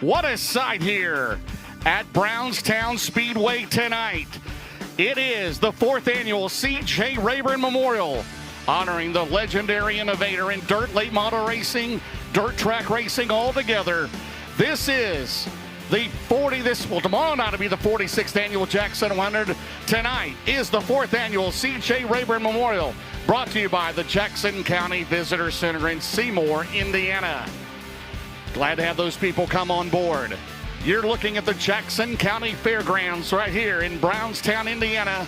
What a sight here at Brownstown Speedway tonight. It is the 4th annual C.J. Rayburn Memorial, honoring the legendary innovator in dirt late model racing, dirt track racing all together. This is the tomorrow night will be the 46th annual Jackson 100. Tonight is the 4th annual C.J. Rayburn Memorial, brought to you by the Jackson County Visitor Center in Seymour, Indiana. Glad to have those people come on board. You're looking at the Jackson County Fairgrounds right here in Brownstown, Indiana.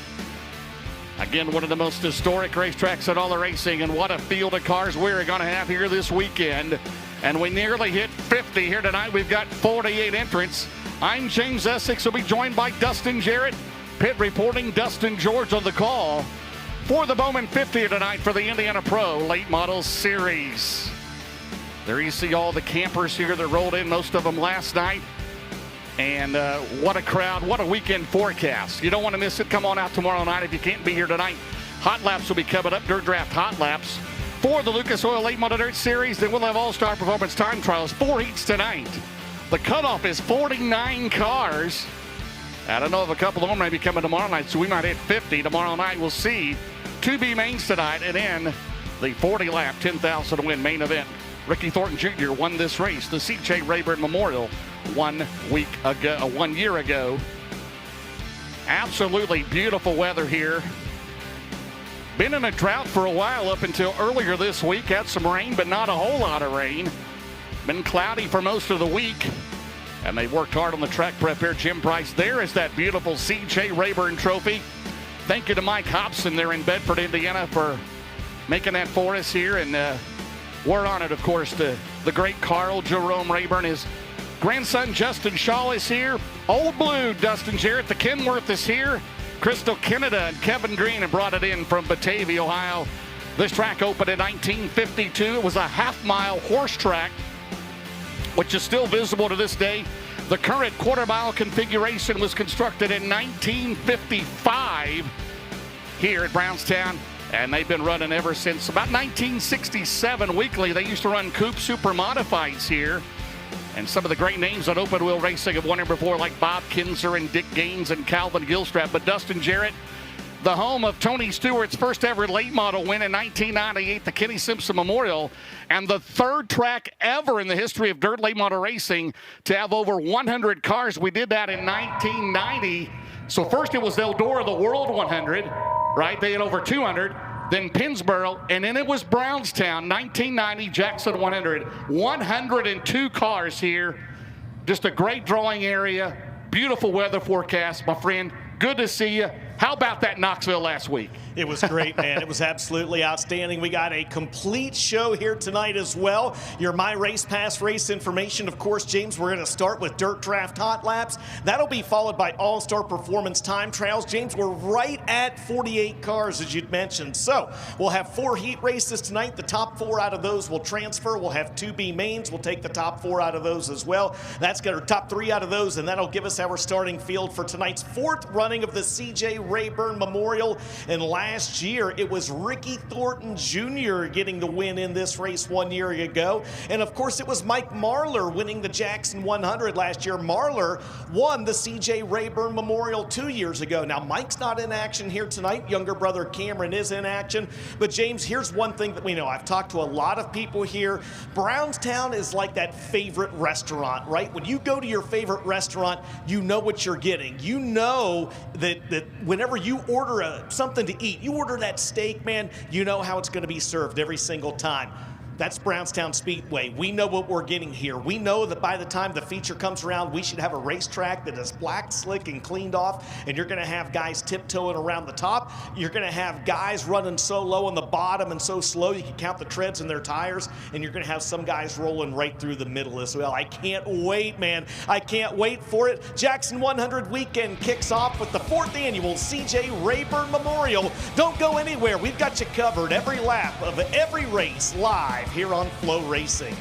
Again, one of the most historic racetracks in all the racing, and what a field of cars we're going to have here this weekend. And we nearly hit 50 here tonight. We've got 48 entrants. I'm James Essex. We'll be joined by Dustin Jarrett. Pit reporting, Dustin George on the call for the Bowman 50 tonight for the Indiana Pro Late Model Series. There you see all the campers here that rolled in, most of them last night. And what a crowd, what a weekend forecast. You don't want to miss it. Come on out tomorrow night if you can't be here tonight. Hot laps will be coming up, Dirt Draft Hot Laps for the Lucas Oil Late Model Dirt Series. Then we'll have All-Star Performance Time Trials, 4 heats tonight. The cutoff is 49 cars. I don't know if a couple of them may be coming tomorrow night, so we might hit 50 tomorrow night. We'll see. 2B mains tonight, and then the 40-lap, 10,000 to win main event. Ricky Thornton Jr. won this race, the C.J. Rayburn Memorial, 1 year ago. Absolutely beautiful weather here. Been in a drought for a while up until earlier this week. Had some rain, but not a whole lot of rain. Been cloudy for most of the week. And they worked hard on the track prep here. Jim Price, there is that beautiful C.J. Rayburn trophy. Thank you to Mike Hobson there in Bedford, Indiana, for making that for us here. And we're honored, of course, the great Carl Jerome Rayburn. His grandson Justin Shaw is here. Old Blue, Dustin Jarrett. The Kenworth is here. Crystal Kenneda and Kevin Green have brought it in from Batavia, Ohio. This track opened in 1952. It was a half-mile horse track, which is still visible to this day. The current quarter-mile configuration was constructed in 1955 here at Brownstown. And they've been running ever since about 1967 weekly. They used to run Coupe Super Modifieds here. And some of the great names on open wheel racing have won here before, like Bob Kinzer and Dick Gaines and Calvin Gilstrap. But Dustin Jarrett, the home of Tony Stewart's first ever late model win in 1998, the Kenny Simpson Memorial, and the 3rd track ever in the history of dirt late model racing to have over 100 cars. We did that in 1990. So first it was Eldora, the World 100, right? They had over 200. Then Pennsboro, and then it was Brownstown, 1990 Jackson 100. 102 cars here. Just a great drawing area. Beautiful weather forecast, my friend. Good to see you. How about that Knoxville last week? It was great, man. It was absolutely outstanding. We got a complete show here tonight as well. Your My Race Pass race information. Of course, James, we're going to start with Dirt Draft Hot Laps. That'll be followed by All-Star Performance Time Trials. James, we're right at 48 cars, as you'd mentioned. So we'll have 4 heat races tonight. The top 4 out of those will transfer. We'll have 2B mains. We'll take the top 4 out of those as well. That's got our top 3 out of those, and that'll give us our starting field for tonight's 4th running of the C.J. Rayburn Memorial. And last year, it was Ricky Thornton Jr. getting the win in this race 1 year ago. And of course, it was Mike Marlar winning the Jackson 100 last year. Marlar won the C.J. Rayburn Memorial 2 years ago. Now, Mike's not in action here tonight. Younger brother Cameron is in action. But James, here's one thing that we know. I've talked to a lot of people here. Brownstown is like that favorite restaurant, right? When you go to your favorite restaurant, you know what you're getting. You know that whenever you order something to eat, you order that steak, man, you know how it's going to be served every single time. That's Brownstown Speedway. We know what we're getting here. We know that by the time the feature comes around, we should have a racetrack that is black, slick, and cleaned off, and you're going to have guys tiptoeing around the top. You're going to have guys running so low on the bottom and so slow you can count the treads in their tires, and you're going to have some guys rolling right through the middle as well. I can't wait, man. I can't wait for it. Jackson 100 weekend kicks off with the 4th annual C.J. Rayburn Memorial. Don't go anywhere. We've got you covered every lap of every race live here on FloRacing.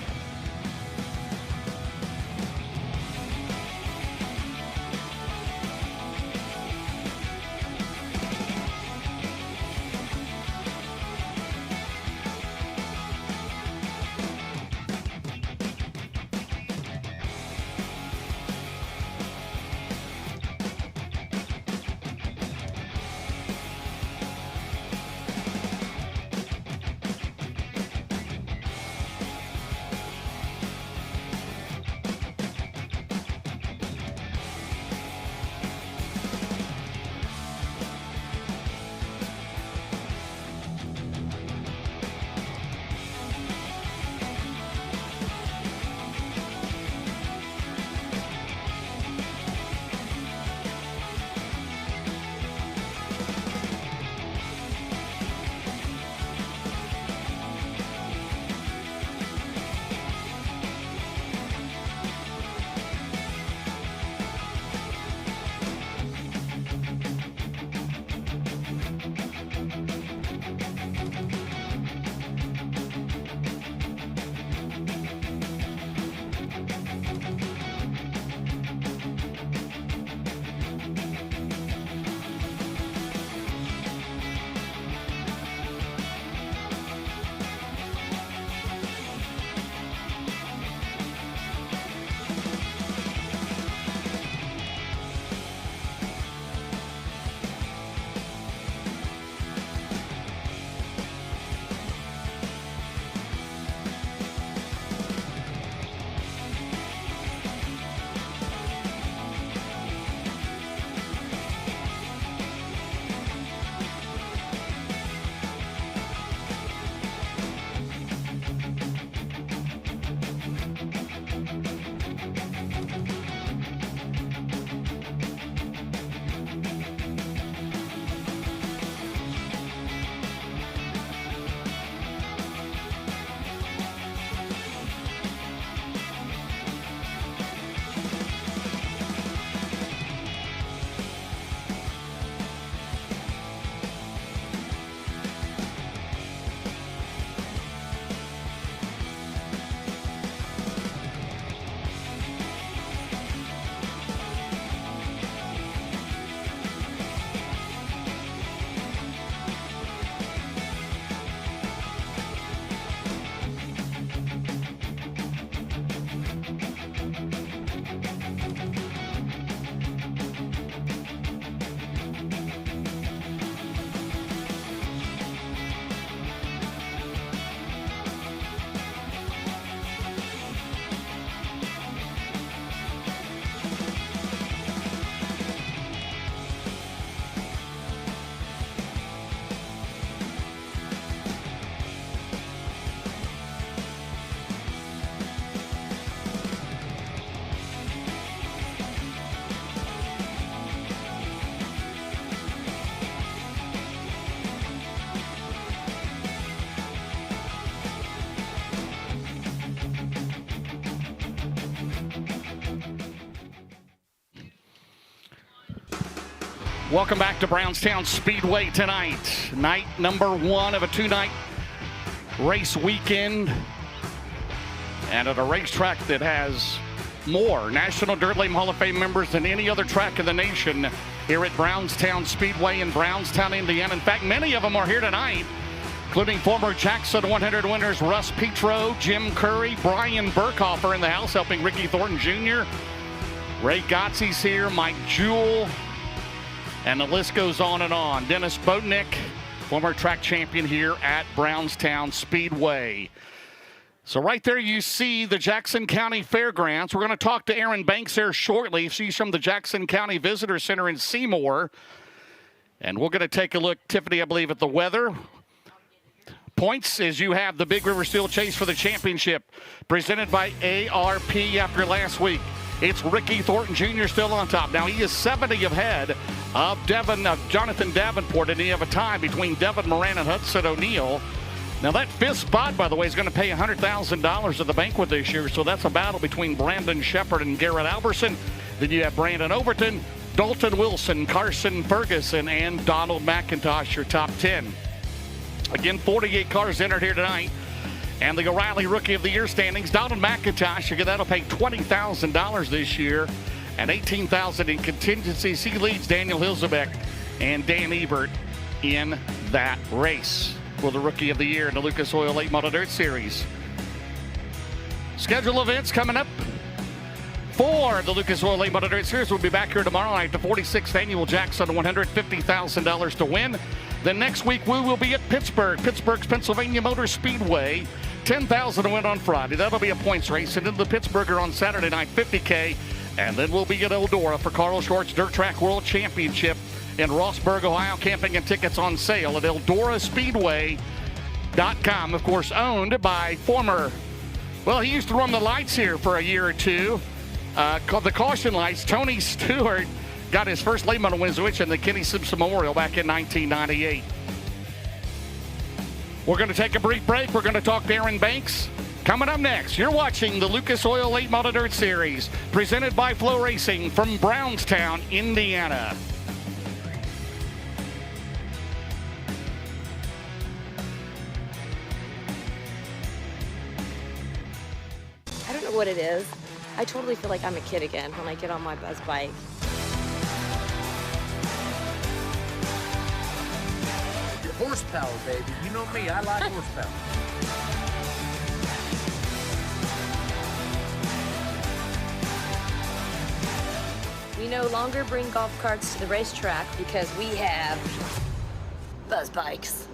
Welcome back to Brownstown Speedway tonight. Night number 1 of a 2-night race weekend. And at a racetrack that has more National Dirt Lane Hall of Fame members than any other track in the nation here at Brownstown Speedway in Brownstown, Indiana. In fact, many of them are here tonight, including former Jackson 100 winners Russ Petro, Jim Curry, Brian Burkhofer in the house helping Ricky Thornton Jr. Ray Gottze's here, Mike Jewell, and the list goes on and on. Dennis Bodnick, former track champion here at Brownstown Speedway. So right there you see the Jackson County Fairgrounds. We're going to talk to Aaron Banks here shortly. She's from the Jackson County Visitor Center in Seymour. And we're going to take a look, Tiffany, I believe, at the weather. Points as you have the Big River Steel Chase for the championship presented by ARP after last week. It's Ricky Thornton Jr. still on top. Now he is 70 ahead of Jonathan Davenport, and he have a tie between Devin Moran and Hudson O'Neill. Now that 5th spot, by the way, is going to pay $100,000 at the banquet this year, so that's a battle between Brandon Shepard and Garrett Alberson. Then you have Brandon Overton, Dalton Wilson, Carson Ferguson, and Donald McIntosh, your top 10. Again, 48 cars entered here tonight. And the O'Reilly Rookie of the Year standings, Donald McIntosh, again, that'll pay $20,000 this year and $18,000 in contingencies. He leads Daniel Hilzebeck and Dan Ebert in that race for the Rookie of the Year in the Lucas Oil Late Model Dirt Series. Schedule events coming up for the Lucas Oil Late Model Dirt Series. We'll be back here tomorrow night, the 46th Annual Jackson $150,000 to win. Then next week we will be at Pittsburgh's Pennsylvania Motor Speedway. $10,000 to win on Friday. That'll be a points race. And then the Pittsburgher on Saturday night, $50K. And then we'll be at Eldora for Carl Short's Dirt Track World Championship in Rossburg, Ohio. Camping and tickets on sale at EldoraSpeedway.com. Of course, owned by he used to run the lights here for a year or two. Called the caution lights. Tony Stewart got his first late model win switch in the Kenny Simpson Memorial back in 1998. We're going to take a brief break. We're going to talk to Aaron Banks. Coming up next, you're watching the Lucas Oil Late Model Dirt Series, presented by FloRacing from Brownstown, Indiana. I don't know what it is. I totally feel like I'm a kid again when I get on my buzz bike. Horsepower, baby. You know me, I like horsepower. We no longer bring golf carts to the racetrack because we have buzz bikes.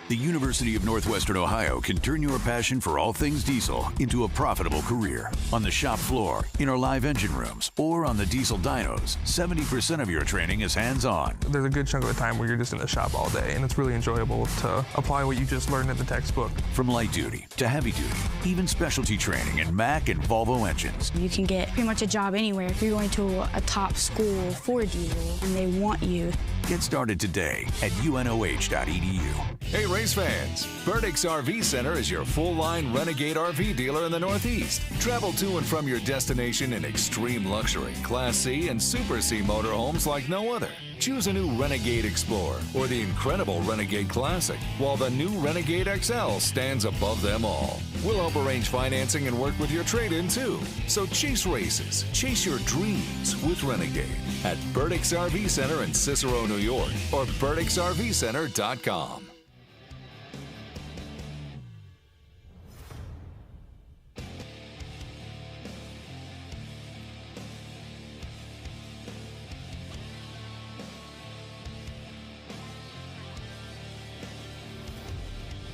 The University of Northwestern Ohio can turn your passion for all things diesel into a profitable career. On the shop floor, in our live engine rooms, or on the diesel dynos, 70% of your training is hands-on. There's a good chunk of the time where you're just in the shop all day, and it's really enjoyable to apply what you just learned in the textbook. From light duty to heavy duty, even specialty training in Mack and Volvo engines. You can get pretty much a job anywhere if you're going to a top school for diesel and they want you. Get started today at unoh.edu. Hey race fans, Burdick's RV Center is your full-line Renegade RV dealer in the Northeast. Travel to and from your destination in extreme luxury, Class C and Super C motorhomes like no other. Choose a new Renegade Explorer or the incredible Renegade Classic, while the new Renegade XL stands above them all. We'll help arrange financing and work with your trade-in too. So chase races, chase your dreams with Renegade at Burdick's RV Center in Cicero, New York, or burdicksrvcenter.com.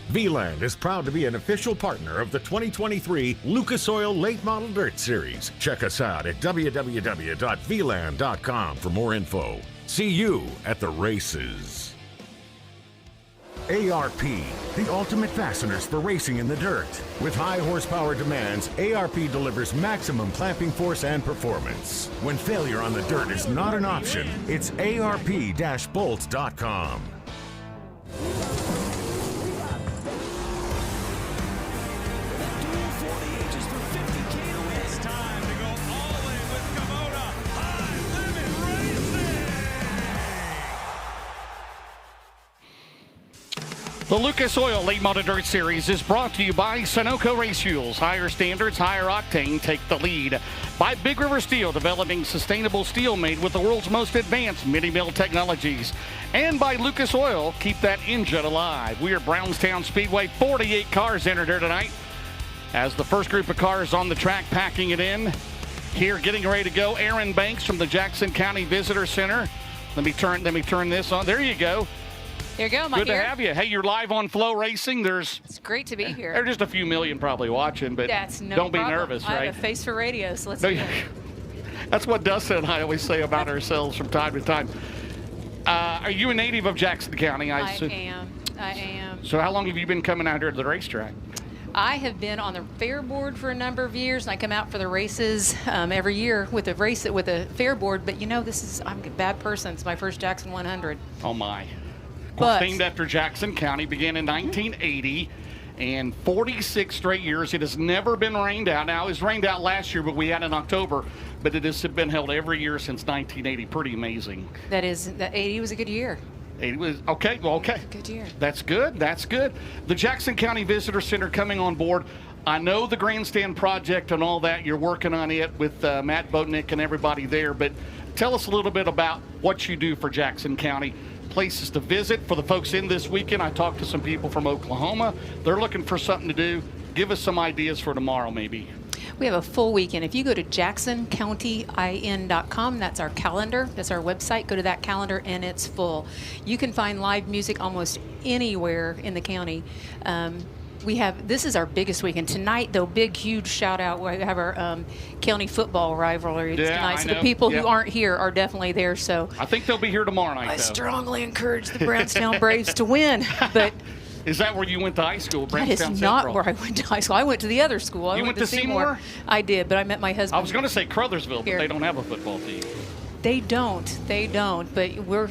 V-Land is proud to be an official partner of the 2023 Lucas Oil Late Model Dirt Series. Check us out at www.vland.com for more info. See you at the races. ARP, the ultimate fasteners for racing in the dirt. With high horsepower demands, ARP delivers maximum clamping force and performance. When failure on the dirt is not an option, it's ARP-bolts.com. The Lucas Oil Late Model Dirt Series is brought to you by Sunoco Race Fuels. Higher standards, higher octane, take the lead. By Big River Steel, developing sustainable steel made with the world's most advanced mini-mill technologies. And by Lucas Oil, keep that engine alive. We are Brownstown Speedway, 48 cars entered here tonight. As the first group of cars on the track packing it in. Here getting ready to go, Aaron Banks from the Jackson County Visitor Center. Let me turn this on. There you go. There you go, Mike. Good to have you. Hey, you're live on FloRacing. It's great to be here. There are just a few million probably watching, but that's no don't problem. Be nervous, right? I have a face for radio, so let's do it. That's what Dustin and I always say about ourselves from time to time. Are you a native of Jackson County? I am. So how long have you been coming out here to the racetrack? I have been on the fair board for a number of years, and I come out for the races every year with a fair board. But I'm a bad person. It's my first Jackson 100. Oh my! But named after Jackson County, began in 1980, and 46 straight years. It has never been rained out. Now, it was rained out last year, but we had it in October. But it has been held every year since 1980. Pretty amazing. That 80 was a good year. 80 was okay. Well, okay. Good year. That's good. That's good. The Jackson County Visitor Center coming on board. I know the grandstand project and all that. You're working on it with Matt Botnick and everybody there. But tell us a little bit about what you do for Jackson County. Places to visit for the folks in this weekend. I talked to some people from Oklahoma. They're looking for something to do. Give us some ideas for tomorrow, maybe. We have a full weekend. If you go to jacksoncountyin.com, that's our calendar. That's our website. Go to that calendar, and it's full. You can find live music almost anywhere in the county. This is our biggest weekend. Tonight, though, big, huge shout out. We have our county football rivalry tonight. So the people who aren't here are definitely there. So I think they'll be here tomorrow night, I strongly encourage the Brownstown Braves to win. But is that where you went to high school, Brownstown That is not Central? where I went to high school. I went to the other school. You went to Seymour? I did, but I met my husband. I was going to say Crothersville, here. but they don't have a football team. They don't. But we're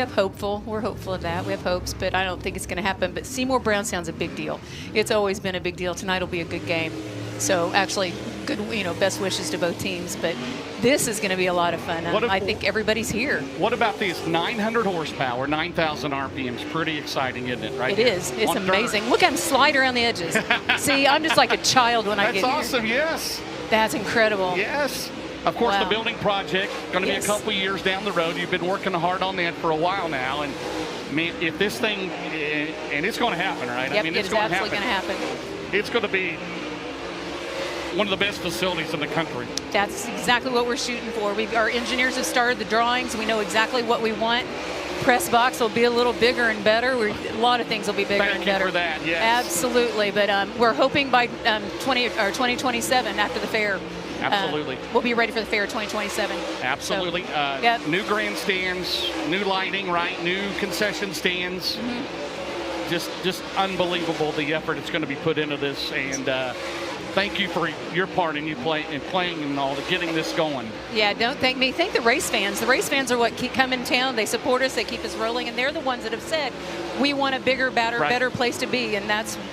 hopeful. We're hopeful of that. We have hopes, but I don't think it's going to happen. But Seymour Brownstown's a big deal. It's always been a big deal. Tonight will be a good game. So actually, good. Best wishes to both teams. But this is going to be a lot of fun. I think everybody's here. What about these 900 horsepower, 9,000 RPMs? Pretty exciting, isn't it? Right? It is. It's amazing. Dirt. Look, I'm slide around the edges. See, I'm just like a child when I get here. That's awesome. Yes. That's incredible. Yes. Of course, the building project, going to be a couple years down the road. You've been working hard on that for a while now. And, I mean, if this thing, and it's going to happen, right? Yep, I mean, it's absolutely going to happen. It's going to be one of the best facilities in the country. That's exactly what we're shooting for. Our engineers have started the drawings. We know exactly what we want. Press box will be a little bigger and better. A lot of things will be bigger and better. Thank you for that, yes. Absolutely. But we're hoping by 2027, after the fair, absolutely. We'll be ready for the fair 2027. Absolutely. So, new grandstands, new lighting, right? New concession stands. Mm-hmm. Just unbelievable the effort that's going to be put into this. And thank you for your part in playing and all, getting this going. Yeah, don't thank me. Thank the race fans. The race fans are what come in town. They support us. They keep us rolling. And they're the ones that have said, we want a bigger, better place to be. And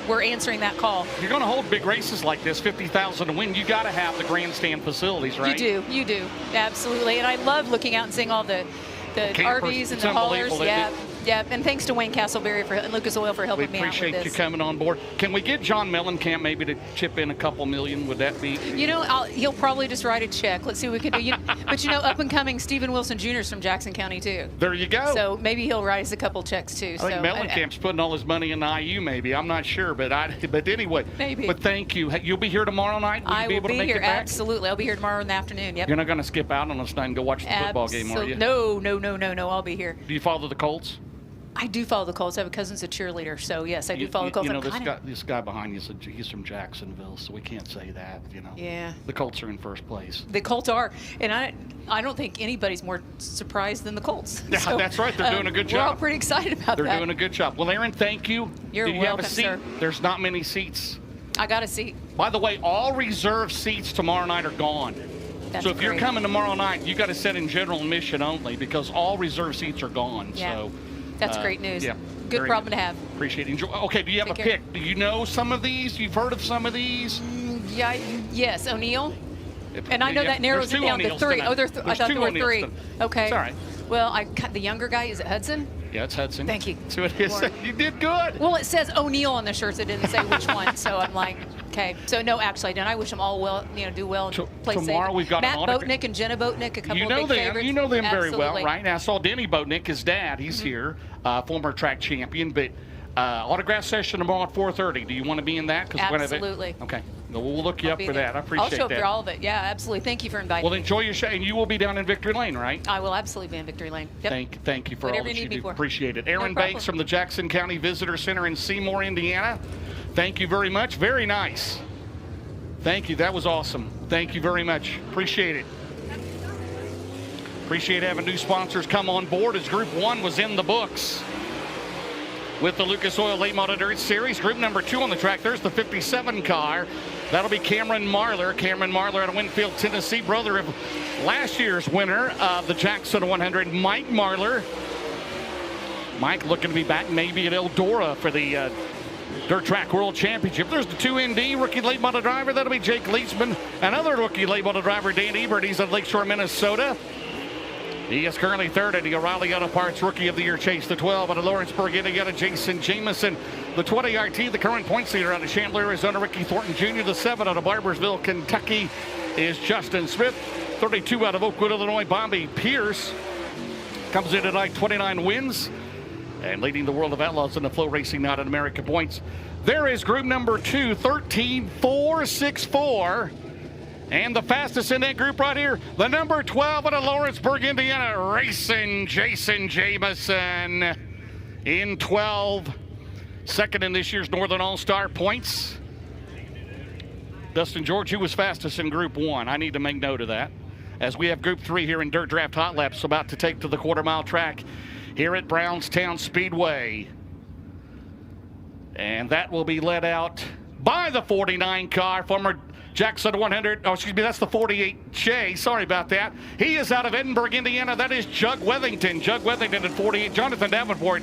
we're answering that call. You're going to hold big races like this, 50,000 to win. You got to have the grandstand facilities, right? You do. Absolutely. And I love looking out and seeing all the RVs and the haulers. Yeah, and thanks to Wayne Castleberry and Lucas Oil for helping me out with this. We appreciate you coming on board. Can we get John Mellencamp maybe to chip in a couple million? Would that be? He'll probably just write a check. Let's see what we can do. But up and coming Stephen Wilson Jr. is from Jackson County too. There you go. So maybe he'll write us a couple checks too. I think Mellencamp's putting all his money in the IU. Maybe I'm not sure, but anyway. Maybe. But thank you. You'll be here tomorrow night. I will be here. Absolutely, I'll be here tomorrow in the afternoon. Yep. You're not going to skip out on us tonight and go watch the football game, are you? No. I'll be here. Do you follow the Colts? I do follow the Colts. I have a cousin's a cheerleader, so yes, I do follow the Colts. You know, this guy behind you, he's from Jacksonville, so we can't say that. You know. Yeah. The Colts are in first place. The Colts are, and I don't think anybody's more surprised than the Colts. Yeah, so, that's right. They're doing a good job. We're all pretty excited about that. They're doing a good job. Well, Aaron, thank you. You're Did you welcome, have a seat? sir. There's not many seats. I got a seat. By the way, all reserved seats tomorrow night are gone. That's so if you're great. coming tomorrow night, you got to sit in general admission only because all reserved seats are gone. Yeah. So that's great news. Yeah. Good problem to have. Appreciate it. Enjoy. Okay, do you have Take a care. pick? Do you know some of these? You've heard of some of these? Yeah. Yes, O'Neill. And I know that narrows it There's down two to O'Neills 3. tonight. Oh, I There's thought two there were O'Neills 3. tonight. Okay. It's all right. Well, the younger guy, is it Hudson? Yeah, it's Hudson. Thank you. So it is. Lord. You did good. Well, it says O'Neill on the shirts. It didn't say which one. So I'm like, okay. So no, actually, I don't. I wish them all well. Do well and play safe. Tomorrow we've got Matt an autograph. Boatnick and Jenna Boatnick, a couple You of know big them. favorites. You know them very well, Absolutely. right? Now I saw Denny Boatnick, his dad. He's here, former track champion. But autograph session tomorrow at 4:30. Do you want to be in that? Absolutely. Okay. We'll look you I'll up be for there. that. I appreciate that. I'll show up for all of it. Yeah, absolutely. Thank you for inviting Well, me. enjoy your show, and you will be down in Victory Lane, right? I will absolutely be in Victory Lane. Yep. Thank you for Whatever all that you you need me do. for. Appreciate it. No Aaron problem. Banks from the Jackson County Visitor Center in Seymour, Indiana. Thank you very much. Very nice. Thank you. That was awesome. Thank you very much. Appreciate it. Appreciate having new sponsors come on board as Group 1 was in the books with the Lucas Oil Late Model Dirt Series. Group number 2 on the track. There's the 57 car. That'll be Cameron Marlar. Cameron Marlar out of Winfield, Tennessee, brother of last year's winner of the Jackson 100, Mike Marlar. Mike looking to be back maybe at Eldora for the Dirt Track World Championship. There's the 2ND rookie late model driver. That'll be Jake Leedsman. Another rookie late model driver, Dan Ebert. He's at Lakeshore, Minnesota. He is currently third at the O'Reilly Auto Parts Rookie of the Year Chase. The 12 out of Lawrenceburg, Indiana, Jason Jamison. The 20 RT, the current points leader out of Chandler, Arizona, Ricky Thornton Jr. The 7 out of Barbersville, Kentucky is Justin Smith. 32 out of Oakwood, Illinois, Bobby Pierce. Comes in tonight, 29 wins. And leading the World of Outlaws in the FloRacing Night in America points. There is group number 2, 13-4-6-4. And the fastest in that group right here, the number 12 out of Lawrenceburg, Indiana, racing Jason Jamison in 12. Second in this year's Northern All-Star points. Dustin George, who was fastest in Group 1. I need to make note of that. As we have Group 3 here in Dirt Draft Hot Laps about to take to the quarter-mile track here at Brownstown Speedway. And that will be led out by the 49 car, former Jackson 100, oh, excuse me, that's the 48J. Sorry about that. He is out of Edinburgh, Indiana. That is Jug Wethington. Jug Wethington at 48. Jonathan Davenport,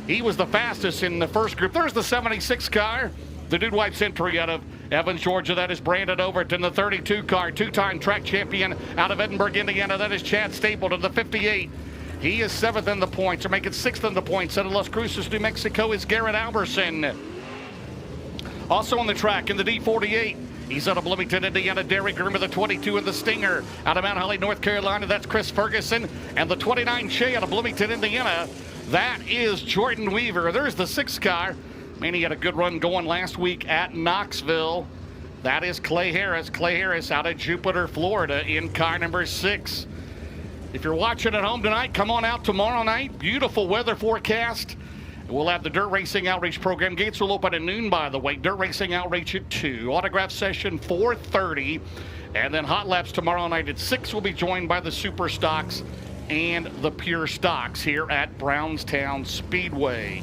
he was the fastest in the first group. There's the 76 car. The Dude Wipes entry out of Evans, Georgia. That is Brandon Overton. The 32 car, two-time track champion out of Edinburgh, Indiana. That is Chad Stapleton. The 58. He is 7th in the points, or make it 6th in the points. Out of Las Cruces, New Mexico is Garrett Alberson. Also on the track in the D48. He's out of Bloomington, Indiana. Derek Grimmer, the 22 in the Stinger. Out of Mount Holly, North Carolina, that's Chris Ferguson. And the 29 Shea out of Bloomington, Indiana, that is Jordan Weaver. There's the 6 car. Man, he had a good run going last week at Knoxville. That is Clay Harris. Clay Harris out of Jupiter, Florida in car number 6. If you're watching at home tonight, come on out tomorrow night. Beautiful weather forecast. We'll have the Dirt Racing Outreach program. Gates will open at noon, by the way. Dirt Racing Outreach at 2. Autograph session 4:30. And then Hot Laps tomorrow night at 6 will be joined by the Super Stocks and the Pure Stocks here at Brownstown Speedway.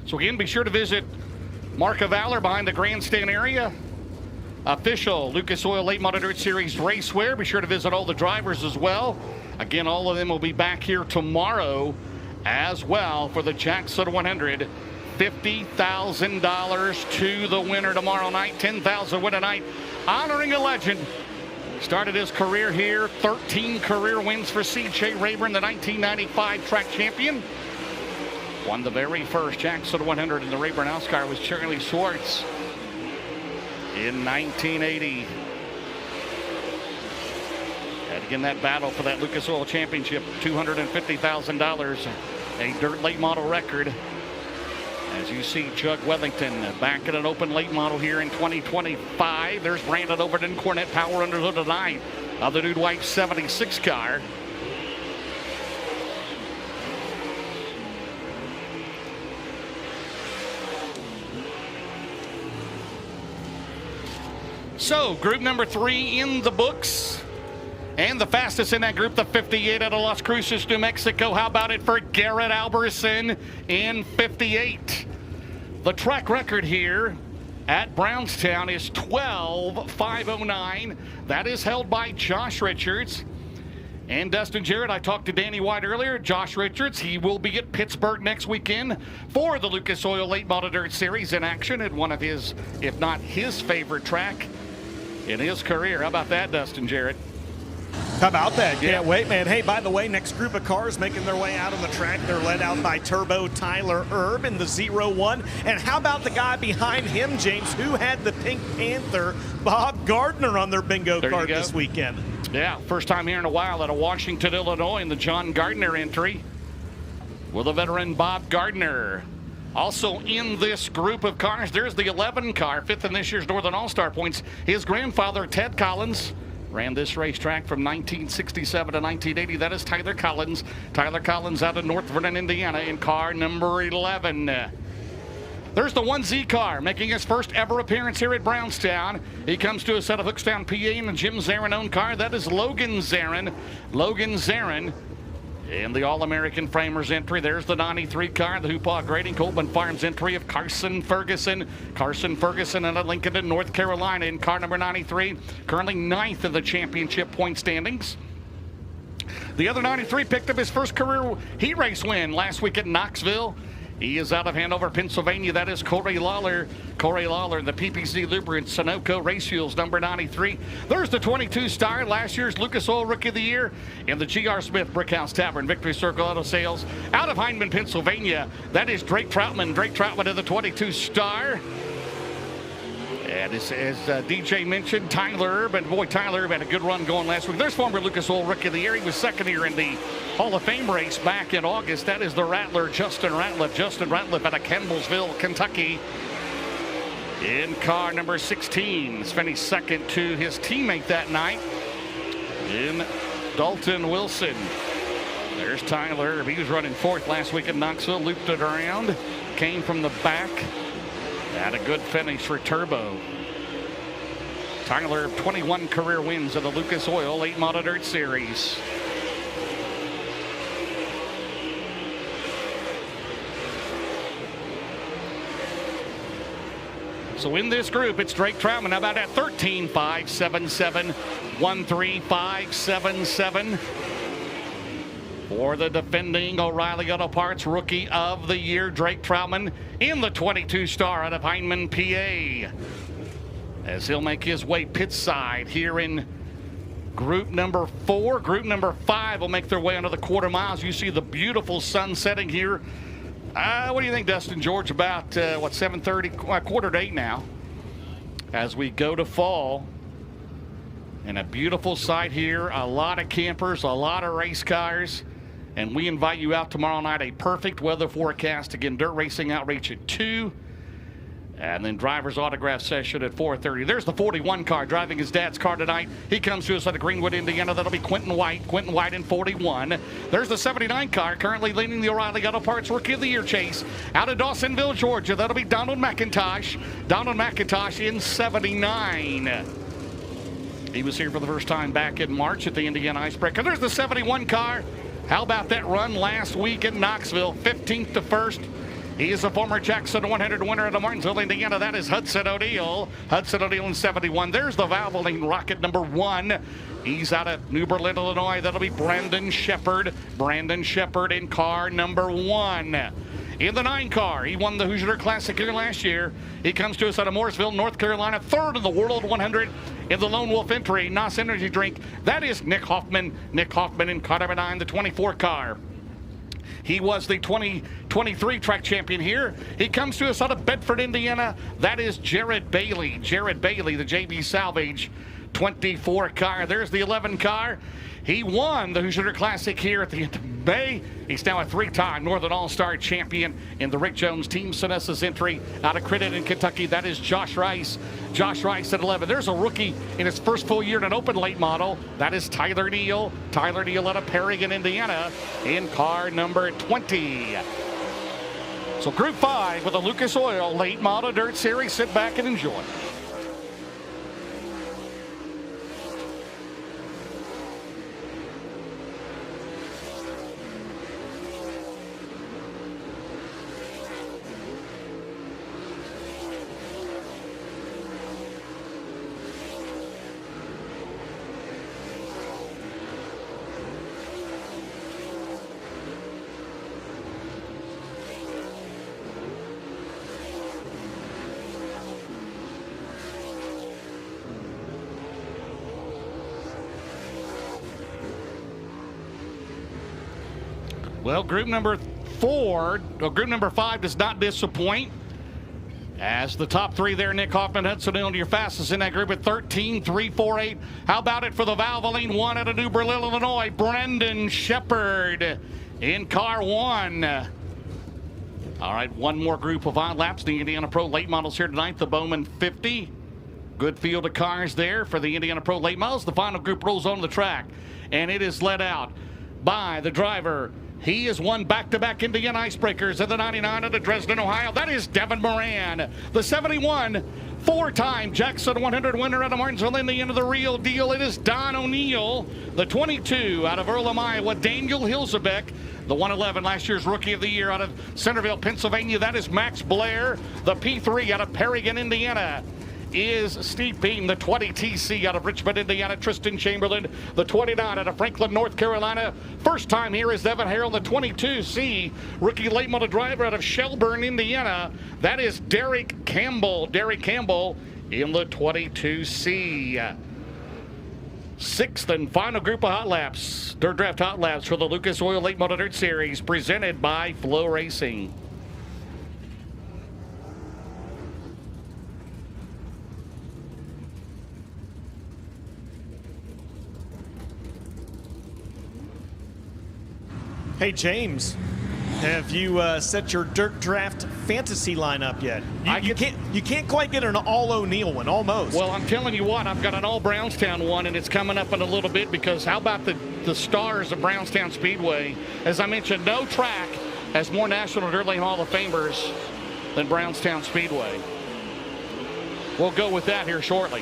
So again, be sure to visit Mark of Valor behind the grandstand area. Official Lucas Oil Late Model Dirt Series racewear. Be sure to visit all the drivers as well. Again, all of them will be back here tomorrow as well for the Jackson 100. $50,000 to the winner tomorrow night. $10,000 win tonight. Honoring a legend. Started his career here. 13 career wins for C.J. Rayburn, the 1995 track champion. Won the very first Jackson 100 in the Rayburn House car was Charlie Schwartz in 1980. And again, that battle for that Lucas Oil Championship, $250,000, a dirt late model record. As you see, Jug Wellington back in an open late model here in 2025. There's Brandon Overton, Cornette Power under the tonight of the Dude White 76 car. So, group number 3 in the books. And the fastest in that group, the 58 out of Las Cruces, New Mexico. How about it for Garrett Alberson in 58? The track record here at Brownstown is 12.509. That is held by Josh Richards. And Dustin Jarrett, I talked to Danny White earlier. Josh Richards, he will be at Pittsburgh next weekend for the Lucas Oil Late Model Dirt Series in action at one of his, if not his favorite track in his career. How about that, Dustin Jarrett? How about that? Can't wait, man. Hey, by the way, next group of cars making their way out on the track. They're led out by Turbo Tyler Erb in the 01. And how about the guy behind him, James, who had the Pink Panther, Bob Gardner, on their bingo card this weekend? Yeah, first time here in a while out of Washington, Illinois, in the John Gardner entry with a veteran Bob Gardner. Also in this group of cars, there's the 11 car, 5th in this year's Northern All-Star points. His grandfather, Ted Collins, ran this racetrack from 1967 to 1980. That is Tyler Collins. Tyler Collins out of North Vernon, Indiana in car number 11. There's the 1Z car making his first ever appearance here at Brownstown. He comes to us out of Hookstown, PA in the Jim Zarin-owned car. That is Logan Zarin. Logan Zarin in the All-American Framers entry. There's the 93 car, the Hoopaw Grading Coleman Farms entry of Carson Ferguson. Carson Ferguson out of Lincoln, North Carolina in car number 93. Currently 9th in the championship point standings. The other 93 picked up his first career heat race win last week at Knoxville. He is out of Hanover, Pennsylvania. That is Corey Lawler. Corey Lawler, the PPC Lubricant Sunoco Race Fuels, number 93. There's the 22 star, last year's Lucas Oil Rookie of the Year in the G.R. Smith Brickhouse Tavern, Victory Circle Auto Sales. Out of Hindman, Pennsylvania, that is Drake Troutman. Drake Troutman to the 22 star. And as DJ mentioned, Tyler Erb, and boy, Tyler Erb had a good run going last week. There's former Lucas Oil Rookie of the Year. He was second here in the Hall of Fame race back in August. That is the Rattler, Justin Ratliff. Justin Ratliff out of Campbellsville, Kentucky in car number 16. He's finished second to his teammate that night in Dalton Wilson. There's Tyler Erb. He was running 4th last week in Knoxville, looped it around, came from the back. Had a good finish for Turbo. Tyler, 21 career wins of the Lucas Oil Late Model Dirt Series. So in this group, it's Drake Troutman. How about that? 13.577, 13.577. For the defending O'Reilly Auto Parts Rookie of the Year, Drake Troutman in the 22 star out of Hindman, PA. As he'll make his way pit side here in group number 4. Group number 5 will make their way under the quarter miles. You see the beautiful sun setting here. What do you think, Dustin George, about, 7:30, quarter to 8 now, as we go to fall. And a beautiful sight here, a lot of campers, a lot of race cars. And we invite you out tomorrow night, a perfect weather forecast. Again, dirt racing outreach at 2. And then driver's autograph session at 4:30. There's the 41 car driving his dad's car tonight. He comes to us out of Greenwood, Indiana. That'll be Quentin White. Quentin White in 41. There's the 79 car currently leading the O'Reilly Auto Parts Rookie of the Year chase out of Dawsonville, Georgia. That'll be Donald McIntosh. Donald McIntosh in 79. He was here for the first time back in March at the Indiana Icebreaker. There's the 71 car. How about that run last week in Knoxville, 15th to 1st? He is a former Jackson 100 winner out of Martinsville, Indiana. That is Hudson O'Neill. Hudson O'Neill in 71. There's the Valvoline Rocket number 1. He's out of New Berlin, Illinois. That'll be Brandon Shepard. Brandon Shepard in car number 1. In the 9 car, he won the Hoosier Classic here last year. He comes to us out of Mooresville, North Carolina, 3rd in the World 100 in the Lone Wolf entry, NOS Energy Drink. That is Nick Hoffman. Nick Hoffman in car number 9, the 24 car. He was the 2023 track champion here. He comes to us out of Bedford, Indiana. That is Jared Bailey. Jared Bailey, the JB Salvage 24 car. There's the 11 car. He won the Hoosier Classic here at the end of May. He's now a 3-time Northern All-Star champion in the Rick Jones Team Sonessa's entry out of Credit in Kentucky. That is Josh Rice. Josh Rice at 11. There's a rookie in his first full year in an open late model. That is Tyler Neal. Tyler Neal out of Perrigan, Indiana in car number 20. So Group 5 with the Lucas Oil Late Model Dirt Series. Sit back and enjoy. Well, group number 5 does not disappoint. As the top 3 there, Nick Hoffman, Hudson Hill, your fastest in that group at 13.348. How about it for the Valvoline 1 out of New Berlin, Illinois? Brendan Shepard in car 1. All right, one more group of on laps. The Indiana Pro late models here tonight, the Bowman 50. Good field of cars there for the Indiana Pro late models. The final group rolls on the track, and it is led out by the driver. He has won back-to-back Indiana Icebreakers at the 99 out of Dresden, Ohio. That is Devin Moran, the 71, 4-time Jackson 100 winner out of Martinsville. In the end of the real deal, it is Don O'Neill, the 22 out of Earlham, Iowa. Daniel Hilzebeck, the 111, last year's Rookie of the Year out of Centerville, Pennsylvania. That is Max Blair, the P3 out of Perrigan, Indiana. Is Steve Beam, the 20 TC out of Richmond, Indiana. Tristan Chamberlain, the 29 out of Franklin, North Carolina. First time here is Evan Harrell, the 22C rookie late model driver out of Shelburne, Indiana. That is Derek Campbell. Derek Campbell in the 22C. Sixth and final group of hot laps, Dirt Draft hot laps for the Lucas Oil Late Model Dirt Series, presented by FloRacing. Hey, James, have you set your Dirt Draft fantasy lineup yet? You can't quite get an all O'Neill one, almost. Well, I'm telling you what, I've got an all Brownstown one, and it's coming up in a little bit, because how about the stars of Brownstown Speedway? As I mentioned, no track has more National Dirt Lane Hall of Famers than Brownstown Speedway. We'll go with that here shortly.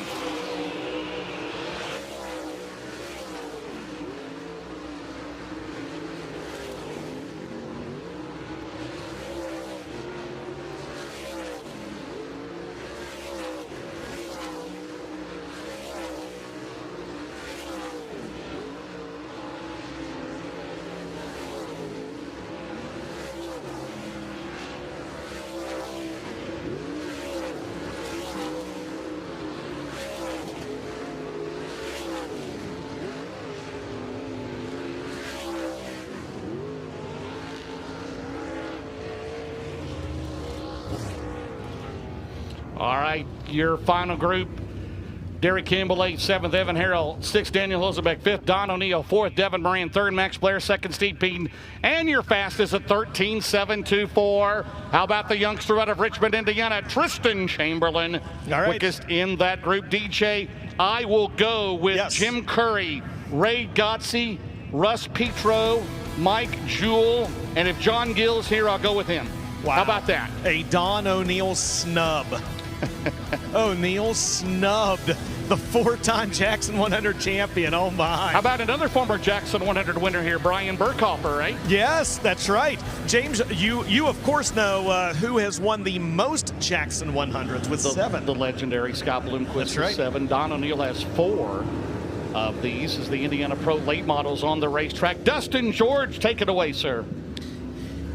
All right, your final group. Derek Campbell, 8th, 7th, Evan Harrell, 6th, Daniel Hilzebeck, 5th, Don O'Neill, 4th, Devin Moran, 3rd, Max Blair, 2nd, Steve Peden, and your fastest at 13.724. How about the youngster out of Richmond, Indiana, Tristan Chamberlain, all right, quickest in that group. DJ, I will go with Jim Curry, Ray Gotze, Russ Petro, Mike Jewell, and if John Gill's here, I'll go with him. Wow. How about that? A Don O'Neill snub. O'Neill snubbed the 4-time Jackson 100 champion. Oh my. How about another former Jackson 100 winner here, Brian Burkhofer, right? Yes, that's right. James, you of course know who has won the most Jackson 100s with 7. The legendary Scott Bloomquist with 7. Don O'Neill has 4 of these as the Indiana Pro late models on the racetrack. Dustin George, take it away, sir.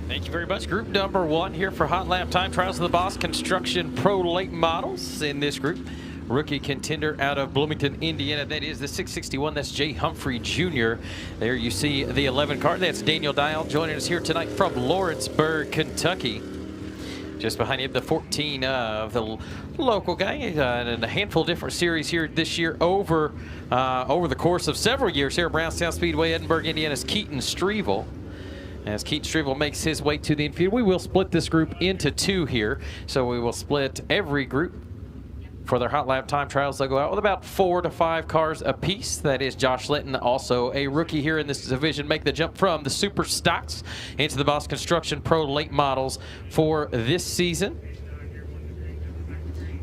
Thank you very much. Group number 1 here for Hot Lap Time Trials of the Boss Construction Pro Late Models. In this group, rookie contender out of Bloomington, Indiana. That is the 661. That's Jay Humphrey Jr. There you see the 11 car. That's Daniel Dial joining us here tonight from Lawrenceburg, Kentucky. Just behind him, the 14 of the local guy, and a handful of different series here this year over the course of several years here at Brownstown Speedway, Edinburgh, Indiana's Keaton Strevel. As Keaton Strevel makes his way to the infield, we will split this group into two here. So we will split every group for their hot lap time trials. They'll go out with about 4 to 5 cars apiece. That is Josh Litton, also a rookie here in this division, make the jump from the Super Stocks into the Boss Construction Pro late models for this season.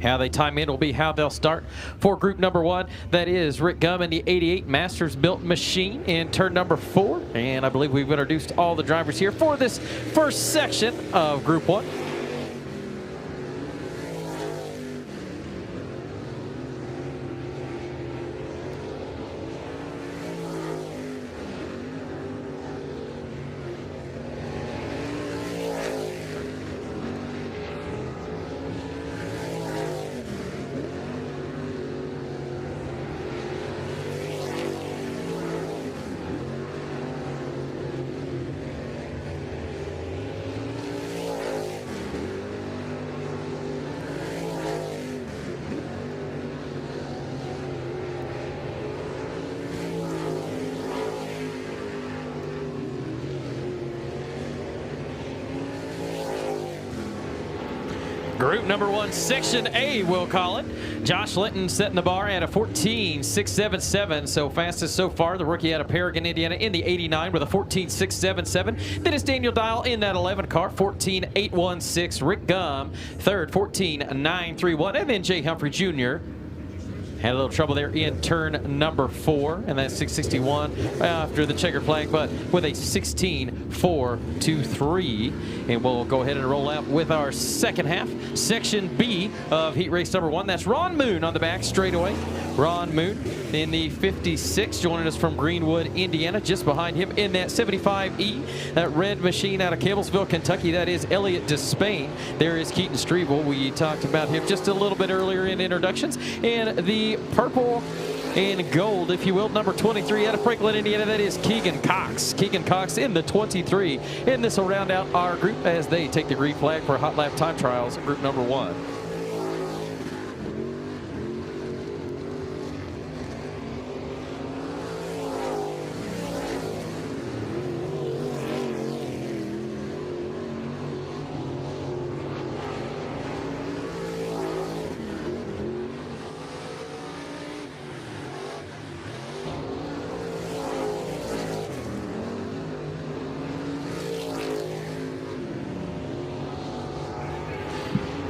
How they time in will be how they'll start for group number 1. That is Rick Gum in the 88 Masters built machine in turn number 4. And I believe we've introduced all the drivers here for this first section of group 1. Group number 1, Section A, we'll call it. Josh Litton setting the bar at a 14.677. So fastest so far, the rookie out of Paragon, Indiana in the 89 with a 14.677. Then it's Daniel Dial in that 11 car, 14.816. Rick Gum, third, 14.931. And then Jay Humphrey Jr. had a little trouble there in turn number 4, and that's 661 after the checker flag, but with a 16.423. And we'll go ahead and roll out with our second half, Section B of heat race number 1. That's Ron Moon on the back straightaway. Ron Moon in the 56, joining us from Greenwood, Indiana. Just behind him in that 75E, that red machine out of Campbellsville, Kentucky, that is Elliott Despain. There is Keaton Strevel. We talked about him just a little bit earlier in introductions. And the purple and gold, if you will, number 23 out of Franklin, Indiana, that is Keegan Cox. Keegan Cox in the 23. And this will round out our group as they take the green flag for hot lap time trials, group number 1.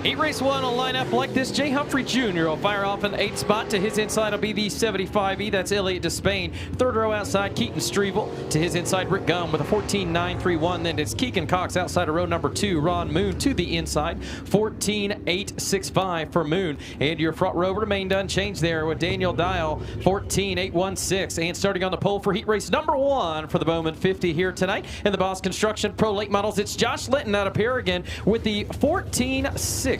Heat race 1 will line up like this. Jay Humphrey Jr. will fire off in the 8th spot. To his inside will be the 75E. That's Elliott Despain. Third row outside, Keaton Strevel. To his inside, Rick Gum with a 14.931. Then it's Keegan Cox outside of row number 2. Ron Moon to the inside, 14.865 for Moon. And your front row remained unchanged there with Daniel Dial, 14.816. And starting on the pole for heat race number 1 for the Bowman 50 here tonight in the Boss Construction Pro Late Models, it's Josh Litton out of Paragon with the 14.677.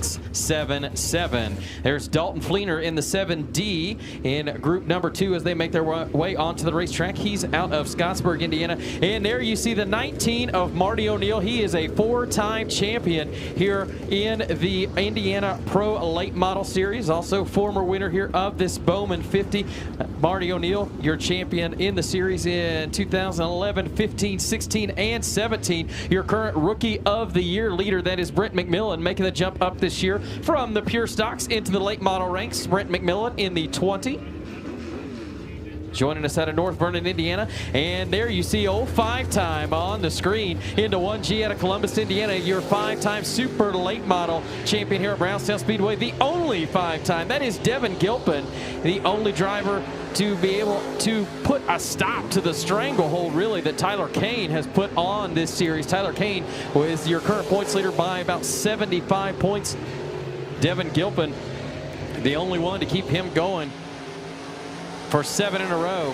There's Dalton Fleener in the 7D in group number 2 as they make their way onto the racetrack. He's out of Scottsburg, Indiana. And there you see the 19 of Marty O'Neill. He is a 4-time champion here in the Indiana Pro Late Model Series. Also former winner here of this Bowman 50. Marty O'Neill, your champion in the series in 2011, 15, 16, and 17. Your current Rookie of the Year leader, that is Brent McMillan, making the jump up this year from the pure stocks into the late model ranks. Brent McMillan in the 20. Joining us out of North Vernon, Indiana. And there you see old 5-time on the screen into 1G out of Columbus, Indiana. Your 5-time super late model champion here at Brownstown Speedway. The only 5-time. That is Devin Gilpin, the only driver to be able to put a stop to the stranglehold, really, that Tyler Kane has put on this series. Tyler Kane was your current points leader by about 75 points. Devin Gilpin, the only one to keep him going for 7 in a row.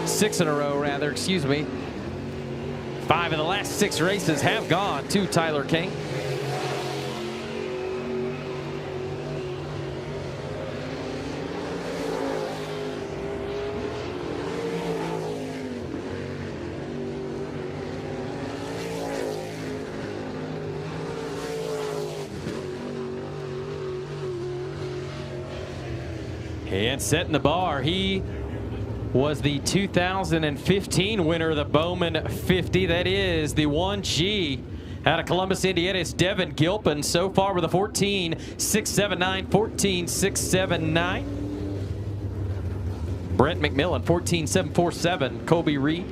6 in a row, rather, excuse me. 5 of the last 6 races have gone to Tyler Kane. And setting the bar, he was the 2015 winner of the Bowman 50. That is the 1G out of Columbus, Indiana. It's Devin Gilpin so far with a 14.679, 14.679. Brent McMillan, 14.747. Colby Reed,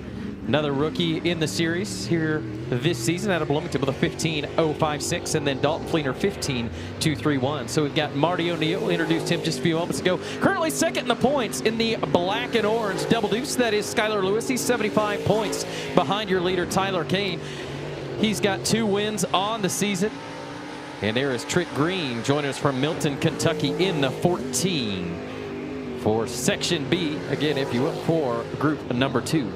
another rookie in the series here this season out of Bloomington with a 15.056, and then Dalton Fleener 15.231. So we've got Marty O'Neill, introduced him just a few moments ago. Currently second in the points in the black and orange double deuce. That is Skylar Lewis. He's 75 points behind your leader, Tyler Kane. He's got 2 wins on the season. And there is Trick Green joining us from Milton, Kentucky in the 14 for Section B. Again, if you will, for group number 2.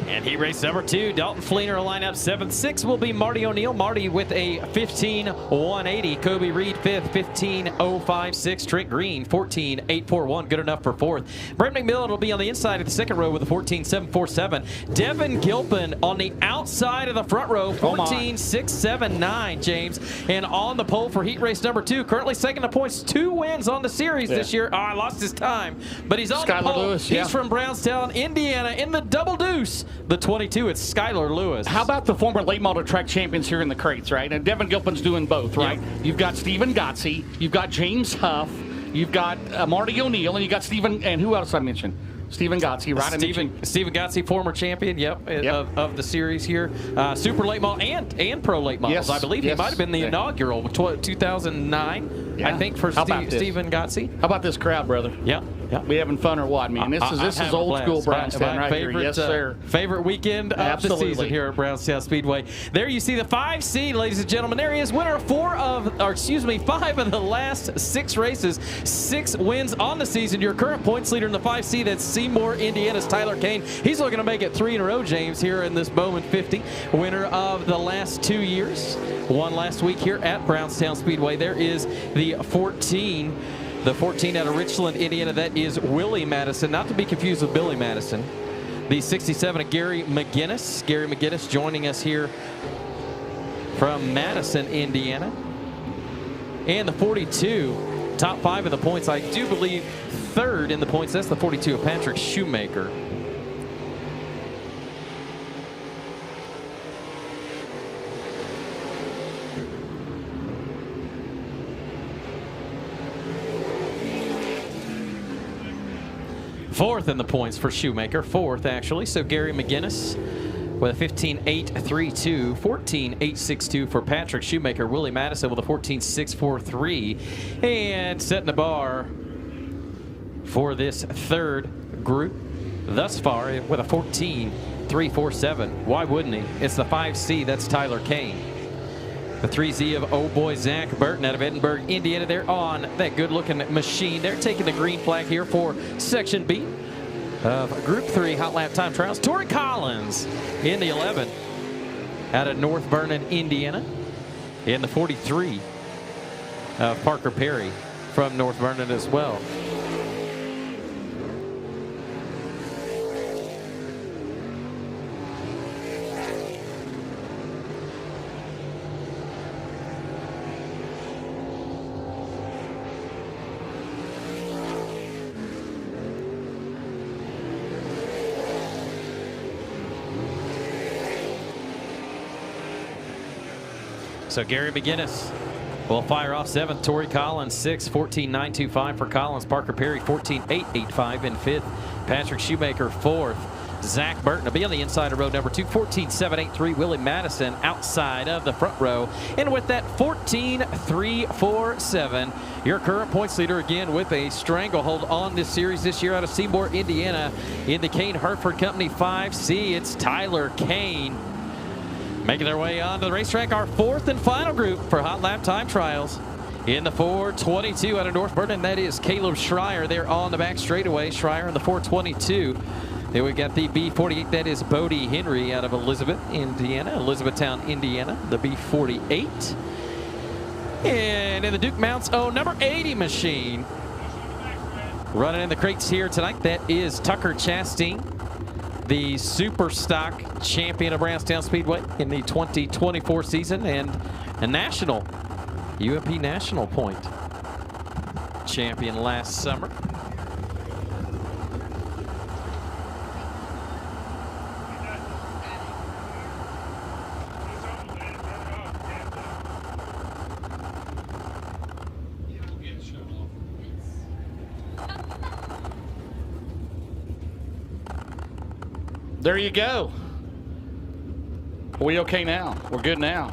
And he raced number 2. Dalton Fleener will line up 7th. 6th will be Marty O'Neill. Marty with a 15.180. Kobe Reed 5th, 15.056. Trent Green 14.841. Good enough for 4th. Brent McMillan will be on the inside of the second row with a 14.747. Devin Gilpin on the outside of the front row, 14.679, James. And on the pole for heat race number 2, currently second in points, 2 wins on the series this year. Oh, I lost his time, but he's on the pole. Lewis, He's from Brownstown, Indiana, in the double deuce. The 22, it's Skylar Lewis. How about the former late model track champions here in the crates, right? And Devin Gilpin's doing both, right? Yeah. You've got Stephen Gotze, you've got James Huff, you've got Marty O'Neill, and you got Stephen, and who else I mentioned? Stephen Gotze, right? Stephen Gotze, former champion, of the series here. Super late model and pro late models. Yes, I believe he might have been the inaugural 2009, I think, for Stephen Gotze. How about this crowd, brother? Yeah. We having fun or what? I mean, this is old school Brownstown right here. Yes, sir. Favorite weekend of the season here at Brownstown Speedway. There you see the 5C, ladies and gentlemen. There he is, winner of 5 of the last 6 races, 6 wins on the season. Your current points leader in the 5C, that's Seymour, Indiana's Tyler Kane. He's looking to make it 3 in a row, James, here in this Bowman 50. Winner of the last 2 years. Won last week here at Brownstown Speedway. There is the 14. The 14 out of Richland, Indiana, that is Willie Madison, not to be confused with Billy Madison. The 67 of Gary McGinnis. Gary McGinnis joining us here from Madison, Indiana. And the 42, top 5 of the points, I do believe 3rd in the points. That's the 42 of Patrick Shoemaker. Fourth in the points for Shoemaker, 4th actually. So Gary McGinnis with a 15.832, 14.862 for Patrick Shoemaker. Willie Madison with a 14.643. And setting the bar for this 3rd group thus far with a 14.347. Why wouldn't he? It's the 5C, that's Tyler Kane. The 3Z of oh boy Zach Burton out of Edinburgh, Indiana. They're on that good-looking machine. They're taking the green flag here for Section B of Group 3 Hot Lap Time Trials. Tori Collins in the 11 out of North Vernon, Indiana. In the 43 of Parker Perry from North Vernon as well. So Gary McGinnis will fire off 7th. Tori Collins 6th, 14.925 for Collins. Parker Perry 14.885 in 5th. Patrick Shoemaker 4th. Zach Burton will be on the inside of row number 2, 14.783. Willie Madison outside of the front row. And with that 14.347, your current points leader again with a stranglehold on this series this year out of Seymour, Indiana in the Kane Hertford Company 5C. It's Tyler Kane. Making their way onto the racetrack, our 4th and final group for Hot Lap Time Trials In the 422 out of North Vernon, that is Caleb Schreier there on the back straightaway. Schreier in the 422. Then we got the B48, that is Bodie Henry out of Elizabethtown, Indiana, the B48. And in the Duke Mounts, number 80 machine. Running in the crates here tonight, that is Tucker Chastain, the Super Stock champion of Brownstown Speedway in the 2024 season, and a national, UMP national point champion last summer. There you go. Are we okay now? We're good now.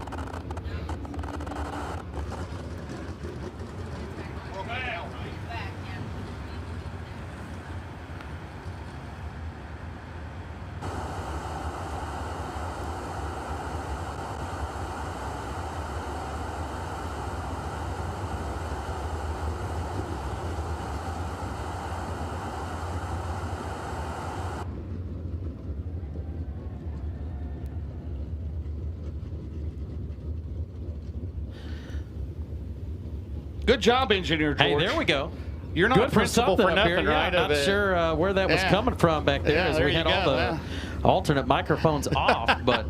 Good job, Engineer George. Hey, there we go. You're not good a principal for nothing, right? I'm not sure where that was coming from back there, as we had all the alternate microphones off, but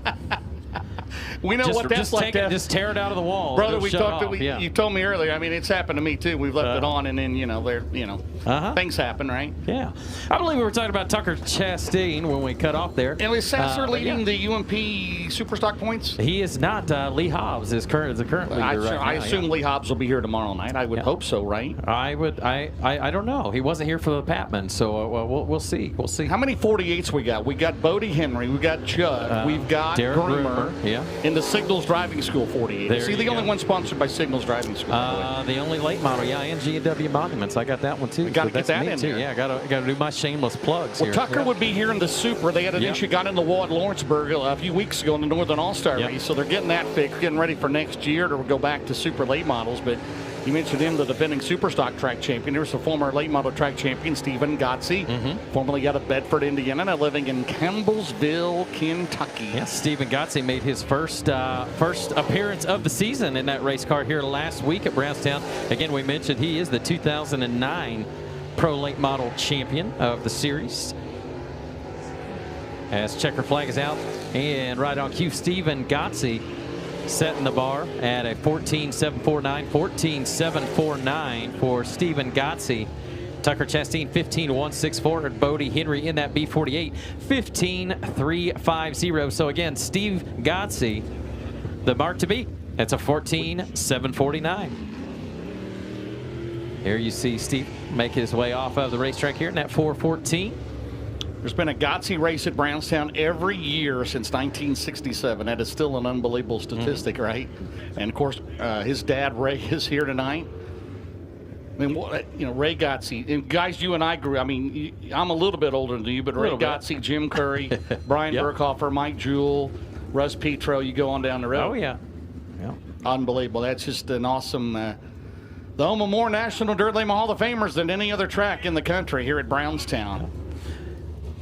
we know what that's like. Just tear it out of the wall, brother. We talked. You told me earlier. I mean, it's happened to me too. We've left it on, and then things happen, right? Yeah. I believe we were talking about Tucker Chastain when we cut off there. And is Sasser leading the UMP Superstock points? He is not. Lee Hobbs is the current leader right now. I assume Lee Hobbs will be here tomorrow night. I would hope so, right? I don't know. He wasn't here for the Patman, so we'll see. We'll see. How many 48s we got? We got Bodie Henry. We got Judd. We've got Groomer. Yeah. In the Signals Driving School 48. Is he the only one sponsored by Signals Driving School? The only late model, and G&W Monuments. I got that one too. Got to get that in too. there. Yeah, got to do my shameless plugs here. here. Tucker would be here in the Super. They had an issue, got in the wall at Lawrenceburg a few weeks ago in the Northern All-Star race, so they're getting that fixed, getting ready for next year to go back to Super late models. But you mentioned him, the defending Superstock track champion. There's the former late model track champion, Stephen Gotze, formerly out of Bedford, Indiana, now living in Campbellsville, Kentucky. Yes, Stephen Gotze made his first appearance of the season in that race car here last week at Brownstown. Again, we mentioned he is the 2009 Pro Late Model champion of the series. As checker flag is out, and right on cue, Stephen Gotze setting the bar at a 14.749, 14.749 for Stephen Gotze. Tucker Chastain 15.164, and Bodie Henry in that B48 15.350. So again, Steve Gotze, the mark to beat. That's a 14.749. Here you see Steve make his way off of the racetrack here in that 414. There's been a Gotze race at Brownstown every year since 1967. That is still an unbelievable statistic, right? And of course, his dad Ray is here tonight. I mean, Ray Gotze, and guys, you and I grew. I mean, I'm a little bit older than you, but Ray Gotze, Jim Curry, Brian Burkhofer, Mike Jewell, Russ Petro. You go on down the road. Oh yeah. Unbelievable. That's just an awesome. The home of more National Dirt Late Model Hall of Famers than any other track in the country here at Brownstown.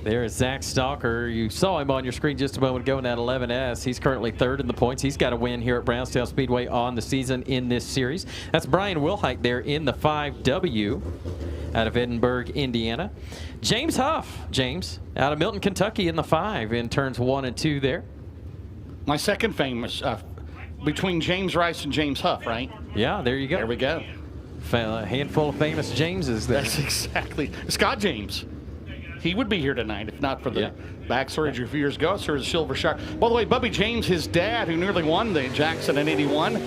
There is Zach Stalker. You saw him on your screen just a moment ago in that 11S. He's currently third in the points. He's got a win here at Brownstown Speedway on the season in this series. That's Brian Wilhite there in the 5W out of Edinburgh, Indiana. James Huff, out of Milton, Kentucky in the 5 in turns 1 and 2 there. My second famous, between James Rice and James Huff, right? Yeah, there you go. There we go. A handful of famous Jameses there. That's exactly. Scott James. He would be here tonight if not for the back surgery a few years ago. So the Silver Shark. By the way, Bubby James, his dad, who nearly won the Jackson in '81,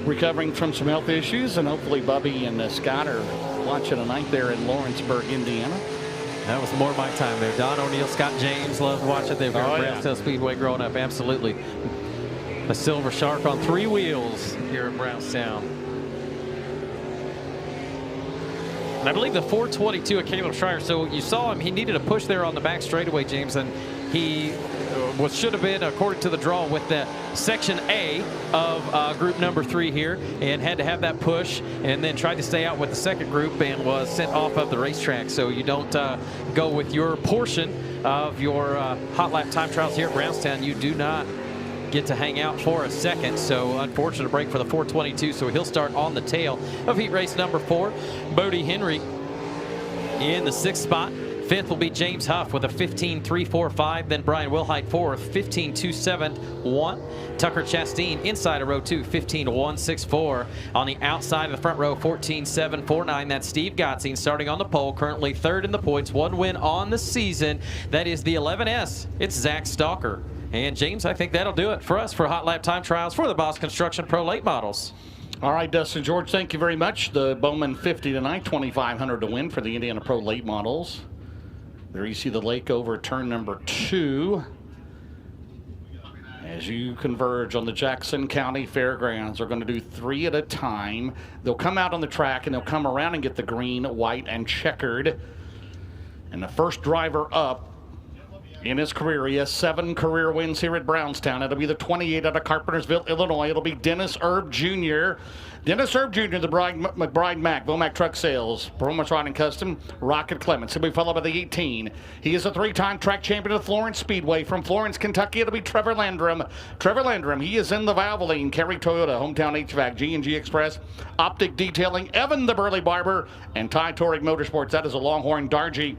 recovering from some health issues, and hopefully Bubby and Scott are watching tonight there in Lawrenceburg, Indiana. That was more my time there. Don O'Neill, Scott James, loved watching them at Brownstown Speedway growing up. Absolutely. A Silver Shark on 3 wheels here at Brownstown. And I believe the 422 of Caleb Schreier. So you saw him, he needed a push there on the back straightaway, James, and he what should have been, according to the draw, with the section A of group number 3 here, and had to have that push, and then tried to stay out with the second group and was sent off of the racetrack. So you don't go with your portion of your hot lap time trials here at Brownstown. You do not get to hang out for a second. So unfortunate break for the 422. So he'll start on the tail of heat race number 4. Bodie Henry in the 6th spot. 5th will be James Huff with a 15.345. Then Brian Wilhite 4th, 15.271. Tucker Chastain inside of row 2, 15.164. On the outside of the front row, 14.749. That's Steve Gottsing starting on the pole, currently 3rd in the points, 1 win on the season. That is the 11S. It's Zach Stalker. And James, I think that'll do it for us for hot lap time trials for the Boss Construction Pro Late Models. All right, Dustin George, thank you very much. The Bowman 50 tonight, 2,500 to win for the Indiana Pro Late Models. There you see the lake over turn number 2. As you converge on the Jackson County Fairgrounds, they're going to do 3 at a time. They'll come out on the track and they'll come around and get the green, white, and checkered. And the first driver up in his career, he has 7 career wins here at Brownstown. It'll be the 28 out of Carpentersville, Illinois. It'll be Dennis Erb Jr. Dennis Erb Jr., the McBride Mac, Vomac Truck Sales, Performance Riding Custom, Rocket Clements. He'll be followed by the 18. He is a 3-time track champion of Florence Speedway. From Florence, Kentucky, it'll be Trevor Landrum. Trevor Landrum, he is in the Valvoline, Kerry Toyota, Hometown HVAC, G&G Express, Optic Detailing, Evan the Burley Barber, and Ty Touring Motorsports. That is a Longhorn Dargy.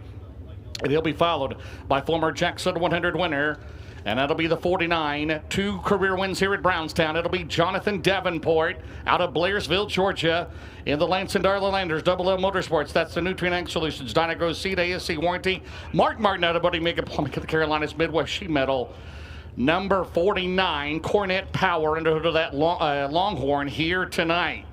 And he'll be followed by former Jackson 100 winner, and that'll be the 49. 2 career wins here at Brownstown. It'll be Jonathan Davenport out of Blairsville, Georgia, in the Lance and Darla Landers, Double L Motorsports. That's the Nutrient Ag Solutions, Dynagrow Seed, ASC Warranty. Mark Martin out of Buddy Mega Plumbing of the Carolinas Midwest Sheet Metal. Number 49, Cornet Power, under that Longhorn here tonight.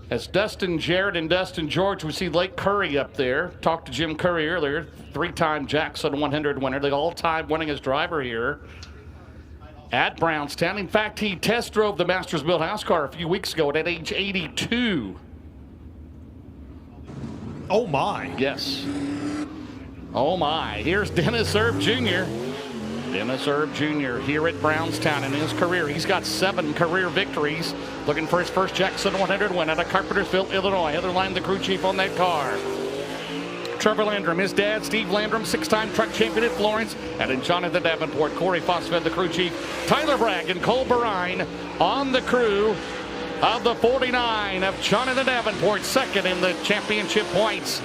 As Dustin Jarrett and Dustin George, we see Lake Curry up there. Talked to Jim Curry earlier, 3-time Jackson 100 winner, the all-time winningest driver here at Brownstown. In fact, he test drove the Masters Built House car a few weeks ago at age 82. Oh, my. Yes. Oh, my. Here's Dennis Erb Jr. Dennis Erb Jr. here at Brownstown in his career. He's got 7 career victories. Looking for his first Jackson 100 win out of Carpentersville, Illinois. Heather Line, the crew chief on that car. Trevor Landrum, his dad, Steve Landrum, 6-time truck champion at Florence. And then Jonathan Davenport, Corey Fosfed, the crew chief. Tyler Bragg and Cole Barine on the crew of the 49 of Jonathan Davenport, 2nd in the championship points.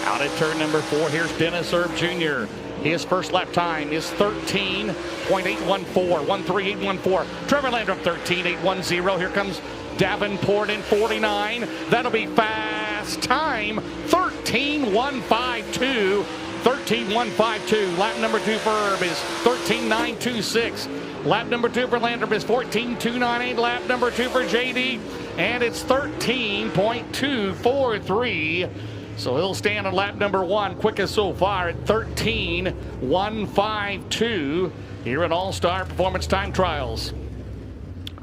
Out at turn number 4, here's Dennis Erb Jr. His first lap time is 13.814, 13814. Trevor Landrum, 13.810. Here comes Davenport in 49. That'll be fast time, 13.152. 13.152. Lap number 2 for Erb is 13.926. Lap number 2 for Landrum is 14.298. Lap number 2 for JD, and it's 13.243. So he'll stand on lap number 1, quickest so far at 13.152 here at All-Star Performance Time Trials.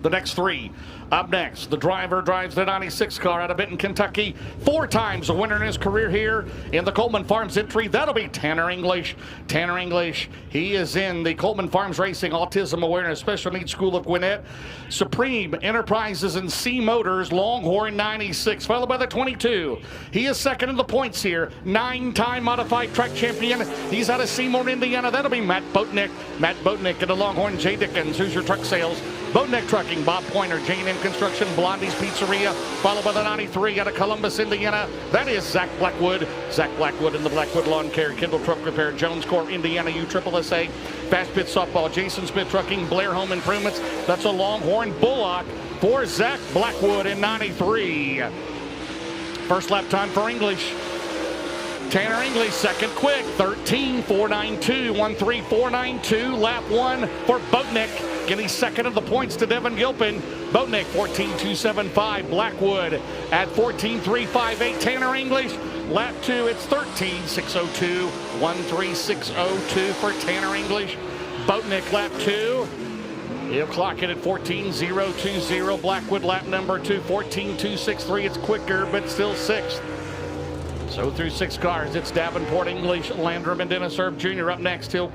The next 3. Up next, the driver drives the 96 car out of Benton, Kentucky. 4 times a winner in his career here in the Coleman Farms entry. That'll be Tanner English. Tanner English, he is in the Coleman Farms Racing Autism Awareness Special Needs School of Gwinnett. Supreme Enterprises and C Motors, Longhorn 96, followed by the 22. He is 2nd in the points here. 9-time modified track champion. He's out of Seymour, Indiana. That'll be Matt Boatnick. Matt Boatnick in the Longhorn J. Dickens. Who's your truck sales? Boatnick Trucking, Bob Pointer, J&M Construction, Blondie's Pizzeria, followed by the 93 out of Columbus, Indiana. That is Zach Blackwood. Zach Blackwood in the Blackwood Lawn Care, Kindle Truck Repair, Jones Corp, Indiana, USSSA, Fast Pit Softball, Jason Smith Trucking, Blair Home Improvements. That's a Longhorn Bullock for Zach Blackwood in 93. First lap time for English. Tanner English, 2nd quick, 13.492, 13492. Lap 1 for Boatnick, getting 2nd of the points to Devin Gilpin. Boatnick, 14.275. Blackwood at 14.358. Tanner English, lap 2, it's 13.602, 13602 for Tanner English. Boatnick, lap 2. He'll clock it at 14.020. Blackwood, lap number 2, 14.263. It's quicker, but still 6th. So through 6 cars, it's Davenport, English, Landrum, and Dennis Erb Jr. up next. He'll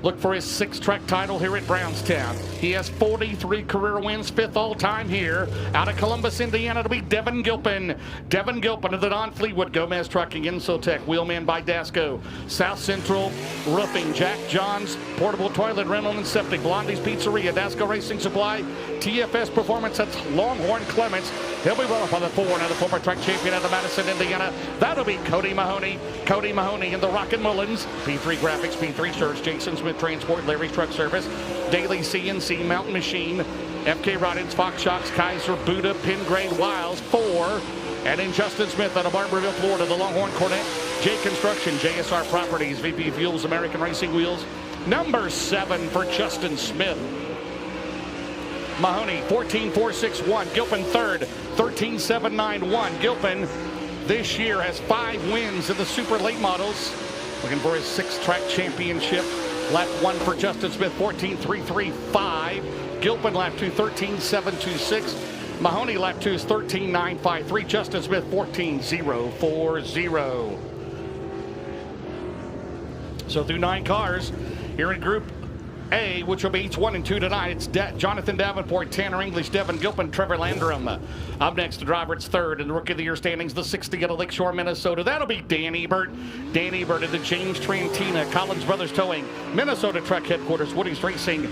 look for his 6th track title here at Brownstown. He has 43 career wins, 5th all-time here. Out of Columbus, Indiana, to be Devin Gilpin. Devin Gilpin of the Don Fleetwood Gomez Trucking, Insotech, Wheelman by Dasco. South Central Roofing, Jack John's Portable Toilet Rental and Septic, Blondie's Pizzeria, Dasco Racing Supply, TFS Performance, that's Longhorn Clements. He'll be well up on the 4, now the former track champion out of Madison, Indiana. That'll be Cody Mahoney. Cody Mahoney in the Rockin' Mullins. P3 Graphics, P3 Shirts, Jason Smith Transport, Larry's Truck Service, Daily CNC, Mountain Machine, FK Rod-Ins, Fox Shocks, Kaiser, Buddha, Pengrade, Wiles, 4. And then Justin Smith out of Barberville, Florida, the Longhorn Cornet, J Construction, JSR Properties, VP Fuels, American Racing Wheels. Number 7 for Justin Smith. Mahoney, 14.461. Gilpin 3rd, 13.791. Gilpin this year has 5 wins in the super late models. Looking for his 6th track championship. Lap 1 for Justin Smith, 14.335. Gilpin lap 2, 13.726. Mahoney lap 2 is 13.953. Justin Smith, 14.040. So through 9 cars here in Group A, which will be each 1 and 2 tonight. It's Jonathan Davenport, Tanner English, Devin Gilpin, Trevor Landrum. Up next, the driver, it's 3rd in the Rookie of the Year standings, the 6th to get a Lakeshore, Minnesota. That'll be Dan Ebert. Dan Ebert at the James Trantina, Collins Brothers Towing, Minnesota Truck Headquarters, Woody's Racing,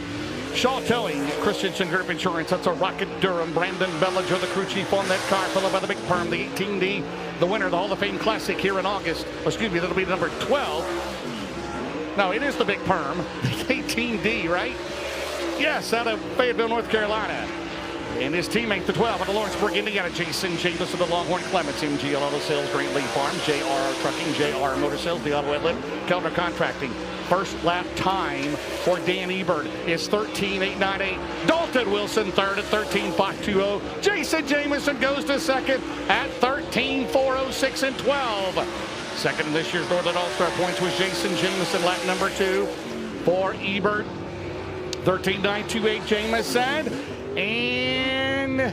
Shaw Towing, Christensen Group Insurance. That's a Rocket Durham. Brandon Bellinger, the crew chief on that car, followed by the Big Perm, the 18D, the winner of the Hall of Fame Classic here in August. Excuse me, that'll be number 12. No, it is the Big Perm, the 18D, right? Yes, out of Fayetteville, North Carolina. And his teammate, the 12, out of Lawrenceburg, Indiana, Jason James of the Longhorn Clements, MGL Auto Sales, Grant Lee Farm, JR Trucking, JR Motor Sales, the Auto Outlet, Kellner Contracting. First lap time for Dan Ebert is 13.898. Dalton Wilson 3rd at 13.520. Jason Jamison goes to 2nd at 13.406 and 12. Second in this year's Northern All-Star points was Jason Jamison, lap number 2 for Ebert. 13.928 Jamison. And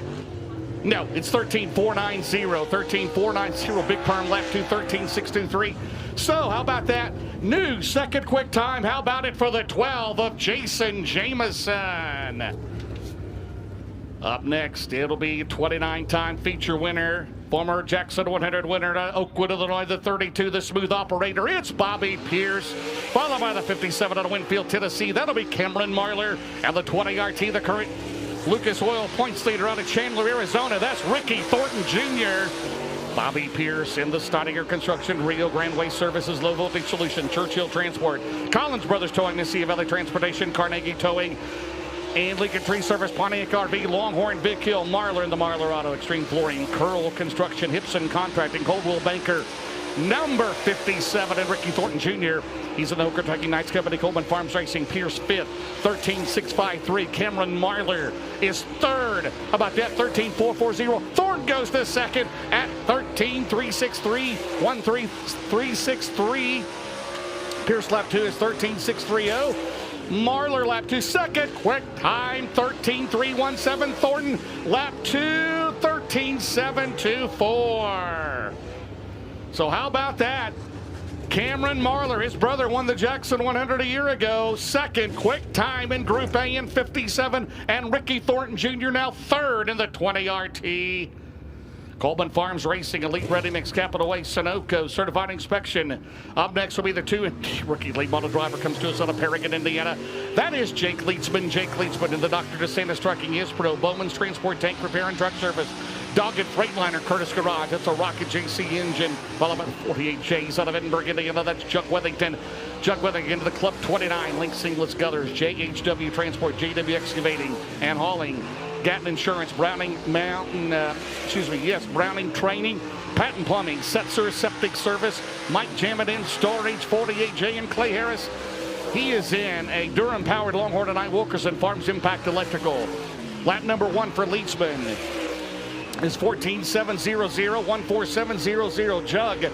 no, it's 13.490. 13.490. Big Perm lap 2, 13.623. So how about that? New 2nd quick time. How about it for the 12 of Jason Jamison? Up next, it'll be 29-time feature winner, former Jackson 100 winner, Oakwood, Illinois, the 32, the smooth operator. It's Bobby Pierce, followed by the 57 out of Winfield, Tennessee. That'll be Cameron Marler, and the 20 RT, the current Lucas Oil points leader out of Chandler, Arizona. That's Ricky Thornton Jr. Bobby Pierce in the Steininger Construction, Rio Grande Waste Services, Low Voltage Solution, Churchill Transport, Collins Brothers Towing, the Sea Valley Transportation, Carnegie Towing, and Lincoln Tree Service, Pontiac RV, Longhorn, Big Hill, Marler in the Marler Auto, Extreme Flooring, Curl Construction, Hipson Contracting, Coldwell Banker, number 57, and Ricky Thornton Jr. He's in the Hooker Kentucky Knights Company, Coleman Farms Racing, Pierce 5th, 13.653. Cameron Marler is 3rd. How about that? 13.440. Thornton goes to 2nd at 13.363. 1.363. Pierce lap 2 is 13.630. Marler lap 2, 2nd quick time 13.317. Thornton lap 2, 13.724. So how about that? Cameron Marler, his brother, won the Jackson 100 a year ago. 2nd quick time in Group A in 57, and Ricky Thornton Jr. now 3rd in the 20 RT. Coleman Farms Racing, Elite Ready Mix, Capital Way, Sunoco, Certified Inspection. Up next will be the 2 rookie late model driver comes to us out of Paragon, Indiana. That is Jake Leedsman. Jake Leedsman in the Dr. DeSantis Trucking, Ispro, Bowman's Transport, Tank Repair and Truck Service. Dogged Freightliner, Curtis Garage. That's a Rocket JC engine. Followed by 48 J's out of Edinburgh, Indiana. That's Chuck Wethington. Chuck Wethington to the Club 29. Link Seamless Gutters, JHW Transport, JW Excavating and Hauling. Gatton Insurance, Browning Mountain, Browning Training, Patent Plumbing, Setzer Septic Service, Mike Jamadin Storage, 48J, and Clay Harris. He is in a Durham-powered Longhorn and I. Wilkerson Farms Impact Electrical. Lap number 1 for Leedsman is 14.700, 14700. Jug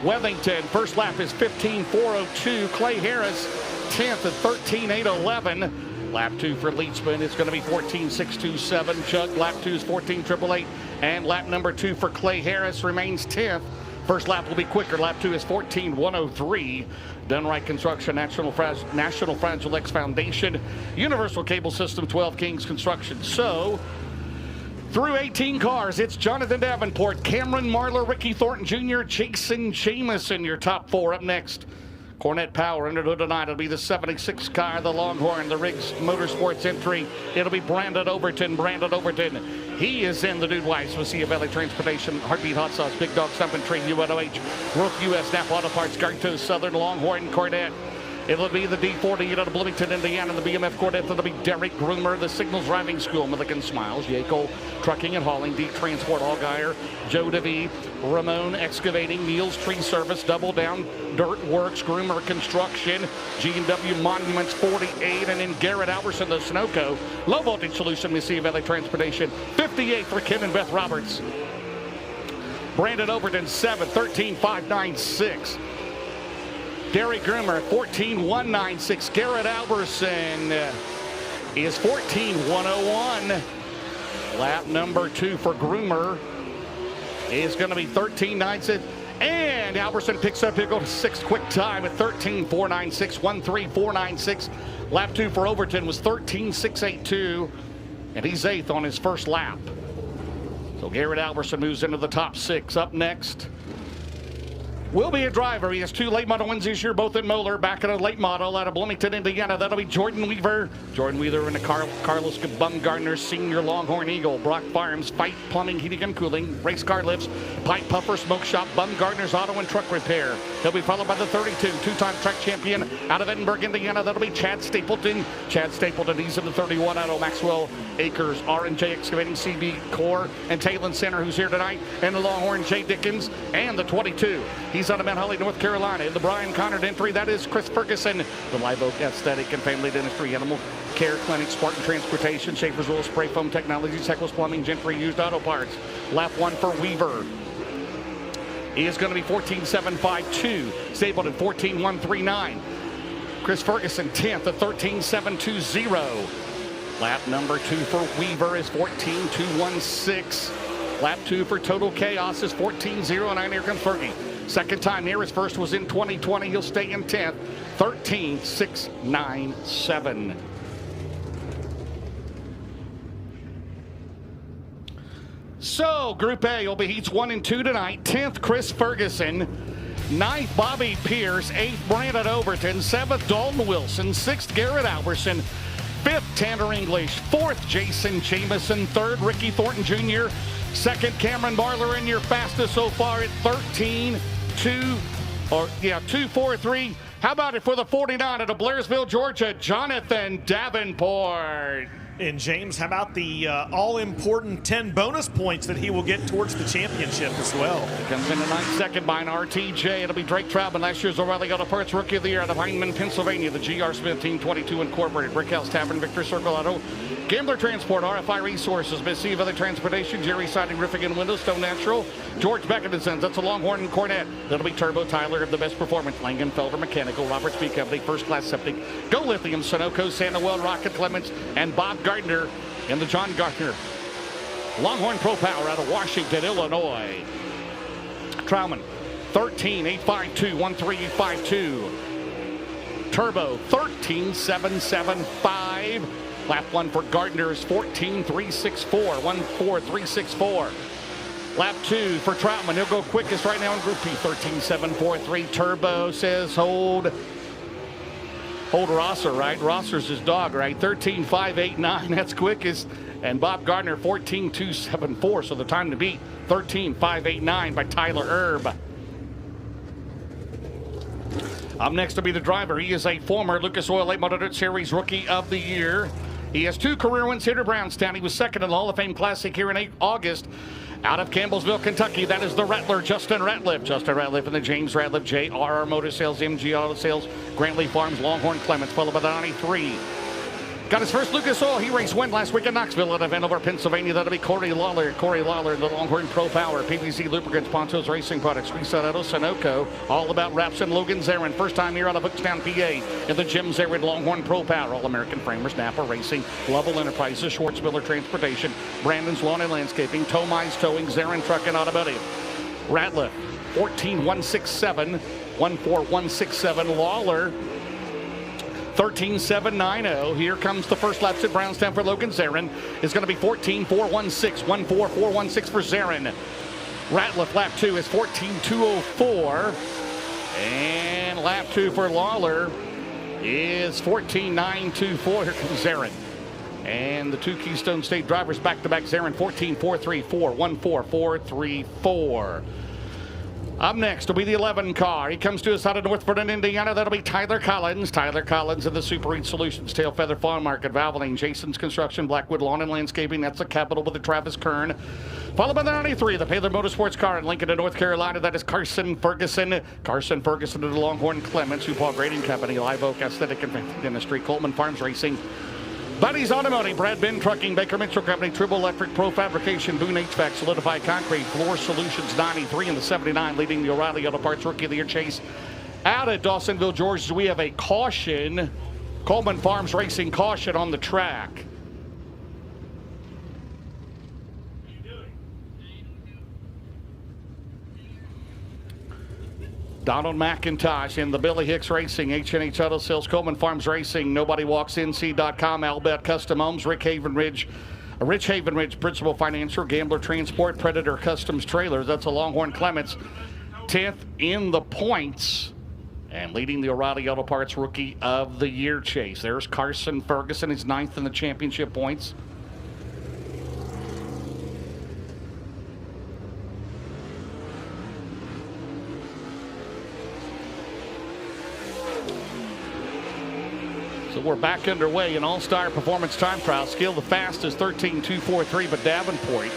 Wethington, first lap is 15.402. Clay Harris, 10th at 13.811. Lap 2 for Leedsman is going to be 14.627. Jug, lap 2 is 14.888. And lap number 2 for Clay Harris remains 10th, First lap will be quicker. Lap 2 is 14:103. Done Right Construction, National Fragile X Foundation, Universal Cable System, 12 Kings Construction. So, through 18 cars, it's Jonathan Davenport, Cameron Marlar, Ricky Thornton Jr., Jason Jamison, your top 4. Up next, Cornette Power under the hood tonight. It'll be the 76 car, the Longhorn, the Riggs Motorsports entry. It'll be Brandon Overton. He is in the Dude Weiss with Sea Valley Transportation, Heartbeat Hot Sauce, Big Dog Stumping Tree, UNOH, Worth US, Napa Auto Parts, Garto, Southern, Longhorn, Cornette. It'll be the D40 out of Bloomington, Indiana, the BMF Corvette. It'll be Derek Groomer, the Signals Driving School, Milliken Smiles, Yako Trucking and Hauling, D Transport, Allgaier, Joe DeVee, Ramon Excavating, Neil's Tree Service, Double Down, Dirt Works, Groomer Construction, G&W Monuments 48, and then Garrett Alberson, the Sunoco, Low Voltage Solution, Mississippi Valley Transportation, 58 for Ken and Beth Roberts. Brandon Overton, 7, 13,596. Derek Groomer, 14,196. Garrett Alberson is 14,101. Lap number 2 for Groomer is going to be 13,996. And Alberson picks up, he'll go to 6th quick time at 13,496, 13,496. Lap 2 for Overton was 13,682. And he's 8th on his first lap. So Garrett Alberson moves into the top 6. Up next will be a driver. He has 2 late model wins this year, both in Moeller. Back in a late model out of Bloomington, Indiana. That'll be Jordan Weaver. Jordan Weaver and the Carlos Bumgardner Senior Longhorn Eagle. Brock Farms, Fight Plumbing, Heating and Cooling. Race car lifts, Pipe Puffer, Smoke Shop, Bumgardner's Auto and Truck Repair. He'll be followed by the 32, 2-time track champion out of Edinburgh, Indiana. That'll be Chad Stapleton. He's in the 31 out of Maxwell Acres, R&J Excavating, CB Core, and Talon Center, who's here tonight. And the Longhorn, Jay Dickens, and the 22. He's out of Mount Holly, North Carolina. In the Brian Conard entry, that is Chris Ferguson. The Live Oak Aesthetic and Family Dentistry, Animal Care Clinic, Spartan Transportation, Schaefer's Oil, Spray Foam Technologies, Heckles Plumbing, Gentry Used Auto Parts. Lap 1 for Weaver is going to be 14,752. Stapleton, 14,139. Chris Ferguson, 10th at 13,720. Lap number 2 for Weaver is 14,216. Lap 2 for Total Chaos is 14,009. Here comes Fergie. Second time here. His first was in 2020. He'll stay in 10th. 13,697. So, Group A will be heats 1 and 2 tonight. 10th, Chris Ferguson. 9th, Bobby Pierce. 8th, Brandon Overton. 7th, Dalton Wilson. 6th, Garrett Alberson. 5th, Tanner English. 4th, Jason Jamison. 3rd, Ricky Thornton Jr. 2nd, Cameron Marlar, and your fastest so far at 2:43. How about it for the 49 out of Blairsville, Georgia, Jonathan Davenport. And James, how about the all-important 10 bonus points that he will get towards the championship as well? He comes in the 9th, second by an RTJ. It'll be Drake Troutman, last year's O'Reilly Auto Parts Rookie of the Year out of Heinemann, Pennsylvania. The GR Smith Team 22 Incorporated, Brickhouse Tavern, Victor Circle Auto, Gambler Transport, RFI Resources, Mississippi Valley Transportation, Jerry Siding, Roofing and Windows, Stone Natural, George Beckett & Sons. That's a Longhorn and Cornette. That'll be Turbo Tyler of the Best Performance, Langenfelder Mechanical, Robert Speed Company, First Class Septic, Go Lithium, Sunoco, Sandoval, Rocket Clements, and Bob Gardner in the John Gardner Longhorn Pro Power out of Washington, Illinois. Trauman, 13,852, 13,852. Turbo, 13,775. Lap 1 for Gardner is 14,364, 14,364. Lap 2 for Troutman. He'll go quickest right now in Group P, 13,743. Turbo says hold Rosser, right? Rosser's his dog, right? 13,589, that's quickest. And Bob Gardner, 14,274. So the time to beat, 13,589 by Tyler Erb. Up next to be the driver. He is a former Lucas Oil Late Model Dirt Series Rookie of the Year. He has 2 career wins here at Brownstown. He was second in the Hall of Fame Classic here in August. Out of Campbellsville, Kentucky, that is the Rattler, Justin Ratliff. Justin Ratliff and the James Ratliff, JRR Motor Sales, MG Auto Sales, Grantley Farms, Longhorn Clements, followed by the 93. Got his first Lucas Oil race win last week in Knoxville out of Hanover, Pennsylvania. That'll be Corey Lawler, the Longhorn Pro Power, PVC Lubricants, Pontos Racing Products, Reset Auto, Sunoco, all about wraps and Logan Zarin. First time here out of Hookstown, PA, in the Jim Zarin Longhorn Pro Power, All-American Framers, Napa Racing, Lovell Enterprises, Schwartz Miller Transportation, Brandon's Lawn and Landscaping, Tomai's Towing, Zarin Truck and Automotive. Ratliff, 14.167. 14167. Lawler 13.790. Here comes the first lap at Brownstown for Logan Zarin. Is going to be 14.416. 14416 for Zarin. Ratliff lap 2 is 14.204. And lap 2 for Lawler is 14.924. Here comes Zarin. And the two Keystone State drivers back-to-back. Zarin 14.434. 14434. Up next will be the 11 car. He comes to us out of North Vernon, Indiana. That'll be Tyler Collins. Tyler Collins of the Super Eat Solutions, Tail Feather Farm Market, Valvoline, Jason's Construction, Blackwood Lawn and Landscaping. That's the capital with the Travis Kern. Followed by the 93, the Paler Motorsports car in Lincoln, North Carolina. That is Carson Ferguson. Carson Ferguson of the Longhorn Clements, Upal Grading Company, Live Oak Aesthetic and Dentistry, Coleman Farms Racing, Buddy's Automotive, Brad Ben Trucking, Baker Mitchell Company, Tribble Electric, Pro Fabrication, Boone HVAC, Solidify Concrete, Floor Solutions 93 and the 79, leading the O'Reilly Auto Parts Rookie of the Year chase. Out at Dawsonville, Georgia, we have a caution, Coleman Farms Racing caution on the track. Donald McIntosh in the Billy Hicks Racing, H&H Auto Sales, Coleman Farms Racing, NobodyWalksNC.com, Albert Custom Homes, Rich Havenridge, Principal Financial, Gambler Transport, Predator Customs Trailers. That's a Longhorn Clements, 10th in the points, and leading the O'Reilly Auto Parts Rookie of the Year chase. There's Carson Ferguson, he's 9th in the championship points. So we're back underway in All-Star Performance Time Trial. Skill the fastest, 13.243, but Davenport,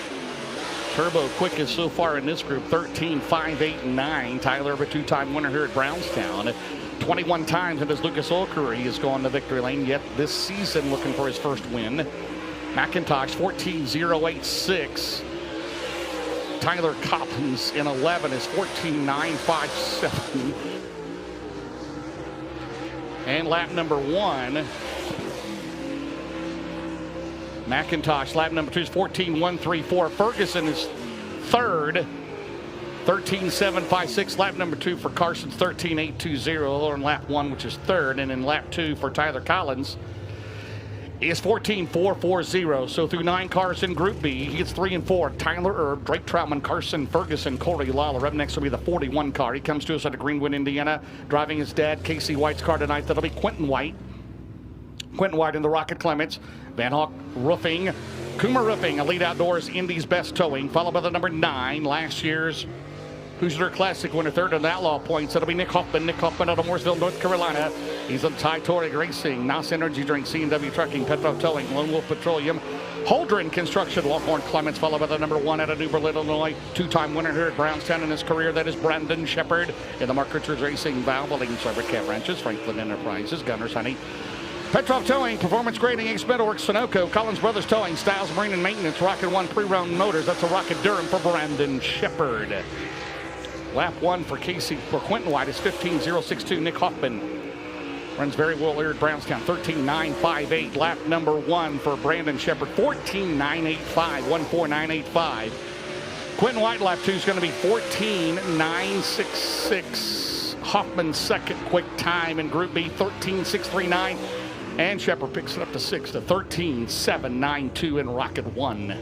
turbo quickest so far in this group, 13.589. Tyler, a two-time winner here at Brownstown. 21 times in his Lucas Oil career, he has gone to victory lane, yet this season looking for his first win. McIntosh, 14.086. Tyler Collins in 11 is 14.957. And lap number 1, McIntosh. Lap number 2 is 14.134. Ferguson is third, 13.756. Lap number 2 for Carson's 13.820 in lap 1, which is third. And in lap 2 for Tyler Collins is 14.440. So through 9 cars in Group B, he gets 3 and 4. Tyler Erb, Drake Troutman, Carson Ferguson, Corey Lawler. Up next will be the 41 car. He comes to us out of Greenwood, Indiana, driving his dad, Casey White's car tonight. That'll be Quentin White. Quentin White in the Rocket Clements. Van Hawk Roofing, Coomer Roofing, Elite Outdoors, Indy's Best Towing, followed by the number 9, last year's Hoosier Classic winner, third in the Outlaw points. That'll be Nick Hoffman. Nick Hoffman out of Mooresville, North Carolina. He's on Ty Touring Racing, NOS Energy Drink, C&W Trucking, Petrov Towing, Lone Wolf Petroleum, Holdren Construction, Longhorn Clements, followed by the number 1 out of New Berlin, Illinois. Two-time winner here at Brownstown in his career. That is Brandon Shepard in the Mark Richards Racing, Valvoline, Cyber Cat Ranches, Franklin Enterprises, Gunners Honey, Petrov Towing, Performance Grading, Ace Metalworks, Sunoco, Collins Brothers Towing, Styles Marine and Maintenance, Rocket One Pre-Run Motors. That's a Rocket Durham for Brandon Shepard. Lap 1 for Quentin White is 15.062. Nick Hoffman runs very well here at Brownstown, 13.958. Lap number 1 for Brandon Shepard, 14.985, 14985. Quentin White, lap 2 is going to be 14.966. Hoffman's second quick time in Group B, 13.639. And Shepard picks it up to 6 to 13.792 in Rocket 1.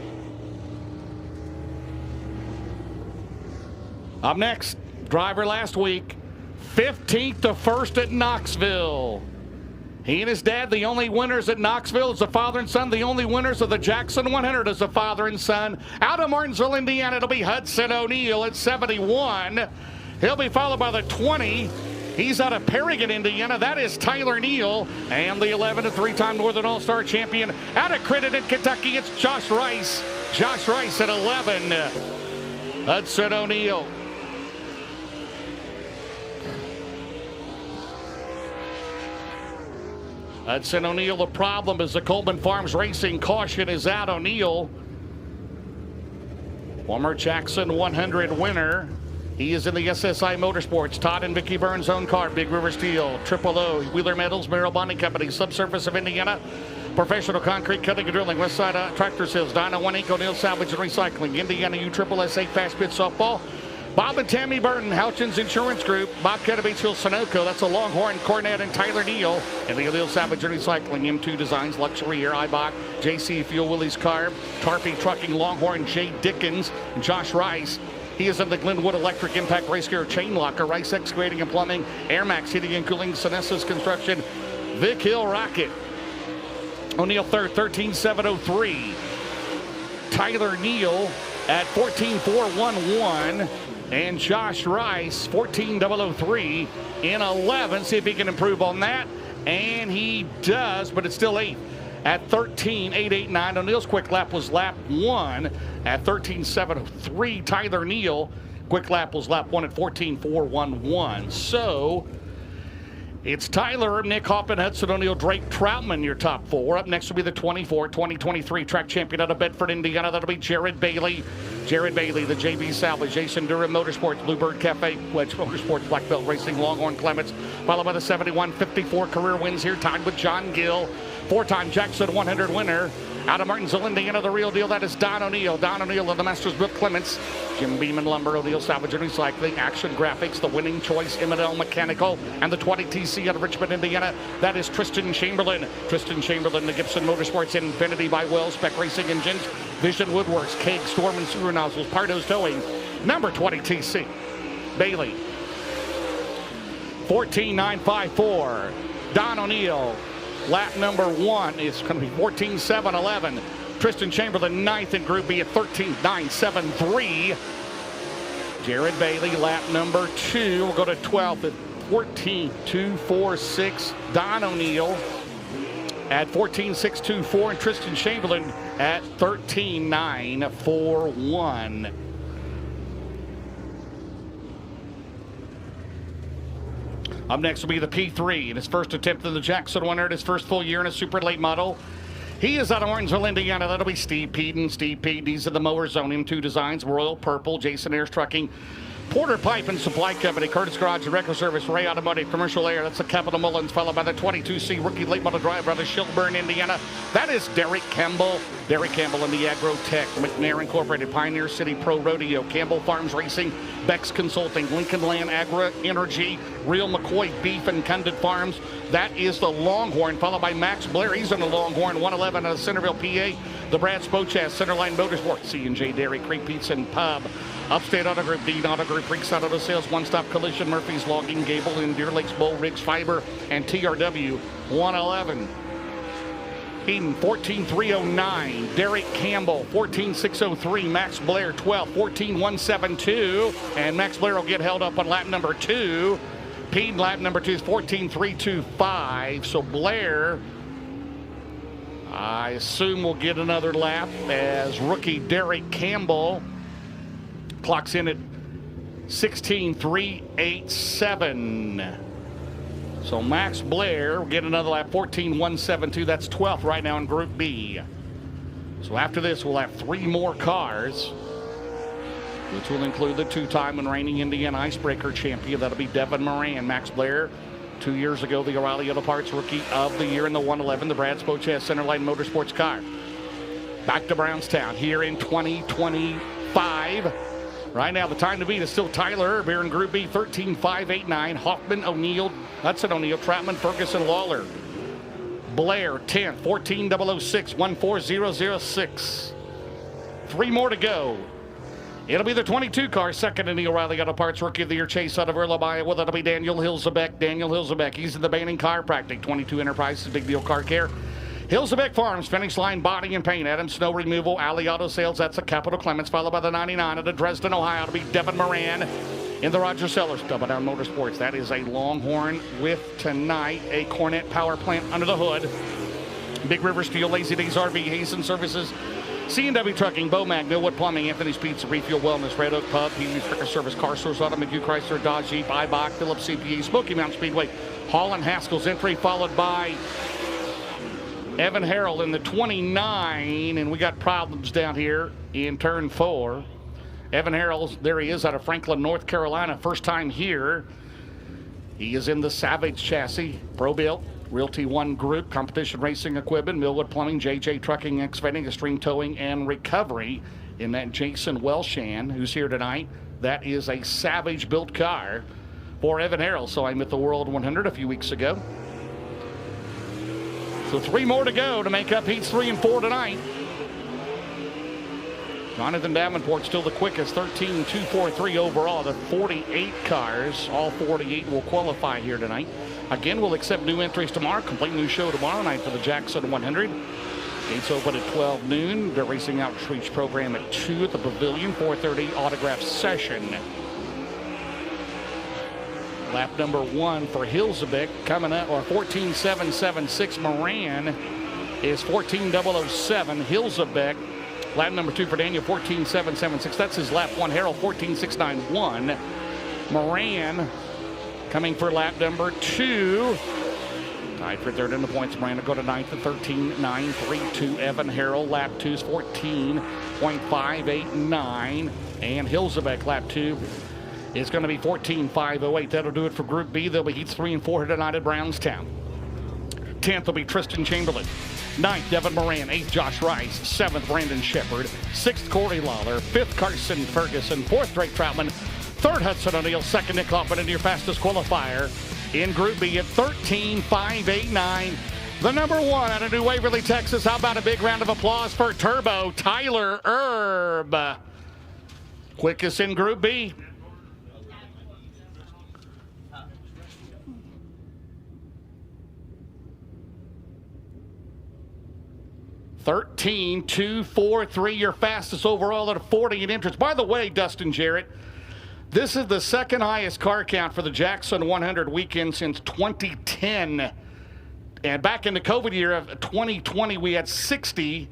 Up next, driver last week, 15th to 1st at Knoxville. He and his dad, the only winners at Knoxville as a father and son. The only winners of the Jackson 100 as a father and son. Out of Martinsville, Indiana, it'll be Hudson O'Neill at 71. He'll be followed by the 20. He's out of Perrigan, Indiana. That is Tyler Neal. And the 11, a 3-time Northern All-Star champion. Out of Crittenden, Kentucky, it's Josh Rice. Josh Rice at 11. Hudson O'Neill. Hudson O'Neill, the problem is the Coleman Farms Racing caution is out. O'Neill, former Jackson 100 winner. He is in the SSI Motorsports. Todd and Vicky Burns' own car, Big River Steel, Triple O, Wheeler Metals, Merrill Bonding Company, Subsurface of Indiana, Professional Concrete Cutting and Drilling, Westside Tractor Sales, Dyna One Inc. O'Neill Salvage and Recycling, Indiana USSSA Fast Pitch Softball, Bob and Tammy Burton, Houchins Insurance Group, Bob Beachville, Sunoco. That's a Longhorn, Cornet, and Tyler Neal. And the O'Neill Savage Journey Cycling, M2 Designs, Luxury Air, Ibach, JC Fuel, Willie's Carb, Tarpey Trucking, Longhorn, Jay Dickens, and Josh Rice. He is in the Glenwood Electric Impact Race Gear Chain Locker, Rice Excavating and Plumbing, Air Max Heating and Cooling, Sonessa's Construction, Vic Hill Rocket. O'Neill third, 13.703. Tyler Neal at 14.411. And Josh Rice, 14.003 in 11. See if he can improve on that. And he does, but it's still 8th at 13.889. O'Neill's quick lap was lap 1 at 13.703. Tyler Neal, quick lap was lap 1 at 14.411. So it's Tyler, Nick Hoppin, Hudson O'Neill, Drake Troutman, your top 4. Up next will be the 2023 track champion out of Bedford, Indiana. That'll be Jared Bailey. Jared Bailey, the JB Salvage, Jason Durham Motorsports, Bluebird Cafe, Wedge Motorsports, Black Belt Racing, Longhorn Clements, followed by the 71-54 career wins here, tied with John Gill. 4-time Jackson 100 winner. Out of Martinsville, Indiana, the real deal, that is Don O'Neill. Don O'Neill of the Masters Brook Clements. Jim Beeman Lumber, O'Neill Salvage and Recycling, Action Graphics, the Winning Choice, M&L Mechanical, and the 20TC out of Richmond, Indiana. That is Tristan Chamberlain. Tristan Chamberlain, the Gibson Motorsports, Infinity by Wells, Spec Racing Engines, Vision Woodworks, Keg, Storm and Sewer Nozzles, Pardo's Towing, number 20TC. Bailey. 14.954. Don O'Neill. Lap number 1 is going to be 14.711. Tristan Chamberlain 9th in Group B at 13.973. Jared Bailey, lap number 2, will go to 12th at 14.246. Don O'Neill at 14.624, and Tristan Chamberlain at 13.941. Up next will be the P3 in his first attempt in the Jackson winner, his first full year in a super late model. He is out of Orangeville, Indiana. That'll be Steve Peden. Steve Peden, he's in the Mower Zone. M2 Designs, Royal Purple, Jason Ayers Trucking, Porter Pipe and Supply Company, Curtis Garage and Record Service, Ray Automotive, Commercial Air. That's the Capital Mullins, followed by the 22C rookie late model drive out of Shelburne, Indiana. That is Derek Campbell. Derek Campbell in the Agro Tech, McNair Incorporated, Pioneer City Pro Rodeo, Campbell Farms Racing, Beck's Consulting, Lincoln Land Agri Energy, Real McCoy Beef and Cunded Farms. That is the Longhorn, followed by Max Blair. He's in the Longhorn, 111 out of Centerville, PA. The Brad Spochas, Centerline Motorsports, C&J Dairy, Creek Pizza and Pub. Upstate Auto Group, Dean Auto Group, Creekside Auto Sales, One Stop Collision, Murphy's Logging, Gable and Deer Lakes Bowl, Riggs Fiber, and TRW 111. Eden 14.309. Derek Campbell 14.603. Max Blair 12, 14.172. And Max Blair will get held up on lap number 2. Peden lap number 2 is 14.325. So Blair, I assume, will get another lap as rookie Derek Campbell clocks in at 16.387. So Max Blair will get another lap, 14.172. That's 12th right now in Group B. So after this, we'll have 3 more cars, which will include the 2-time and reigning Indiana Icebreaker champion. That'll be Devin Moran. Max Blair, 2 years ago, the O'Reilly Auto Parts Rookie of the Year in the 111, the Brad Spochas Centerline Motorsports car. Back to Brownstown here in 2025. Right now, the time to beat is still Tyler Erb here in Group B, 13.589. Hoffman, O'Neill, Hudson O'Neill, Troutman, Ferguson, Lawler. Blair, 10th, 14.006, 14006. 3 more to go. It'll be the 22 car, second in the O'Reilly Auto Parts Rookie of the Year chase out of Earl, Iowa. That'll be Daniel Hilzebeck. Daniel Hilzebeck, he's in the Banning Chiropractic, 22 Enterprises, Big Deal Car Care. Hilzebeck Farms, Finish Line Body and Paint, Adam Snow Removal, Alley Auto Sales, that's the Capital Clements, followed by the 99 out of Dresden, Ohio. It'll be Devin Moran in the Roger Sellers, Double Down Motorsports. That is a Longhorn with tonight a Cornet power plant under the hood. Big River Steel, Lazy Days RV, Hazen Services, C&W Trucking, Bomag, Millwood Plumbing, Anthony's Pizza, Refuel Wellness, Red Oak Pub, Pee-wee's Fricker Service, Car Stores, Auto, McHugh Chrysler, Dodge Jeep, Ibach, Phillips CPE, Smoky Mountain Speedway, Hall and Haskell's Entry, followed by Evan Harrell in the 29, and we got problems down here in turn 4. Evan Harrell, there he is out of Franklin, North Carolina, first time here. He is in the Savage chassis, Pro-Built, Realty One Group, Competition Racing Equipment, Millwood Plumbing, JJ Trucking, Excavating, Extreme Towing, and Recovery in that Jason Welshan, who's here tonight. That is a Savage-built car for Evan Harrell. So I'm at the World 100 a few weeks ago. So 3 more to go to make up heats 3 and 4 tonight. Jonathan Davenport still the quickest, 13.243 overall. The 48 cars, all 48 will qualify here tonight. Again, we'll accept new entries tomorrow. Complete new show tomorrow night for the Jackson 100. Gates open at 12 noon. The Racing Outreach program at 2 at the Pavilion. 4:30 autograph session. Lap number 1 for Hilzebeck coming up, or 14.776. Moran is 14.007. Hilzebeck. Lap number 2 for Daniel, 14.776. That's his lap 1. Harold, 14.691. Moran coming for lap number 2. Tied for third in the points. Moran will go to 9th at 13.932. Evan Harold, lap 2 is 14.589. And Hilzebeck, lap 2 is going to be 14.508. That'll do it for Group B. There'll be heats 3 and 4 tonight at Brownstown. 10th will be Tristan Chamberlain. 9th, Devin Moran. 8th, Josh Rice. 7th, Brandon Shepard. 6th, Corey Lawler. 5th, Carson Ferguson. 4th, Drake Troutman. 3rd, Hudson O'Neill. 2nd, Nick Hoffman into your fastest qualifier in Group B at 13.589. The number 1 out of New Waverly, Texas. How about a big round of applause for Turbo Tyler Erb? Quickest in Group B. (13.243), your fastest overall at a 40 in entrance. By the way, Dustin Jarrett, this is the second highest car count for the Jackson 100 weekend since 2010. And back in the COVID year of 2020, we had 60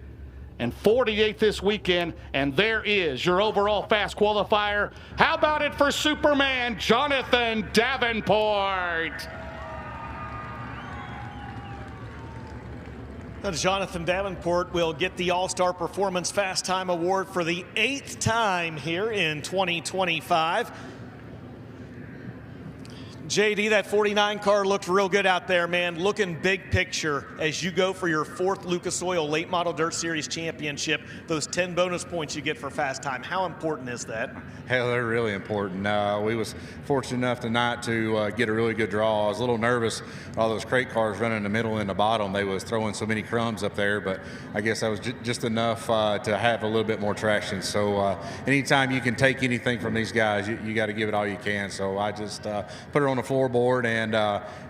and 48 this weekend. And there is your overall fast qualifier. How about it for Superman Jonathan Davenport? Now, Jonathan Davenport will get the All-Star Performance Fast Time Award for the 8th time here in 2025. JD, that 49 car looked real good out there, man. Looking big picture as you go for your 4th Lucas Oil Late Model Dirt Series Championship. Those 10 bonus points you get for fast time. How important is that? Hell, they're really important. We was fortunate enough tonight to get a really good draw. I was a little nervous. All those crate cars running in the middle and the bottom, they was throwing so many crumbs up there, but I guess that was just enough to have a little bit more traction. So anytime you can take anything from these guys, you got to give it all you can. So I just put it on the floorboard and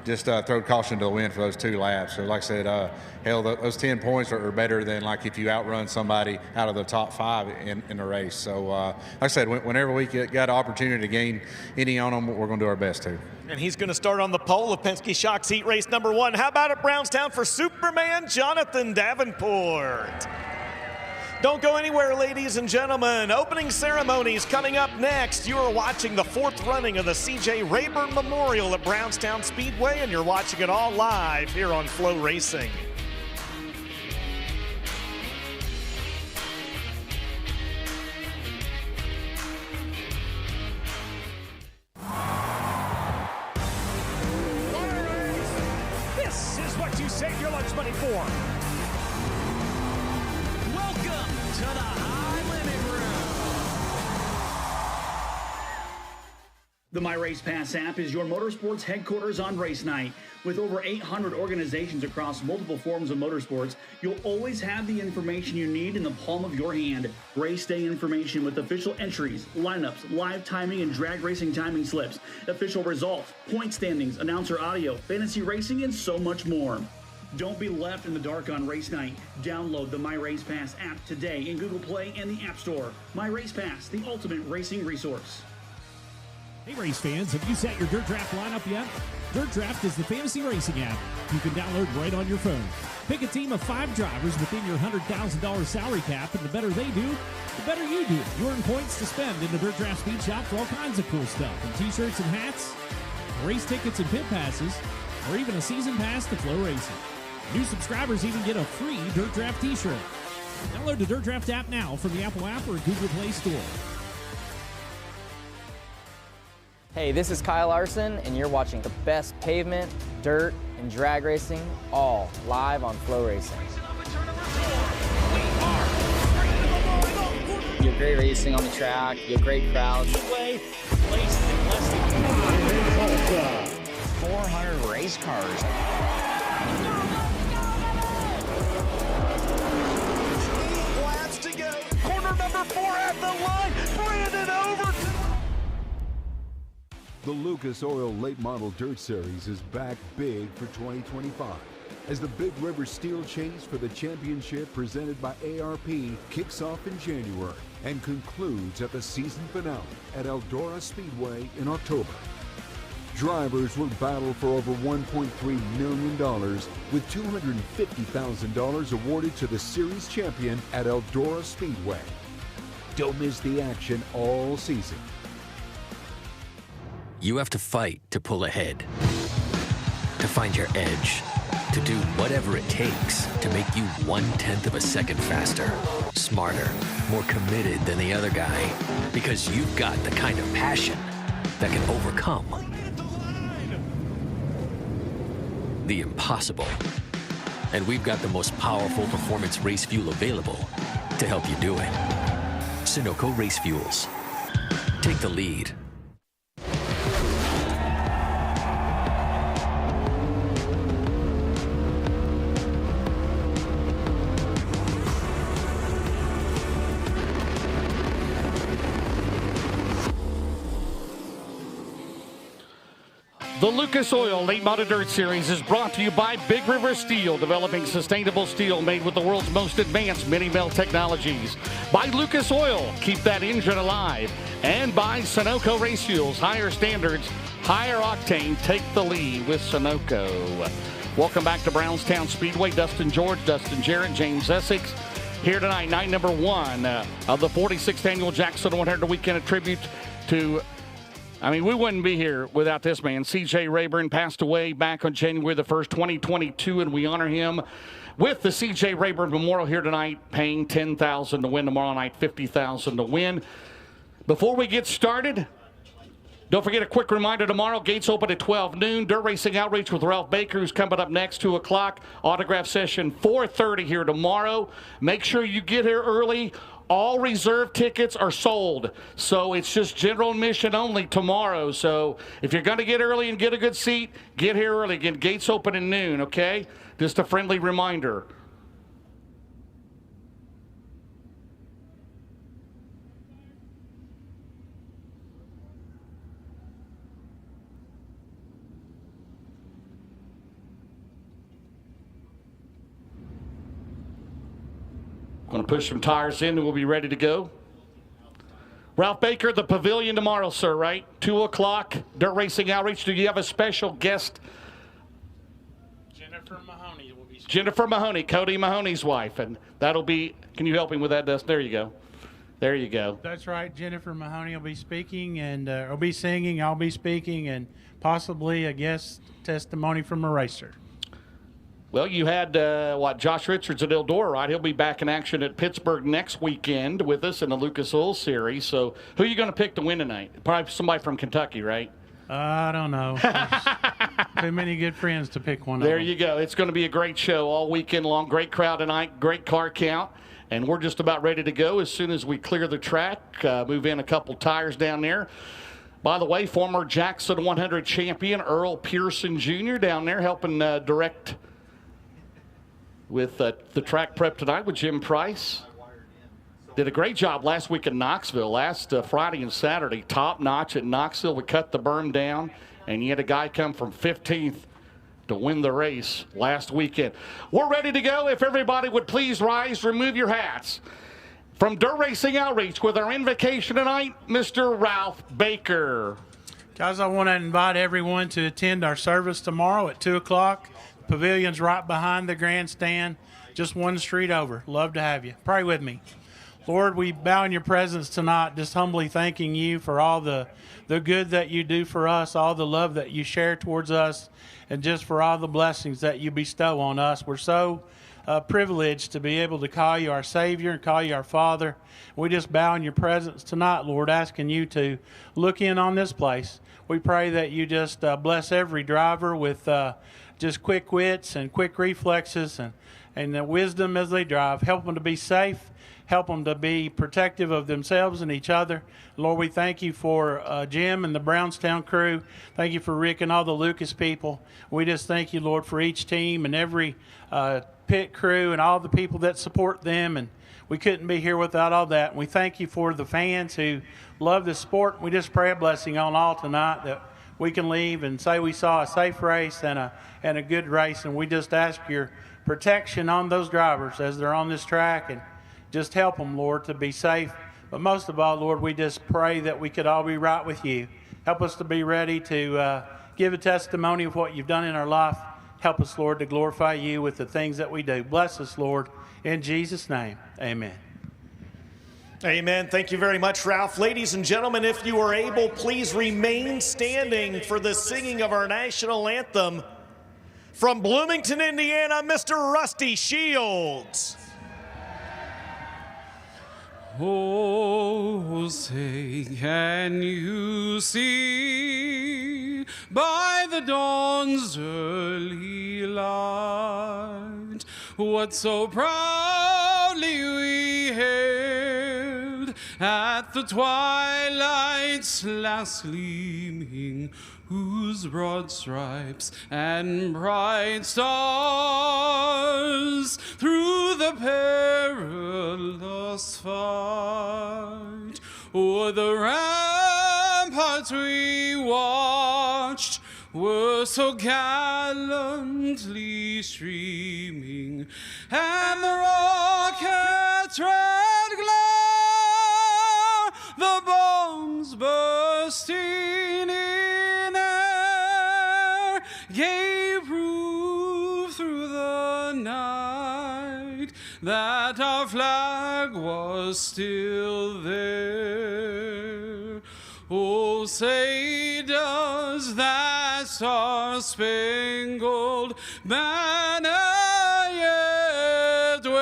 just throw caution to the wind for those 2 laps. So like I said, hell, those 10 points are better than like if you outrun somebody out of the top 5 in the race. So like I said, whenever we got an opportunity to gain any on them, we're going to do our best to. And he's going to start on the pole of Penske Shock's heat race number 1. How about at Brownstown for Superman Jonathan Davenport? Don't go anywhere, ladies and gentlemen. Opening ceremonies coming up next. You are watching the 4th running of the C.J. Rayburn Memorial at Brownstown Speedway, and you're watching it all live here on FloRacing. This is what you save your lunch money for. Welcome to the High Limit Room. The My Race Pass app is your motorsports headquarters on race night. With over 800 organizations across multiple forms of motorsports, you'll always have the information you need in the palm of your hand. Race day information with official entries, lineups, live timing and drag racing timing slips, official results, point standings, announcer audio, fantasy racing, and so much more. Don't be left in the dark on race night. Download the My Race Pass app today in Google Play and the App Store. My Race Pass, the ultimate racing resource. Hey race fans, have you set your Dirt Draft lineup yet? Dirt Draft is the fantasy racing app you can download right on your phone. Pick a team of 5 drivers within your $100,000 salary cap, and the better they do, the better you do. You earn points to spend in the Dirt Draft Speed Shop for all kinds of cool stuff, from t-shirts and hats, race tickets and pit passes, or even a season pass to FloRacing. New subscribers even get a free Dirt Draft t-shirt. Download the Dirt Draft app now from the Apple app or Google Play Store. Hey, this is Kyle Larson, and you're watching the best pavement, dirt, and drag racing, all live on FloRacing. You have great racing on the track. You have great crowds. 400 race cars. Laps to go. Corner number 4 at the line. Brandon Overton. The Lucas Oil Late Model Dirt Series is back big for 2025 as the Big River Steel Chase for the championship presented by ARP kicks off in January and concludes at the season finale at Eldora Speedway in October. Drivers will battle for over $1.3 million with $250,000 awarded to the series champion at Eldora Speedway. Don't miss the action all season. You have to fight to pull ahead, to find your edge, to do whatever it takes to make you 1/10 of a second faster, smarter, more committed than the other guy, because you've got the kind of passion that can overcome the impossible. And we've got the most powerful performance race fuel available to help you do it. Sunoco Race Fuels. Take the lead. The Lucas Oil Late Model Dirt Series is brought to you by Big River Steel, developing sustainable steel made with the world's most advanced mini-melt technologies. By Lucas Oil, keep that engine alive. And by Sunoco Race Fuels, higher standards, higher octane, take the lead with Sunoco. Welcome back to Brownstown Speedway. Dustin George, Dustin Jarrett, James Essex. Here tonight, night number 1 of the 46th Annual Jackson 100 Weekend, a tribute to, we wouldn't be here without this man. C.J. Rayburn passed away back on January the 1st, 2022, and we honor him with the C.J. Rayburn Memorial here tonight, paying $10,000 to win tomorrow night, $50,000 to win. Before we get started, don't forget a quick reminder, tomorrow, gates open at 12 noon. Dirt Racing Outreach with Ralph Baker, who's coming up next, 2 o'clock. Autograph session, 4:30 here tomorrow. Make sure you get here early. All reserve tickets are sold, so it's just general admission only tomorrow. So if you're going to get early and get a good seat, get here early. Again, gates open at noon, okay? Just a friendly reminder. Going to push some tires in and we'll be ready to go. Ralph Baker, the pavilion tomorrow, sir, right? 2 o'clock, Dirt Racing Outreach. Do you have a special guest? Jennifer Mahoney will be speaking. Jennifer Mahoney, Cody Mahoney's wife. And that'll be, can you help him with that, Dustin? There you go. There you go. That's right. Jennifer Mahoney will be speaking and will be singing. I'll be speaking and possibly a guest testimony from a racer. Well, you had, Josh Richards at Eldora, right? He'll be back in action at Pittsburgh next weekend with us in the Lucas Oil Series. So who are you going to pick to win tonight? Probably somebody from Kentucky, right? I don't know. Too many good friends to pick one There of them. you go. It's going to be a great show all weekend long. Great crowd tonight, great car count. And we're just about ready to go as soon as we clear the track, move in a couple tires down there. By the way, former Jackson 100 champion Earl Pearson Jr. down there helping direct with the track prep tonight with Jim Price. Did a great job last week in Knoxville, last Friday and Saturday. Top notch at Knoxville. We cut the berm down, and you had a guy come from 15th to win the race last weekend. We're ready to go. If everybody would please rise, remove your hats. From Dirt Racing Outreach with our invocation tonight, Mr. Ralph Baker. Guys, I want to invite everyone to attend our service tomorrow at 2 o'clock. Pavilion's right behind the grandstand, just one street over. Love to have you. Pray with me. Lord, we bow in your presence tonight, just humbly thanking you for all the good that you do for us, all the love that you share towards us, and just for all the blessings that you bestow on us. We're so privileged to be able to call you our Savior and call you our Father. We just bow in your presence tonight, Lord, asking you to look in on this place. We pray that you just bless every driver with just quick wits and quick reflexes and the wisdom as they drive. Help them to be safe. Help them to be protective of themselves and each other. Lord, we thank you for Jim and the Brownstown crew. Thank you for Rick and all the Lucas people. We just thank you, Lord, for each team and every pit crew and all the people that support them. And we couldn't be here without all that. And we thank you for the fans who love the sport. We just pray a blessing on all tonight that we can leave and say we saw a safe race and a good race. And we just ask your protection on those drivers as they're on this track, and just help them, Lord, to be safe. But most of all, Lord, we just pray that we could all be right with you. Help us to be ready to give a testimony of what you've done in our life. Help us, Lord, to glorify you with the things that we do. Bless us, Lord. In Jesus' name, amen. Amen. Thank you very much, Ralph. Ladies and gentlemen, if you are able, please remain standing for the singing of our national anthem. From Bloomington, Indiana, Mr. Rusty Shields. Oh, say, can you see by the dawn's early light what so proudly we hailed at the twilight's last gleaming, whose broad stripes and bright stars through the perilous fight o'er the ramparts we watched were so gallantly streaming, and the rocket's red glare, the bombs bursting in air, gave proof through the night that our flag was still there. Oh, say does that star-spangled banner yet wave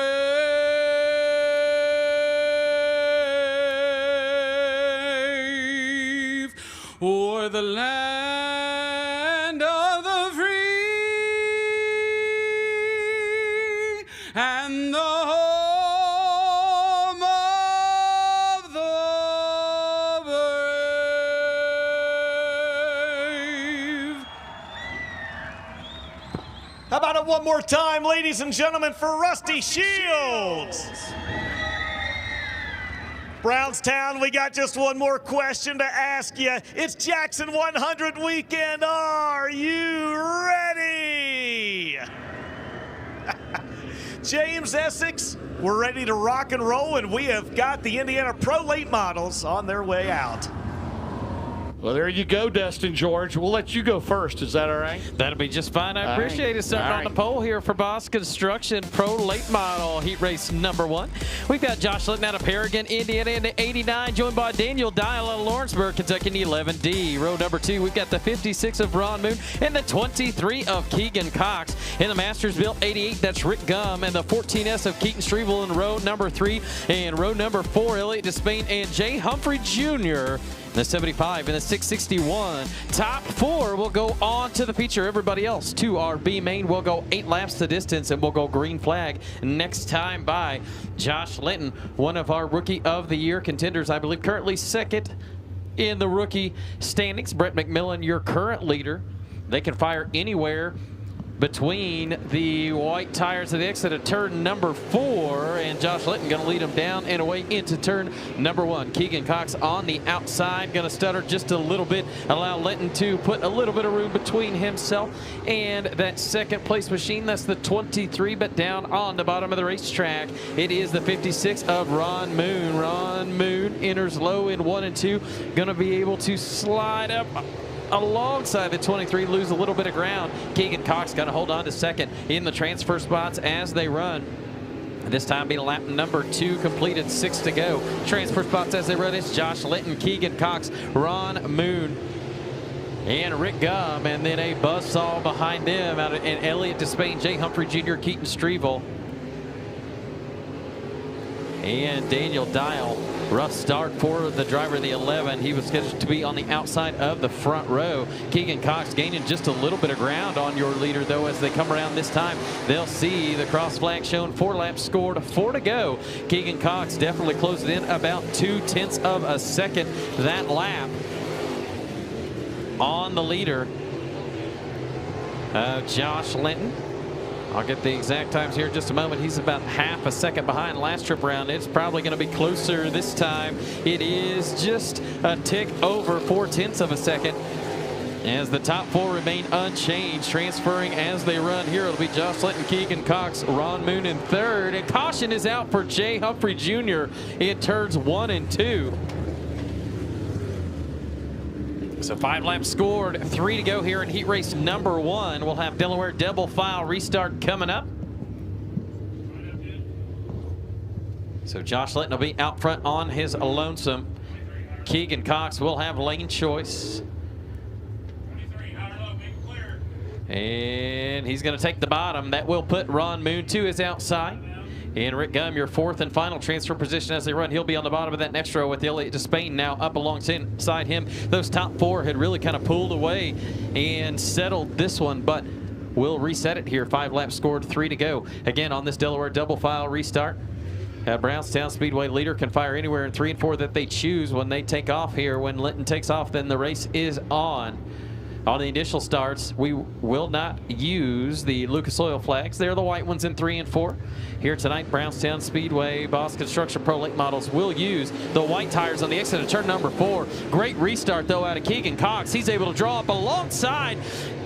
o'er the land of the free and the home of the brave? How about it one more time, ladies and gentlemen, for Rusty Shields? Brownstown, we got just one more question to ask you. It's Jackson 100 weekend. Are you ready? James Essex, we're ready to rock and roll, and we have got the Indiana Pro Late Models on their way out. Well, there you go, Dustin George. We'll let you go first. Is that all right? That'll be just fine. I appreciate it. Starting on the pole here for Boss Construction Pro Late Model Heat Race #1. We've got Josh Litton out of Paragon, Indiana in the 89, joined by Daniel Dial out of Lawrenceburg, Kentucky in the 11D. Row #2, we've got the 56 of Ron Moon and the 23 of Keegan Cox. In the Masters Built 88, that's Rick Gum, and the 14S of Keaton Strevel in row #3. And row #4, Elliott Despain and Jay Humphrey Jr. The 75 and the 661. Top 4 will go on to the feature. Everybody else to our B main will go 8 laps the distance, and we'll go green flag next time by Josh Linton, one of our Rookie of the Year contenders, I believe currently second in the rookie standings. Brett McMillan, your current leader. They can fire anywhere between the white tires of the exit of turn #4, and Josh Litton going to lead them down and away into turn #1. Keegan Cox on the outside, going to stutter just a little bit, allow Litton to put a little bit of room between himself and that second place machine. That's the 23, but down on the bottom of the racetrack, it is the 56 of Ron Moon. Ron Moon enters low in 1 and 2, going to be able to slide up alongside the 23, lose a little bit of ground. Keegan Cox going to hold on to second in the transfer spots as they run. This time being lap #2 completed, 6 to go. Transfer spots as they run, it's Josh Litton, Keegan Cox, Ron Moon, and Rick Gum, and then a buzzsaw behind them and Elliott Despain, Jay Humphrey Jr., Keaton Strevel. And Daniel Dial, rough start for the driver of the 11. He was scheduled to be on the outside of the front row. Keegan Cox gaining just a little bit of ground on your leader, though, as they come around this time. They'll see the cross flag shown. 4 laps scored, 4 to go. Keegan Cox definitely closed in about 0.2 of a second that lap on the leader, Josh Linton. I'll get the exact times here in just a moment. He's about half a second behind last trip around. It's probably going to be closer this time. It is just a tick over 0.4 of a second as the top 4 remain unchanged, transferring as they run here. It'll be Josh Linton, Keegan Cox, Ron Moon in third, and caution is out for Jay Humphrey Jr. in turns 1 and 2. So 5 laps scored, 3 to go here in heat race number 1. We'll have Delaware double file restart coming up. So Josh Linton will be out front on his lonesome. Keegan Cox will have lane choice. And he's going to take the bottom. That will put Ron Moon to his outside. And Rick Gum, your 4th and final transfer position as they run. He'll be on the bottom of that next row with Elliott Despain now up alongside him. Those top 4 had really kind of pulled away and settled this one, but we'll reset it here. 5 laps scored, 3 to go. Again, on this Delaware double file restart, Brownstown Speedway leader can fire anywhere in 3 and 4 that they choose when they take off here. When Linton takes off, then the race is on. On the initial starts, we will not use the Lucas Oil flags. They're the white ones in 3 and 4. Here tonight, Brownstown Speedway, Boss Construction Pro Late Models will use the white tires on the exit of turn number 4. Great restart, though, out of Keegan Cox. He's able to draw up alongside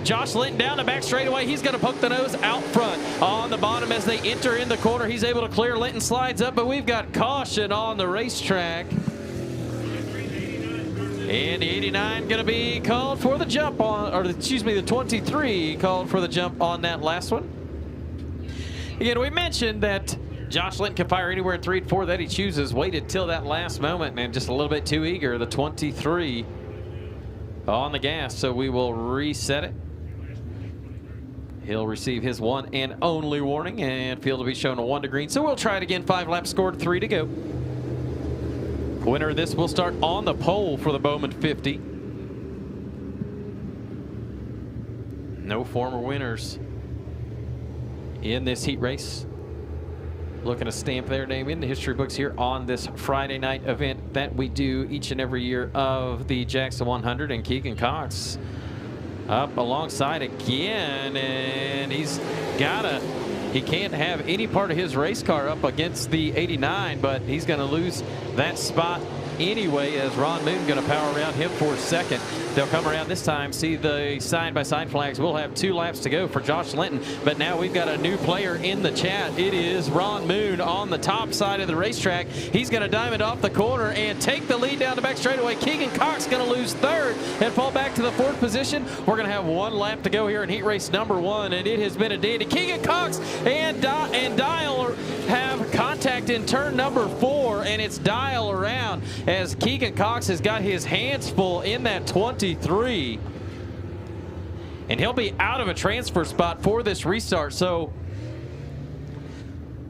Josh Linton down the back straightaway. He's going to poke the nose out front. On the bottom as they enter in the corner, he's able to clear. Linton slides up, but we've got caution on the racetrack. And the 89 going to be called for the jump on, or excuse me, the 23 called for the jump on that last one. Again, we mentioned that Josh Linton can fire anywhere in 3 and 4 that he chooses. Waited till that last moment and just a little bit too eager. The 23 on the gas, so we will reset it. He'll receive his 1 and only warning, and field will be shown a 1 to green. So we'll try it again. 5 laps scored, 3 to go. Winner of this will start on the pole for the Bowman 50. No former winners in this heat race. Looking to stamp their name in the history books here on this Friday night event that we do each and every year of the Jackson 100. And Keegan Cox up alongside again, and he can't have any part of his race car up against the 89, but he's going to lose that spot anyway as Ron Moon going to power around him for 2nd. They'll come around this time, see the side-by-side flags. We'll have 2 laps to go for Josh Linton, but now we've got a new player in the chat. It is Ron Moon on the top side of the racetrack. He's going to diamond off the corner and take the lead down the back straightaway. Keegan Cox going to lose 3rd and fall back to the 4th position. We're going to have 1 lap to go here in heat race number 1, and it has been a dandy. Keegan Cox and Dial have contact in turn number 4, and it's Dial around as Keegan Cox has got his hands full in that 23. And he'll be out of a transfer spot for this restart. So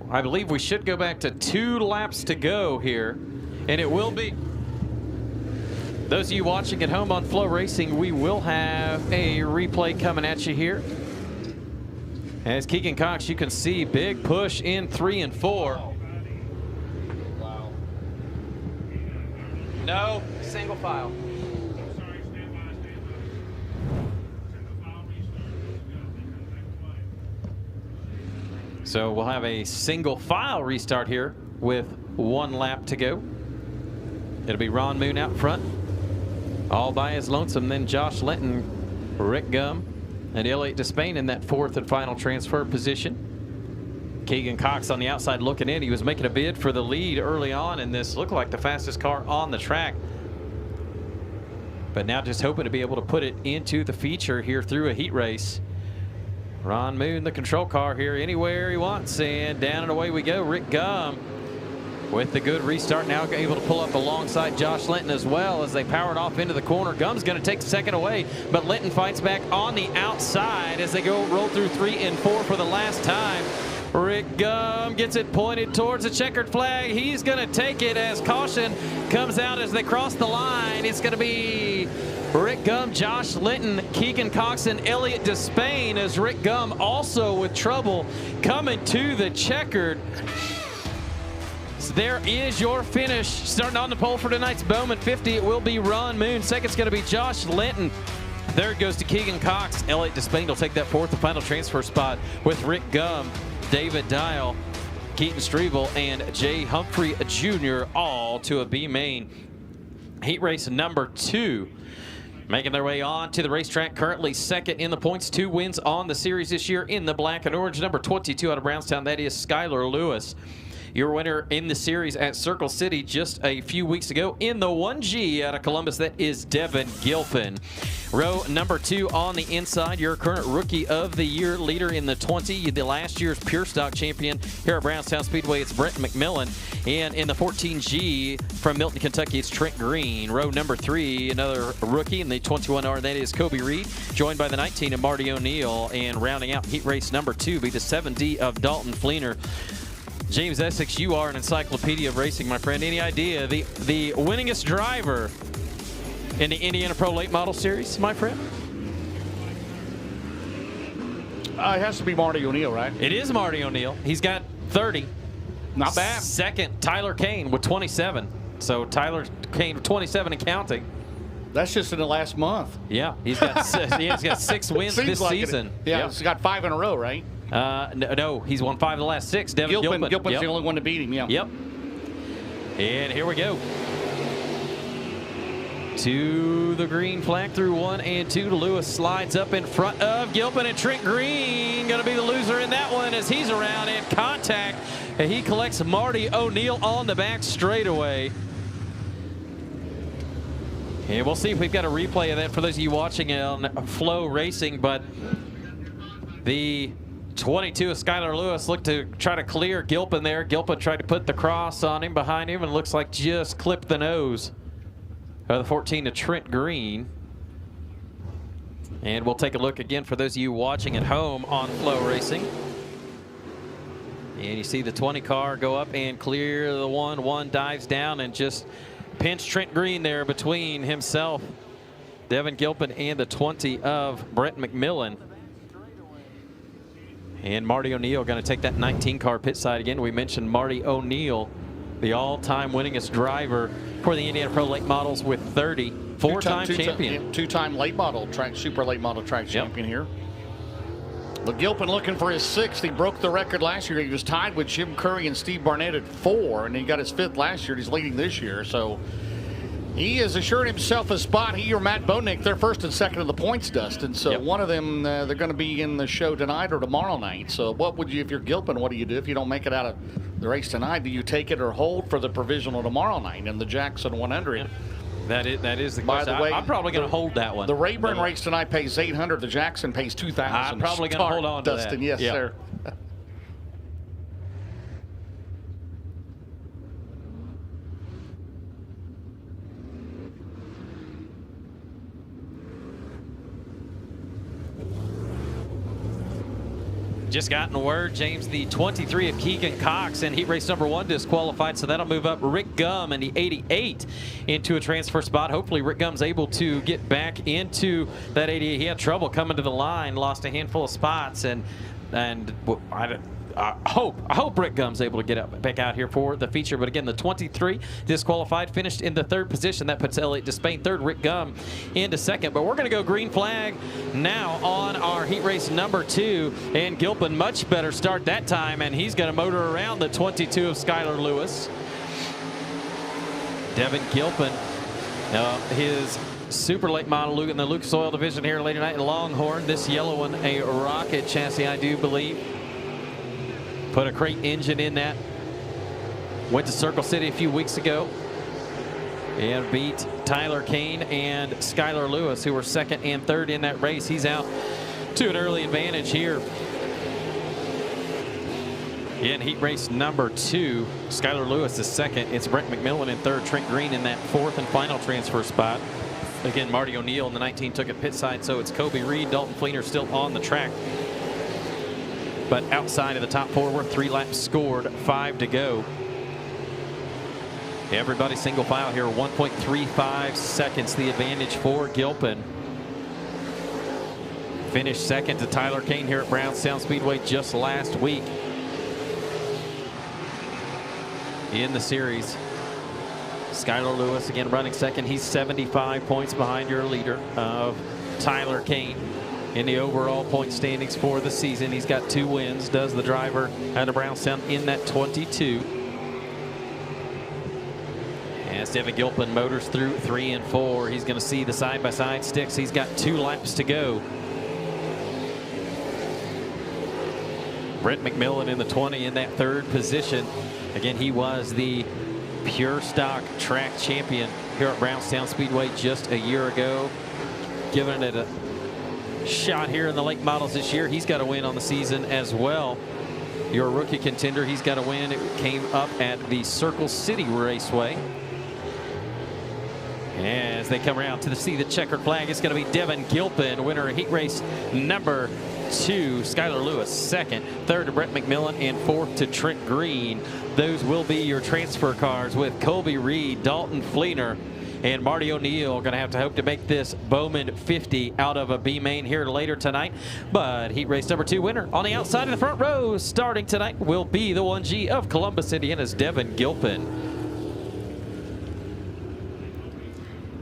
I believe we should go back to 2 laps to go here. And it will be, those of you watching at home on FloRacing, we will have a replay coming at you here. As Keegan Cox, you can see big push in 3 and 4. No, single file. So we'll have a single file restart here with 1 lap to go. It'll be Ron Moon out front, all by his lonesome. Then Josh Linton, Rick Gum, and Elliott Despain in that 4th and final transfer position. Keegan Cox on the outside looking in. He was making a bid for the lead early on, and this looked like the fastest car on the track. But now just hoping to be able to put it into the feature here through a heat race. Ron Moon, the control car here, anywhere he wants, and down and away we go. Rick Gum with the good restart, now able to pull up alongside Josh Linton as well as they powered off into the corner. Gum's going to take 2nd away, but Linton fights back on the outside as they roll through 3 and 4 for the last time. Rick Gum gets it pointed towards the checkered flag. He's going to take it as caution comes out as they cross the line. It's going to be Rick Gum, Josh Linton, Keegan Cox, and Elliott Despain, as Rick Gum also with trouble coming to the checkered. So there is your finish. Starting on the pole for tonight's Bowman 50, it will be Ron Moon. Second's going to be Josh Linton. Third goes to Keegan Cox. Elliott Despain will take that fourth and final transfer spot with Rick Gum, David Dial, Keaton Strebel, and Jay Humphrey Jr. all to a B main. Heat race number 2. Making their way on to the racetrack, currently second in the points, 2 wins on the series this year in the black and orange. Number 22 out of Brownstown, that is Skylar Lewis. Your winner in the series at Circle City just a few weeks ago in the 1G out of Columbus, that is Devin Gilpin. Row number 2 on the inside, your current Rookie of the Year leader in the 20, the last year's Pure Stock champion here at Brownstown Speedway, it's Brent McMillan. And in the 14G from Milton, Kentucky, it's Trent Green. Row number 3, another rookie in the 21R, that is Kobe Reed, joined by the 19 of Marty O'Neill. And rounding out heat race number 2 be the 7D of Dalton Fleener. James Essex, you are an encyclopedia of racing, my friend. Any idea the winningest driver in the Indiana Pro Late Model Series, my friend? It has to be Marty O'Neill, right? It is Marty O'Neill. He's got 30. Not bad. Second, Tyler Kane with 27. So Tyler Kane with 27 and counting. That's just in the last month. Yeah, he's got 6 wins this season. Yeah, he's got 5 in a row, right? No, he's won 5 of the last 6. Devin Gilpin. Gilpin's the only one to beat him, yeah. Yep. And here we go. To the green flag through 1 and 2. Lewis slides up in front of Gilpin, and Trent Green going to be the loser in that one as he's around in contact. And he collects Marty O'Neill on the back straightaway. And we'll see if we've got a replay of that for those of you watching on FloRacing. But the 22 of Skylar Lewis looked to try to clear Gilpin there. Gilpin tried to put the cross on him behind him, and looks like just clipped the nose of the 14 to Trent Green. And we'll take a look again for those of you watching at home on FloRacing. And you see the 20 car go up and clear the 1. 1 dives down and just pinch Trent Green there between himself, Devin Gilpin, and the 20 of Brent McMillan. And Marty O'Neill going to take that 19 car pit side again. We mentioned Marty O'Neill, the all-time winningest driver for the Indiana Pro Late Models with 30. 4-time champion. 2-time late model track, super late model track champion here. But Gilpin looking for his 6th. He broke the record last year. He was tied with Jim Curry and Steve Barnett at 4, and he got his 5th last year. He's leading this year, so he has assured himself a spot. He or Matt Bodnick, they're 1st and 2nd of the points, Dustin. So one of them, they're going to be in the show tonight or tomorrow night. So what would you, if you're Gilpin, what do you do if you don't make it out of the race tonight? Do you take it or hold for the provisional tomorrow night in the Jackson 100? Yeah. That is the question. By the way, I'm probably going to hold that one. The Rayburn race tonight pays $800. The Jackson pays $2,000. I'm probably going to hold on to Dustin, that. Yes, sir. Just gotten word, James, the 23 of Keegan Cox in heat race number 1 disqualified, so that'll move up Rick Gum and the 88 into a transfer spot. Hopefully Rick Gum's able to get back into that 88. He had trouble coming to the line, lost a handful of spots, and I hope Rick Gum's able to get back out here for the feature. But again, the 23 disqualified, finished in the 3rd position. That puts Elliott Despain 3rd, Rick Gum into 2nd. But we're going to go green flag now on our heat race number 2. And Gilpin, much better start that time, and he's going to motor around the 22 of Skylar Lewis. Devin Gilpin, his super late model in the Lucas Oil division here later tonight in Longhorn. This yellow one, a rocket chassis, I do believe. Put a crate engine in that. Went to Circle City a few weeks ago and beat Tyler Kane and Skylar Lewis, who were 2nd and 3rd in that race. He's out to an early advantage here in heat race number 2. Skylar Lewis is 2nd. It's Brent McMillan in 3rd. Trent Green in that 4th and final transfer spot. Again, Marty O'Neill in the 19 took it pit side, so it's Kobe Reed, Dalton Fleener still on the track. but outside of the top 4 with 3 laps scored, 5 to go. Everybody single file here, 1.35 seconds the advantage for Gilpin. Finished second to Tyler Kane here at Brownstown Speedway just last week in the series. Skylar Lewis again running second. He's 75 points behind your leader of Tyler Kane in the overall point standings for the season. He's got 2 wins, does the driver out of Brownstown in that 22. As Devin Gilpin motors through 3 and 4, he's going to see the side-by-side sticks. He's got 2 laps to go. Brett McMillan in the 20 in that 3rd position. Again, he was the pure stock track champion here at Brownstown Speedway just a year ago. Giving it a shot here in the late models this year. He's got a win on the season as well. Your rookie contender, he's got a win. It came up at the Circle City Raceway. As they come around to the checkered flag, it's going to be Devin Gilpin, winner of heat race number 2. Skylar Lewis second, 3rd to Brett McMillan, and 4th to Trent Green. Those will be your transfer cars, with Colby Reed, Dalton Fleener, and Marty O'Neill going to have to hope to make this Bowman 50 out of a B main here later tonight. But heat race number 2 winner on the outside of the front row starting tonight will be the 1G of Columbus, Indiana's Devin Gilpin.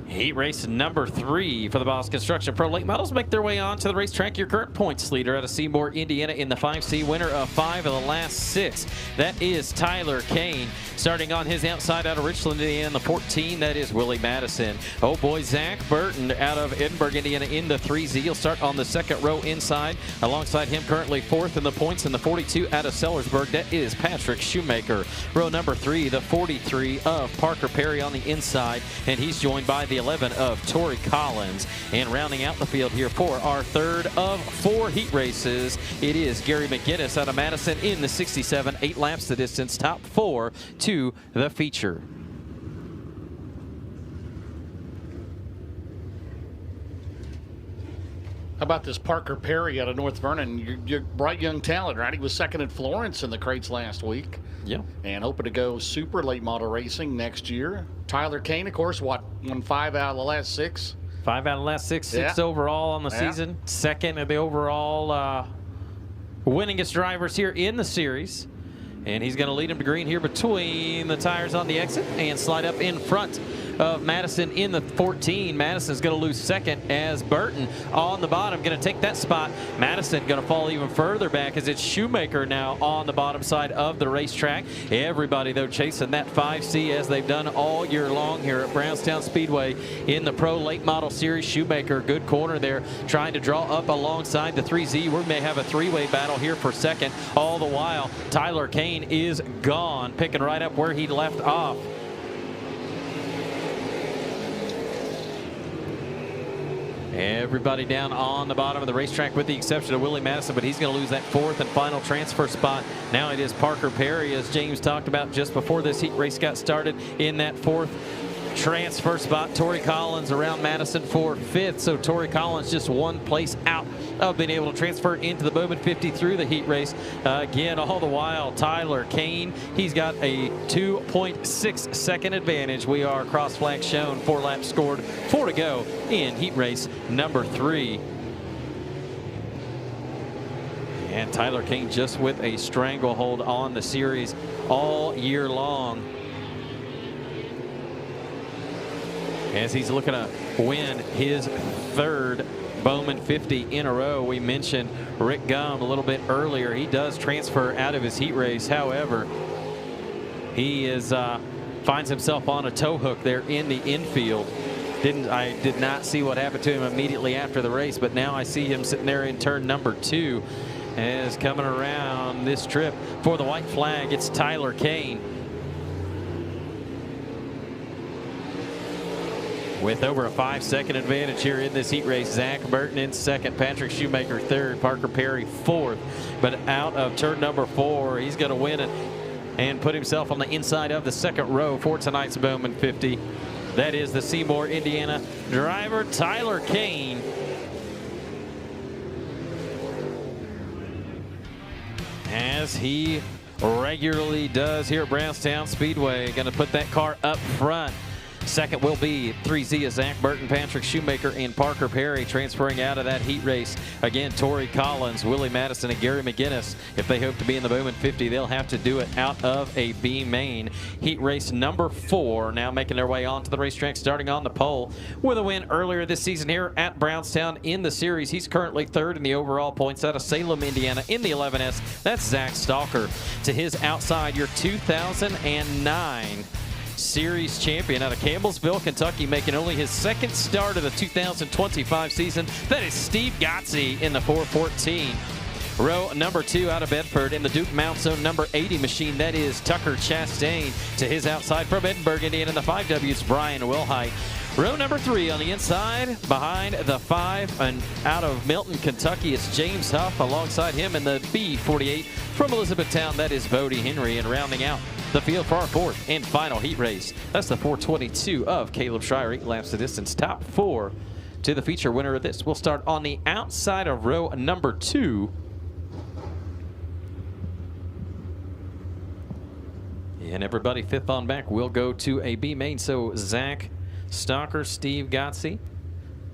Heat race number 3 for the Boss Construction Pro Late Models make their way on to the racetrack. Your current points leader out of Seymour, Indiana in the 5C, winner of 5 of the last 6. That is Tyler Kane. Starting on his outside out of Richland, Indiana in the 14, that is Willie Madison. Oh boy, Zach Burton out of Edinburgh, Indiana in the 3Z. He'll start on the 2nd row inside. Alongside him, currently 4th in the points in the 42 out of Sellersburg. That is Patrick Shoemaker. Row number 3, the 43 of Parker Perry on the inside, and he's joined by the 11 of Tori Collins. And rounding out the field here for our 3rd of 4 heat races, it is Gary McGinnis out of Madison in the 67, 8 laps the distance, top 4 to the feature. How about this Parker Perry out of North Vernon? You're bright young talent, right? He was second at Florence in the crates last week. Yeah. And hoping to go super late model racing next year. Tyler Kane, of course, won 5 out of the last 6? 5 out of the last 6, 6 overall on the season. Second of the overall winningest drivers here in the series. And he's going to lead him to green here between the tires on the exit and slide up in front of Madison in the 14. Madison's going to lose second as Burton on the bottom going to take that spot. Madison going to fall even further back as it's Shoemaker now on the bottom side of the racetrack. Everybody, though, chasing that 5C as they've done all year long here at Brownstown Speedway in the Pro Late Model Series. Shoemaker, good corner there, trying to draw up alongside the 3Z. We may have a 3-way battle here for second. All the while, Tyler Kane is gone, picking right up where he left off. Everybody down on the bottom of the racetrack with the exception of Willie Madison, but he's going to lose that 4th and final transfer spot. Now it is Parker Perry, as James talked about just before this heat race got started, in that 4th transfer spot. Tori Collins around Madison for 5th, so Tori Collins just 1 place out of being able to transfer into the Bowman 50 through the heat race. Again, all the while, Tyler Kane, he's got a 2.6 second advantage. We are cross flag shown, 4 laps scored, 4 to go in heat race number 3. And Tyler Kane just with a stranglehold on the series all year long, as he's looking to win his 3rd Bowman 50 in a row. We mentioned Rick Gum a little bit earlier. He does transfer out of his heat race. However, he is finds himself on a tow hook there in the infield. I did not see what happened to him immediately after the race, but now I see him sitting there in turn number 2 as coming around this trip for the white flag. It's Tyler Kane. With over a 5-second advantage here in this heat race. Zach Burton in 2nd, Patrick Shoemaker 3rd, Parker Perry 4th. But out of turn number 4, he's going to win it and put himself on the inside of the 2nd row for tonight's Bowman 50. That is the Seymour, Indiana driver, Tyler Kane. as he regularly does here at Brownstown Speedway. Going to put that car up front. Second will be 3Z of Zach Burton, Patrick Shoemaker, and Parker Perry transferring out of that heat race. Again, Torrey Collins, Willie Madison, and Gary McGinnis. If they hope to be in the Bowman 50, they'll have to do it out of a B main. Heat race number 4 now making their way onto the racetrack, starting on the pole with a win earlier this season here at Brownstown in the series. He's currently 3rd in the overall points out of Salem, Indiana in the 11S. That's Zach Stalker. To his outside, your 2009 Series champion out of Campbellsville, Kentucky, making only his 2nd start of the 2025 season. That is Steve Gotze in the 414. Row number 2 out of Bedford in the Duke Mount Zone number 80 machine. That is Tucker Chastain. To his outside from Edinburgh, Indiana, in the 5Ws, Brian Wilhite. Row number 3 on the inside, behind the 5, and out of Milton, Kentucky, it's James Huff. Alongside him in the B48 from Elizabethtown, that is Bodie Henry. And rounding out the field for our 4th and final heat race, that's the 422 of Caleb Schreier. 8 laps to distance, top 4 to the feature winner of this. We'll start on the outside of row number 2. And everybody 5th on back will go to a B main. So Zach Stalker, Steve Gotze.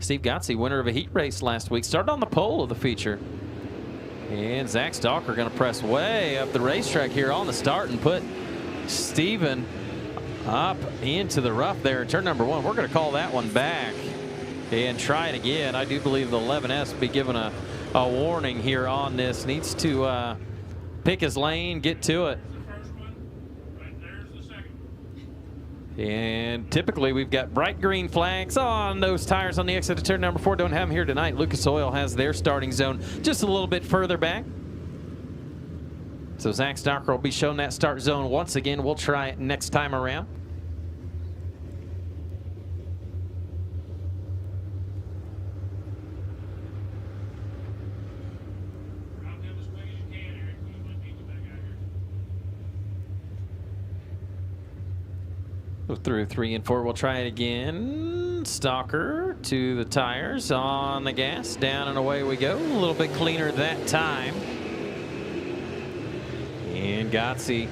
Steve Gotze, winner of a heat race last week, started on the pole of the feature. And Zach Stalker going to press way up the racetrack here on the start and put Steven up into the rough there in turn number 1. We're going to call that one back and try it again. I do believe the 11S will be given a warning here on this. Needs to pick his lane, get to it. And typically we've got bright green flags on those tires on the exit of turn number 4. Don't have them here tonight. Lucas Oil has their starting zone just a little bit further back. So Zach Stalker will be shown that start zone once again. We'll try it next time around. Through 3 and 4, we'll try it again. Stalker to the tires, on the gas, down and away we go. A little bit cleaner that time. And Gotze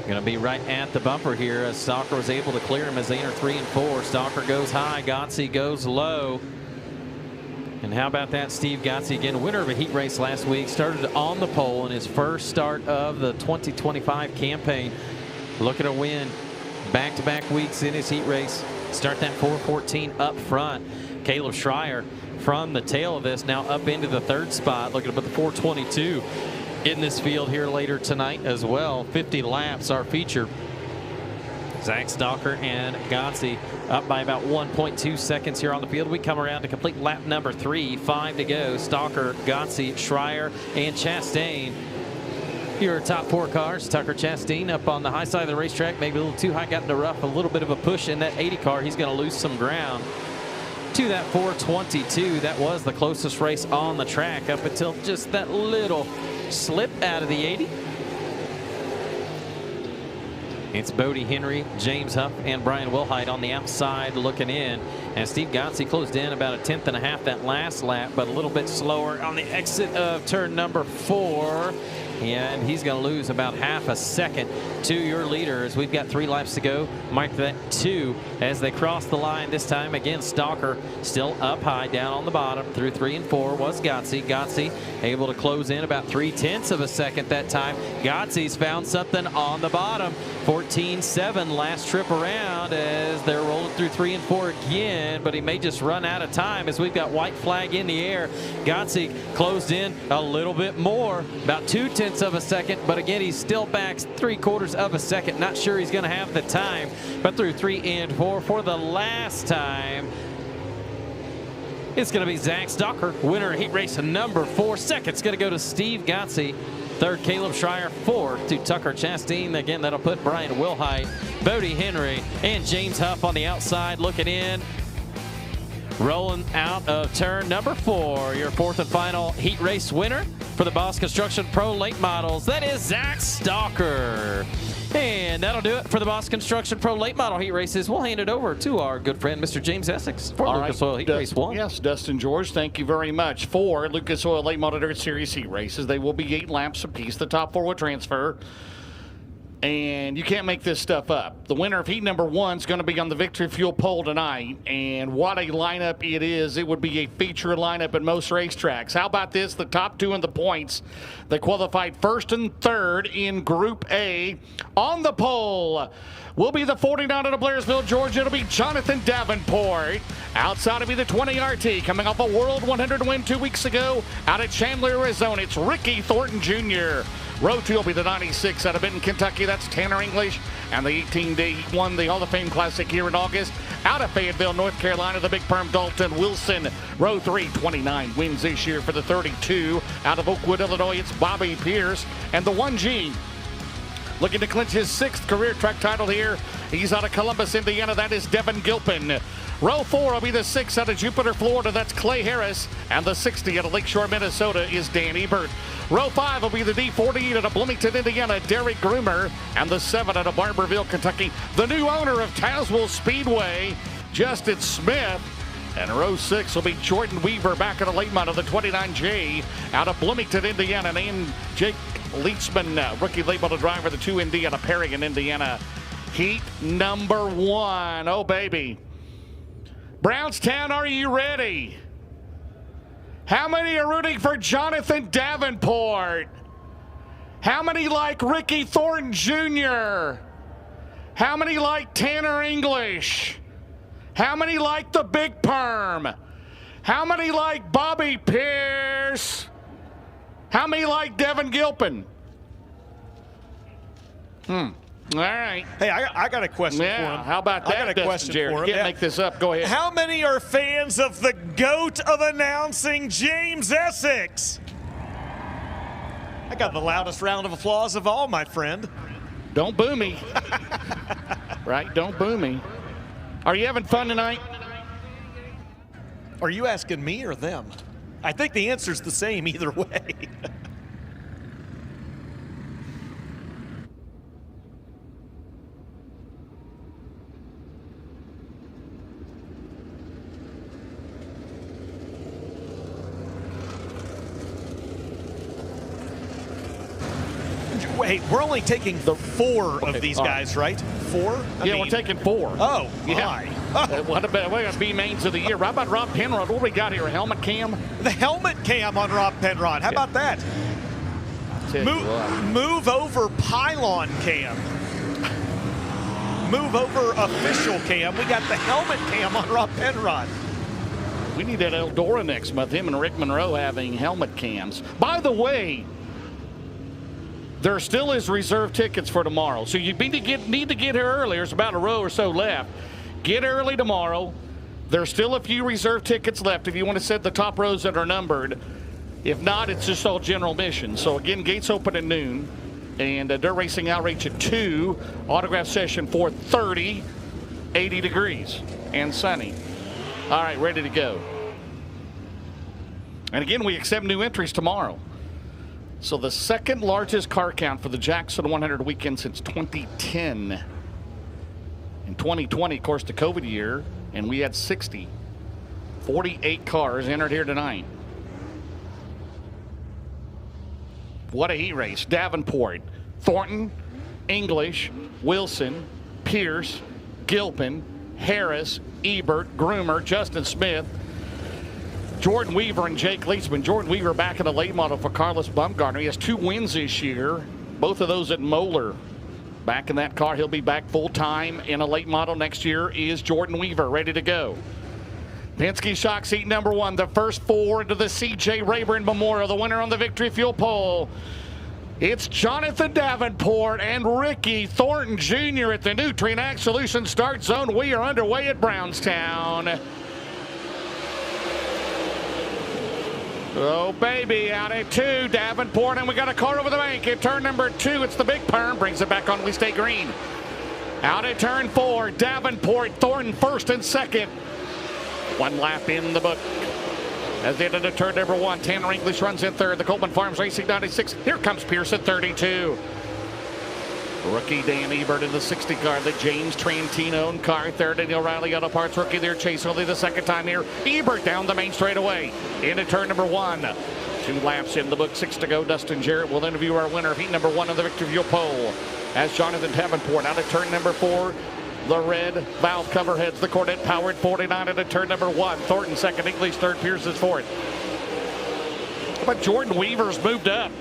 going to be right at the bumper here as Stalker was able to clear him as they enter 3 and 4. Stalker goes high, Gotze goes low. And how about that, Steve Gotze, again, winner of a heat race last week, started on the pole in his first start of the 2025 campaign. Looking to win back-to-back weeks in his heat race. Start that 414 up front. Caleb Schreier from the tail of this now up into the 3rd spot. Looking to put the 422 in this field here later tonight as well. 50 laps our feature. Zach Stalker and Gotze up by about 1.2 seconds here on the field. We come around to complete lap number 3. 5 to go. Stalker, Gotze, Schreier, and Chastain. Your top 4 cars. Tucker Chastain up on the high side of the racetrack, maybe a little too high, got in the rough, a little bit of a push in that 80 car. He's going to lose some ground to that 422. That was the closest race on the track up until just that little slip out of the 80. It's Bodie Henry, James Huff, and Brian Wilhite on the outside looking in. And Steve Gotze closed in about a 1/10 and a half that last lap, but a little bit slower on the exit of turn number 4. And he's going to lose about half a second to your leader as we've got 3 laps to go. Mark that 2 as they cross the line this time. Again, Stalker still up high, down on the bottom. Through 3 and 4 was Gotze. Gotze able to close in about 0.3 of a second that time. Gotze's found something on the bottom. 14.7 last trip around as they're rolling through 3 and 4 again, but he may just run out of time as we've got white flag in the air. Gotze closed in a little bit more, about 0.2 of a second, but again, he's still back 3/4 of a second. Not sure he's going to have the time, but through 3 and 4 for the last time, it's going to be Zach Stalker, winner of heat race number 4. Second's going to go to Steve Gotze. 3rd, Caleb Schreier. 4th to Tucker Chastain. Again, that'll put Brian Wilhite, Bodie Henry, and James Huff on the outside looking in. Rolling out of turn number 4, your 4th and final heat race winner for the Boss Construction Pro Late Models. That is Zach Stalker. And that'll do it for the Boss Construction Pro Late Model Heat Races. We'll hand it over to our good friend, Mr. James Essex, for Lucas Oil Heat Race 1. Yes, Dustin George, thank you very much. For Lucas Oil Late Model Dirt Series Heat Races, they will be 8 laps apiece. The top 4 will transfer. And you can't make this stuff up. The winner of heat number 1 is going to be on the Victory Fuel pole tonight. And what a lineup it is. It would be a feature lineup at most racetracks. How about this? The top 2 in the points. They qualified 1st and 3rd in Group A. On the pole will be the 49 out of Blairsville, Georgia. It'll be Jonathan Davenport. Outside will be the 20 RT, coming off a World 100 win 2 weeks ago out at Chandler, Arizona. It's Ricky Thornton Jr. Row 2 will be the 96 out of Benton, Kentucky. That's Tanner English. And the 18D won the Hall of Fame Classic here in August. Out of Fayetteville, North Carolina, the Big Perm Dalton Wilson. Row 3, 29 wins this year for the 32. Out of Oakwood, Illinois, it's Bobby Pierce. And the 1G looking to clinch his 6th career track title here. He's out of Columbus, Indiana. That is Devin Gilpin. Row 4 will be the 6 out of Jupiter, Florida. That's Clay Harris. And the 60 out of Lakeshore, Minnesota is Dan Ebert. Row 5 will be the D48 out of Bloomington, Indiana, Derek Groomer. And the 7 out of Barberville, Kentucky, the new owner of Tazewell Speedway, Justin Smith. And row 6 will be Jordan Weaver back in the late model, the 29J out of Bloomington, Indiana. And Jake Leitsman, rookie late model driver, the 2ND out of Perrigan, Indiana. Heat number 1. Oh, baby. Brownstown, are you ready? How many are rooting for Jonathan Davenport? How many like Ricky Thornton Jr.? How many like Tanner English? How many like the Big Perm? How many like Bobby Pierce? How many like Devin Gilpin? All right. Hey, I got a question for him. How about that? I got a question Jared. for him. You can't make this up. Go ahead. How many are fans of the GOAT of announcing, James Essex? I got the loudest round of applause of all, my friend. Don't boo me. Right? Don't boo me. Are you having fun tonight? Are you asking me or them? I think the answer's the same either way. Wait, we're only taking the 4 of these guys, right? 4? We're taking 4. Oh, yeah. What about we got B mains of the year? How about Rob Penrod? What do we got here? A helmet cam? The helmet cam on Rob Penrod. How about that? Move over pylon cam. Move over official cam. We got the helmet cam on Rob Penrod. We need that Eldora next month. Him and Rick Monroe having helmet cams. By the way, there still is reserve tickets for tomorrow. So you need to get here early. There's about a row or so left. Get early tomorrow. There's still a few reserve tickets left if you want to set the top rows that are numbered. If not, it's just all general admission. So again, gates open at noon. And dirt racing outreach at 2. Autograph session 4:30. 80 degrees and sunny. All right, ready to go. And again, we accept new entries tomorrow. So the second largest car count for the Jackson 100 weekend since 2010. In 2020, of course, the COVID year, and we had 60. 48 cars entered here tonight. What a heat race. Davenport, Thornton, English, Wilson, Pierce, Gilpin, Harris, Ebert, Groomer, Justin Smith, Jordan Weaver, and Jake Leitsman. Jordan Weaver back in the late model for Carlos Bumgarner. He has 2 wins this year, both of those at Moeller. Back in that car, he'll be back full-time in a late model next year is Jordan Weaver, ready to go. Penske Shock Seat number 1, the first 4 into the C.J. Rayburn Memorial. The winner on the Victory Fuel pole, it's Jonathan Davenport and Ricky Thornton Jr. at the Nutrien Ag Solutions start zone. We are underway at Brownstown. Oh, baby, out at 2, Davenport, and we got a car over the bank at turn number 2. It's the Big Perm, brings it back on. We stay green. Out at turn 4, Davenport, Thornton first and second. 1 lap in the book. As they did at turn number 1, Tanner English runs in third. The Coleman Farms Racing 96. Here comes Pierce at 32. Rookie Dan Ebert in the 60 car, the James Trantino car. Third, Daniel Riley, Auto Parts rookie there. Chase only the second time here. Ebert down the main straightaway into turn number 1. 2 laps in the book, 6 to go. Dustin Jarrett will interview our winner of heat number 1 on the victory fuel pole as Jonathan Davenport out of turn number 4. The red valve cover heads the Corvette powered 49 into turn number 1. Thornton second, English third, Pierce is fourth. But Jordan Weaver's moved up.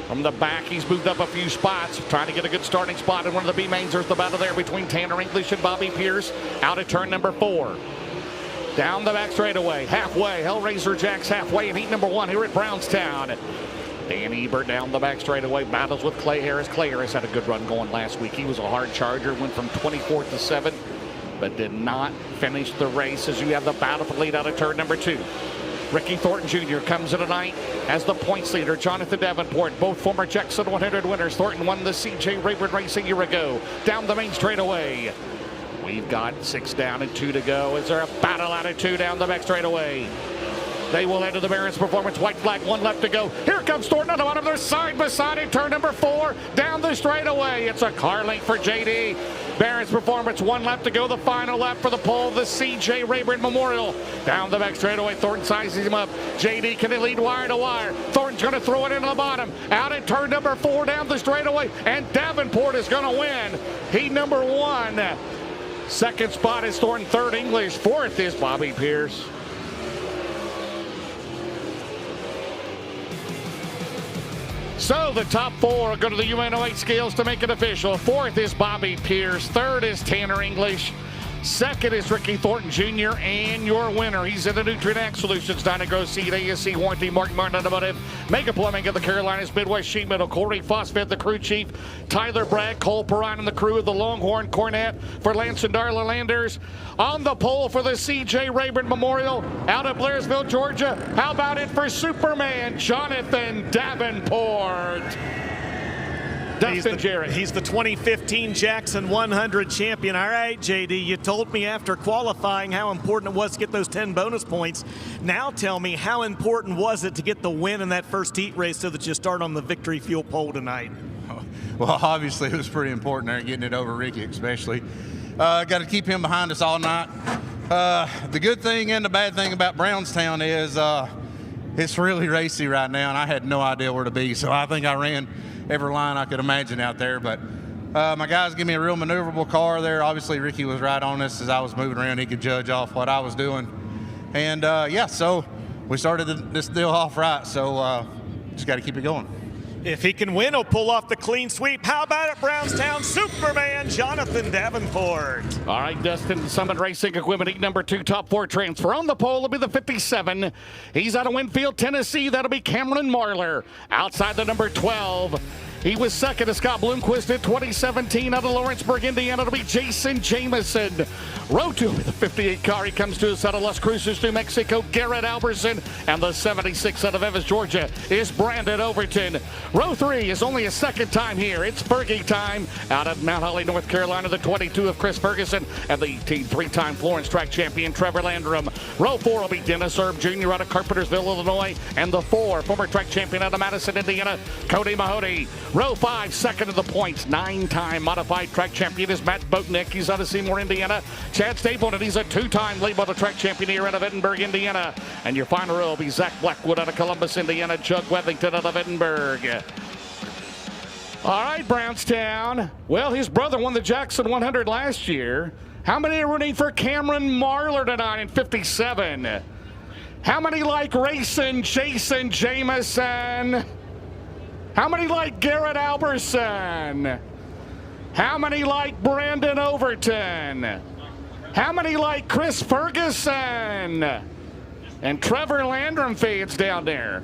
From the back, he's moved up a few spots, trying to get a good starting spot in one of the B-mains. There's the battle there between Tanner English and Bobby Pierce out at turn number 4. Down the back straightaway, halfway, Hellraiser Jacks halfway in heat number 1 here at Brownstown. Dan Ebert down the back straightaway, battles with Clay Harris. Clay Harris had a good run going last week. He was a hard charger, went from 24th to 7th, but did not finish the race as you have the battle for lead out of turn number 2. Ricky Thornton Jr. comes in tonight as the points leader. Jonathan Davenport, both former Jackson 100 winners. Thornton won the CJ Rayburn race a year ago. Down the main straightaway. We've got 6 down and 2 to go. Is there a battle out of 2 down the back straightaway? They will enter the Barron's Performance. White flag, 1 left to go. Here comes Thornton on the bottom. They're side by side in turn number 4. Down the straightaway. It's a car link for JD. Barron's Performance, 1 left to go. The final lap for the pole of the CJ Rayburn Memorial. Down the back straightaway. Thornton sizes him up. JD, can he lead wire to wire? Thornton's going to throw it into the bottom. Out at turn number 4 down the straightaway. And Davenport is going to win heat number 1. Second spot is Thornton. Third, English. Fourth is Bobby Pierce. So the top 4 go to the UNO8 scales to make it official. Fourth is Bobby Pierce. Third is Tanner English. Second is Ricky Thornton Jr. And your winner, he's in the Nutrient Ag Solutions, Dyna-Gro Seed, ASC Warranty, Mark Martin Automotive, Mega Plumbing of the Carolinas, Midwest Sheet Metal, Corey Phosphate, the crew chief, Tyler Bragg, Cole Perrine, and the crew of the Longhorn Cornet for Lance and Darla Landers. On the pole for the CJ Rayburn Memorial out of Blairsville, Georgia. How about it for Superman Jonathan Davenport? Dustin Jarrett. He's the 2015 Jackson 100 champion. All right, JD, you told me after qualifying how important it was to get those 10 bonus points. Now tell me, how important was it to get the win in that first heat race so that you start on the victory fuel pole tonight? Well, obviously it was pretty important there, getting it over Ricky especially. Got to keep him behind us all night. The good thing and the bad thing about Brownstown is it's really racy right now, and I had no idea where to be, so I think I ran every line I could imagine out there. But my guys give me a real maneuverable car there. Obviously, Ricky was right on this as I was moving around. He could judge off what I was doing. And, yeah, so we started this deal off right, so just got to keep it going. If he can win, he'll pull off the clean sweep. How about it, Brownstown Superman Jonathan Davenport? All right, Dustin, Summit Racing Equipment, heat number 2, top 4 transfer. On the pole will be the 57. He's out of Winfield, Tennessee. That'll be Cameron Marler. Outside the number 12. He was second to Scott Bloomquist in 2017 out of Lawrenceburg, Indiana. It'll be Jason Jameson. Row 2 with the 58 car. He comes to us out of Las Cruces, New Mexico, Garrett Alberson. And the 76 out of Evans, Georgia is Brandon Overton. Row 3 is only a second time here. It's Fergie time out of Mount Holly, North Carolina. The 22 of Chris Ferguson and the 18 3-time Florence track champion Trevor Landrum. Row 4 will be Dennis Erb Jr. out of Carpentersville, Illinois. And the 4, former track champion out of Madison, Indiana, Cody Mahoney. Row 5, second of the points, 9-time modified track champion is Matt Boatnick. He's out of Seymour, Indiana. Chad Stapleton, he's a 2-time late model track champion here out of Edinburgh, Indiana. And your final row will be Zach Blackwood out of Columbus, Indiana. Chuck Wethington out of Edinburgh. All right, Brownstown. Well, his brother won the Jackson 100 last year. How many are rooting for Cameron Marler tonight in 57? How many like racing Jason Jameson? How many like Garrett Alberson? How many like Brandon Overton? How many like Chris Ferguson? And Trevor Landrum fades down there.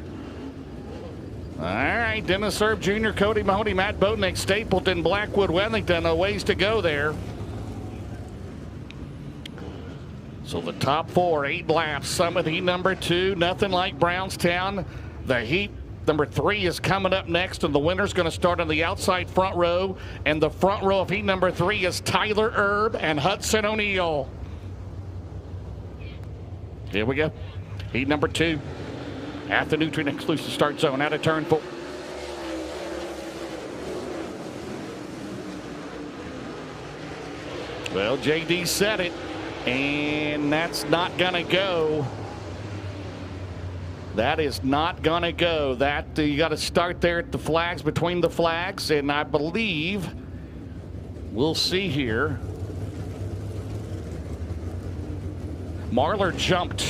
All right, Dennis Erb Jr., Cody Mahoney, Matt Boatnick, Stapleton, Blackwood, Wellington, a ways to go there. So the top 4, 8 laps. Summit heat number 2, nothing like Brownstown. The heat number 3 is coming up next, and the winner's going to start on the outside front row. And the front row of heat number 3 is Tyler Erb and Hudson O'Neill. Here we go. Heat number 2 at the Nutrient Exclusive start zone out of turn 4. Well, JD said it, and that's not going to go. That is not going to go. That you got to start there at the flags, between the flags, and I believe we'll see here. Marlar jumped.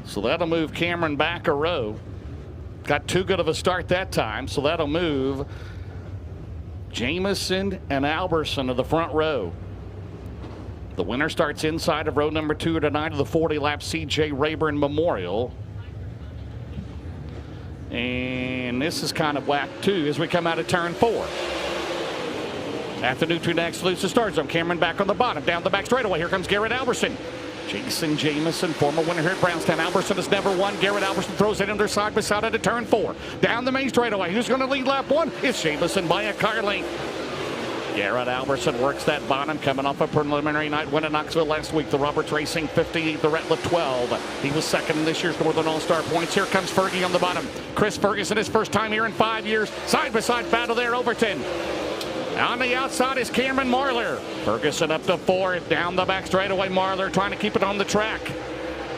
So that'll move Cameron back a row. Got too good of a start that time, so that'll move Jamison and Alberson to the front row. The winner starts inside of row number 2 tonight of the 40-lap C.J. Rayburn Memorial. And this is kind of whack too as we come out of turn 4. At the Nutrien loose the start zone. Cameron back on the bottom. Down the back straightaway. Here comes Garrett Alberson. Jason Jamison, former winner here at Brownstown. Alberson has never won. Garrett Alberson throws it under side by side into turn 4. Down the main straightaway. Who's going to lead lap 1? It's Jamison by a car length. Garrett Alberson works that bottom, coming off a preliminary night win at Knoxville last week. The Roberts Racing 50, the Ratliff 12. He was second in this year's Northern All-Star points. Here comes Fergie on the bottom. Chris Ferguson, his first time here in 5 years. Side-by-side battle there, Overton. On the outside is Cameron Marlar. Ferguson up to 4th. Down the back straightaway, Marlar trying to keep it on the track.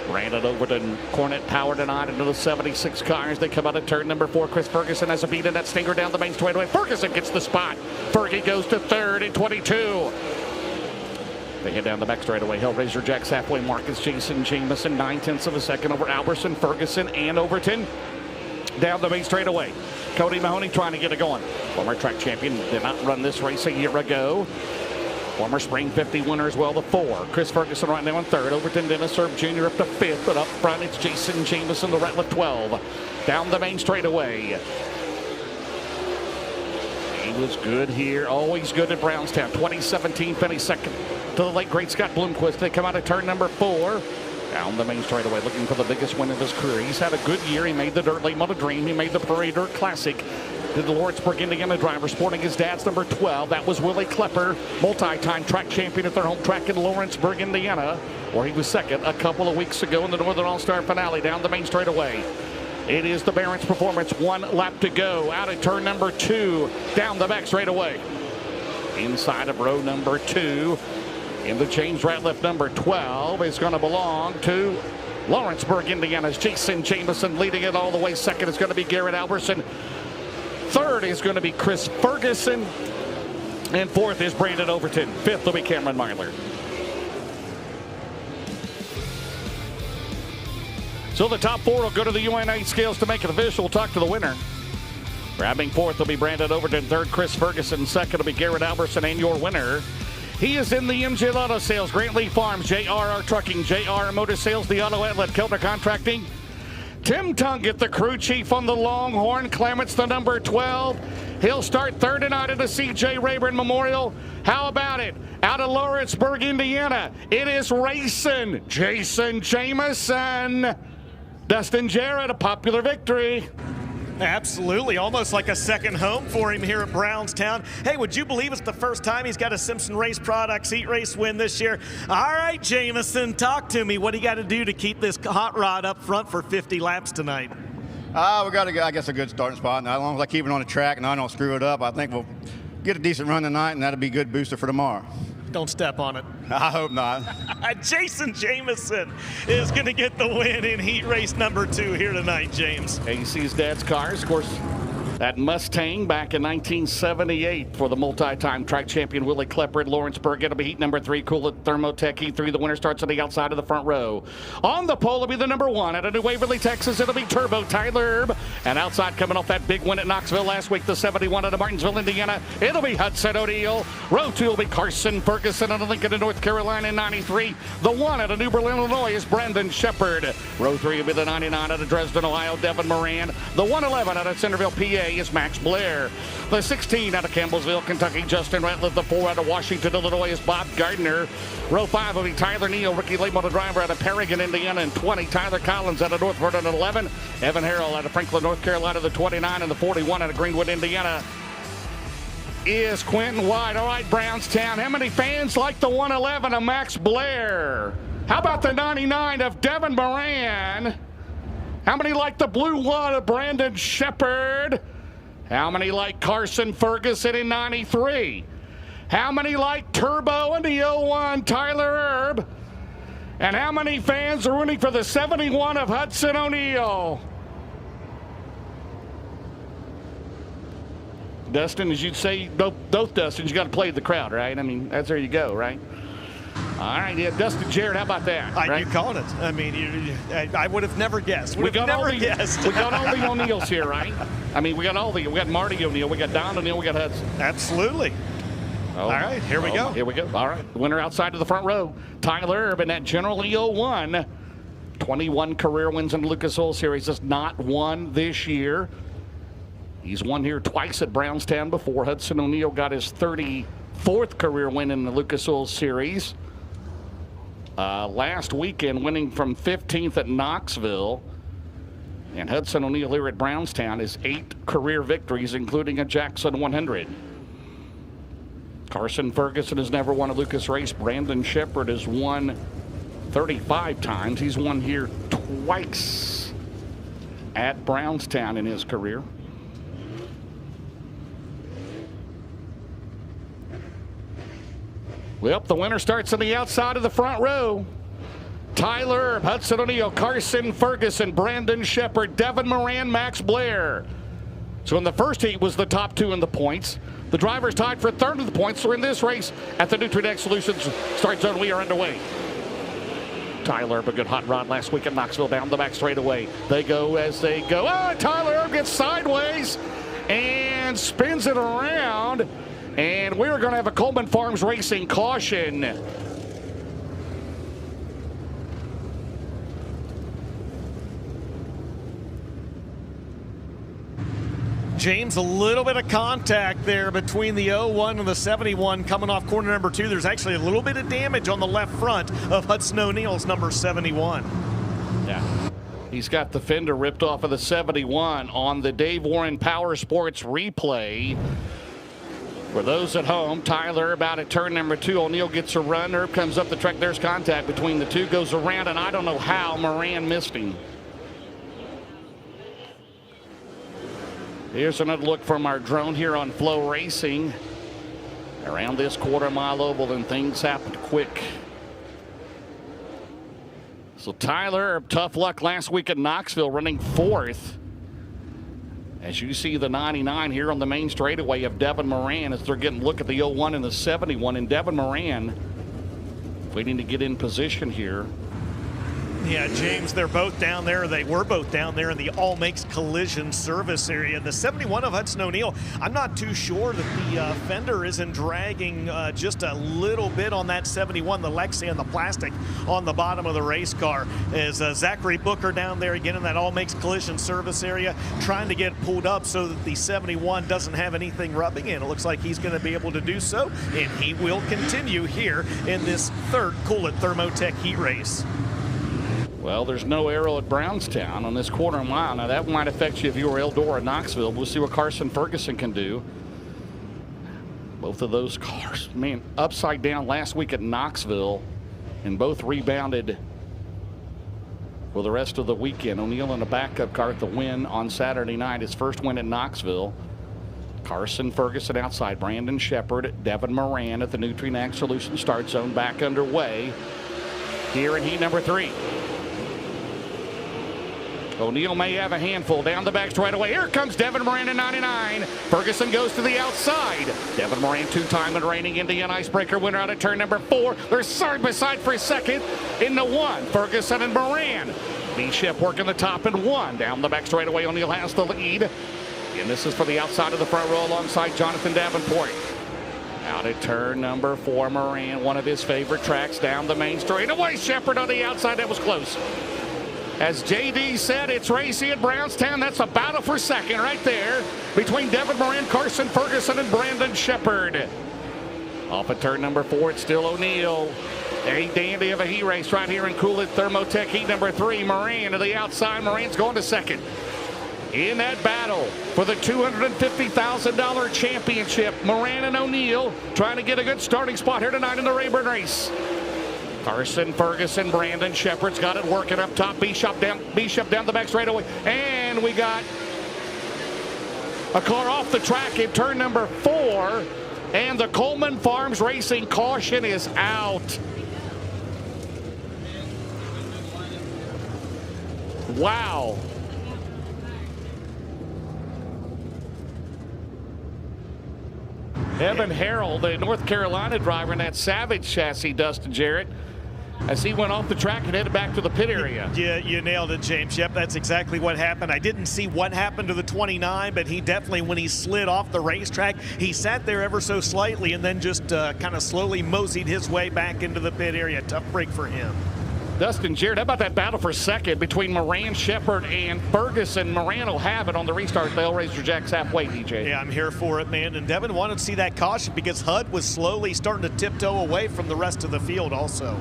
Ran it over to Cornet Power tonight into the 76 cars. They come out of turn number 4. Chris Ferguson has a beat in that stinger down the main straightaway. Ferguson gets the spot. Fergie goes to 3rd in 22. They head down the back straightaway. Hellraiser Jack's halfway mark is Jason Jamison. 9/10 of a second over Alberson, Ferguson, and Overton. Down the main straightaway. Cody Mahoney trying to get it going. Former track champion did not run this race a year ago. Former Spring 50 winner as well, the 4. Chris Ferguson right now in 3rd. Overton Dennis Erb Jr. up to 5th, but up front it's Jason Jamison, the Ratliff 12. Down the main straightaway. He was good here, always good at Brownstown. 2017 finished second to the late great Scott Bloomquist. They come out of turn number 4. Down the main straightaway, looking for the biggest win of his career. He's had a good year. He made the Dirt Late Model Dream. He made the Prairie Dirt Classic. Did the Lawrenceburg, Indiana driver, sporting his dad's number 12. That was Willie Klepper, multi-time track champion at their home track in Lawrenceburg, Indiana, where he was second a couple of weeks ago in the Northern All-Star finale. Down the main straightaway. It is the Barron's Performance. 1 lap to go. Out of turn number 2. Down the back straightaway. Inside of row number 2. In the James Ratliff number 12 is going to belong to Lawrenceburg, Indiana's Jason Jamison. Leading it all the way. Second is going to be Garrett Alberson. 3rd is going to be Chris Ferguson. And 4th is Brandon Overton. 5th will be Cameron Marlar. So the top 4 will go to the UNA scales to make it official. We'll talk to the winner. Grabbing 4th will be Brandon Overton. 3rd, Chris Ferguson. 2nd will be Garrett Alberson. And your winner, he is in the MJ Auto Sales, Grant Lee Farms, JRR Trucking, JR Motor Sales, the Auto Outlet, Keltner Contracting. Tim Tungett, the crew chief on the Longhorn. Clements, the number 12. He'll start 3rd tonight at the C.J. Rayburn Memorial. How about it? Out of Lawrenceburg, Indiana, it is racing Jason Jamison. Dustin Jarrett, a popular victory. Absolutely, almost like a second home for him here at Brownstown. Hey, would you believe it's the first time he's got a Simpson Race Products Heat Race win this year? All right, Jamison, talk to me. What do you got to do to keep this hot rod up front for 50 laps tonight? We got to get, I guess, a good starting spot. Now, as long as I keep it on the track and I don't screw it up, I think we'll get a decent run tonight, and that'll be a good booster for tomorrow. Don't step on it. I hope not. Jason Jamison is going to get the win in heat race number 2 here tonight, James. AC's dad's cars, of course, that Mustang back in 1978 for the multi-time track champion Willie Klepper at Lawrenceburg. It'll be heat number 3, Cool at Thermotech Heat 3. The winner starts on the outside of the front row. On the pole will be the number 1 out of New Waverly, Texas. It'll be Turbo Tyler Erb. And outside, coming off that big win at Knoxville last week, the 71 out of Martinsville, Indiana. It'll be Hudson O'Neal. Row 2 will be Carson Ferguson out of Lincoln in North Carolina in 93. The 1 out of New Berlin, Illinois is Brandon Shepard. Row 3 will be the 99 out of Dresden, Ohio, Devin Moran. The 111 out of Centerville, PA is Max Blair. The 16 out of Campbellsville, Kentucky, Justin Ratliff. The 4 out of Washington, Illinois is Bob Gardner. Row 5 will be Tyler Neal, rookie late model driver out of Paragon, Indiana, and 20. Tyler Collins out of North Vernon at 11. Evan Harrell out of Franklin, North Carolina, the 29, and the 41 out of Greenwood, Indiana is Quentin White. All right, Brownstown, how many fans like the 111 of Max Blair? How about the 99 of Devin Moran? How many like the blue 1 of Brandon Shepard? How many like Carson Ferguson in 93? How many like Turbo in the 01, Tyler Erb? And how many fans are rooting for the 71 of Hudson O'Neal? Dustin, as you'd say, both Dustins, you got to play the crowd, right? I mean, that's there you go, right? All right, yeah, Dustin, Jared, how about that? You called it. I mean, I would have never guessed. We got all the O'Neals here, right? I mean, we got Marty O'Neal, we got Don O'Neal, we got Hudson. Absolutely. Oh, all right, here we go. Here we go. All right, the winner outside of the front row, Tyler Erb in that General Lee 01. 21 career wins in the Lucas Oil Series, has not won this year. He's won here twice at Brownstown before. Hudson O'Neal got his 34th career win in the Lucas Oil Series. Last weekend, winning from 15th at Knoxville. And Hudson O'Neal here at Brownstown is 8 career victories, including a Jackson 100. Carson Ferguson has never won a Lucas race. Brandon Shepard has won 35 times. He's won here twice at Brownstown in his career. Well, the winner starts on the outside of the front row. Tyler Erb, Hudson O'Neal, Carson Ferguson, Brandon Shepard, Devin Moran, Max Blair. So in the first heat was the top 2 in the points. The drivers tied for 3rd of the points. So in this race at the Nutrient Solutions start zone, we are underway. Tyler Erb, a good hot rod last week at Knoxville, down the back straightaway. They go as they go. Oh, Tyler Erb gets sideways and spins it around. And we're going to have a Coleman Farms Racing caution. James, a little bit of contact there between the 01 and the 71 coming off corner number 2. There's actually a little bit of damage on the left front of Hudson O'Neal's number 71. Yeah. He's got the fender ripped off of the 71 on the Dave Warren Power Sports replay. For those at home, Tyler about at turn number 2. O'Neal gets a run. Erb comes up the track. There's contact between the two. Goes around, and I don't know how Moran missed him. Here's another look from our drone here on FloRacing. Around this quarter-mile oval, and things happened quick. So Tyler, tough luck last week at Knoxville, running 4th. As you see the 99 here on the main straightaway of Devin Moran as they're getting a look at the 01 and the 71. And Devin Moran waiting to get in position here. Yeah, James, they're both down there. They were both down there in the All Makes Collision service area. The 71 of Hudson O'Neal, I'm not too sure that the fender isn't dragging just a little bit on that 71, the Lexi and the plastic on the bottom of the race car. As Zachary Booker down there again in that All Makes Collision service area trying to get pulled up so that the 71 doesn't have anything rubbing in. It looks like he's going to be able to do so, and he will continue here in this 3rd Cool It Thermotech heat race. Well, there's no arrow at Brownstown on this quarter mile. Now, that might affect you if you were Eldora at Knoxville. We'll see what Carson Ferguson can do. Both of those cars, man, upside down last week at Knoxville, and both rebounded for the rest of the weekend. O'Neal in a backup car at the win on Saturday night, his first win at Knoxville. Carson Ferguson outside, Brandon Shepard, Devin Moran at the Nutrient Solutions start zone, back underway here in heat number 3. O'Neal may have a handful down the back straightaway. Here comes Devin Moran in 99. Ferguson goes to the outside. Devin Moran, 2-time and reigning Indian Icebreaker winner out at turn number 4. They're side by side for a second in the 1. Ferguson and Moran. B-Ship working the top in 1. Down the back straightaway, O'Neal has the lead. And this is for the outside of the front row alongside Jonathan Davenport. Out at turn number 4, Moran, one of his favorite tracks down the main straightaway. Shepard on the outside, that was close. As JD said, it's racy at Brownstown. That's a battle for second right there between Devin Moran, Carson Ferguson, and Brandon Shepard. Off at turn number 4, it's still O'Neal. A dandy of a heat race right here in Cool It Thermotech heat number 3. Moran to the outside. Moran's going to second. In that battle for the $250,000 championship, Moran and O'Neal trying to get a good starting spot here tonight in the Rayburn race. Carson Ferguson, Brandon Shepard's got it working up top. B-Shop down the back straightaway. And we got A car off the track in turn number 4, and the Coleman Farms Racing caution is out. Wow. Evan Harrell, the North Carolina driver in that Savage chassis, Dustin Jarrett, as he went off the track and headed back to the pit area. Yeah, you nailed it, James. Yep, that's exactly what happened. I didn't see what happened to the 29, but he definitely, when he slid off the racetrack, he sat there ever so slightly and then just kind of slowly moseyed his way back into the pit area. Tough break for him. Dustin Jarrett, how about that battle for second between Moran, Shepard, and Ferguson? Moran will have it on the restart. The Hellraiser Jack's halfway, DJ. Yeah, I'm here for it, man. And Devin wanted to see that caution because Hud was slowly starting to tiptoe away from the rest of the field also.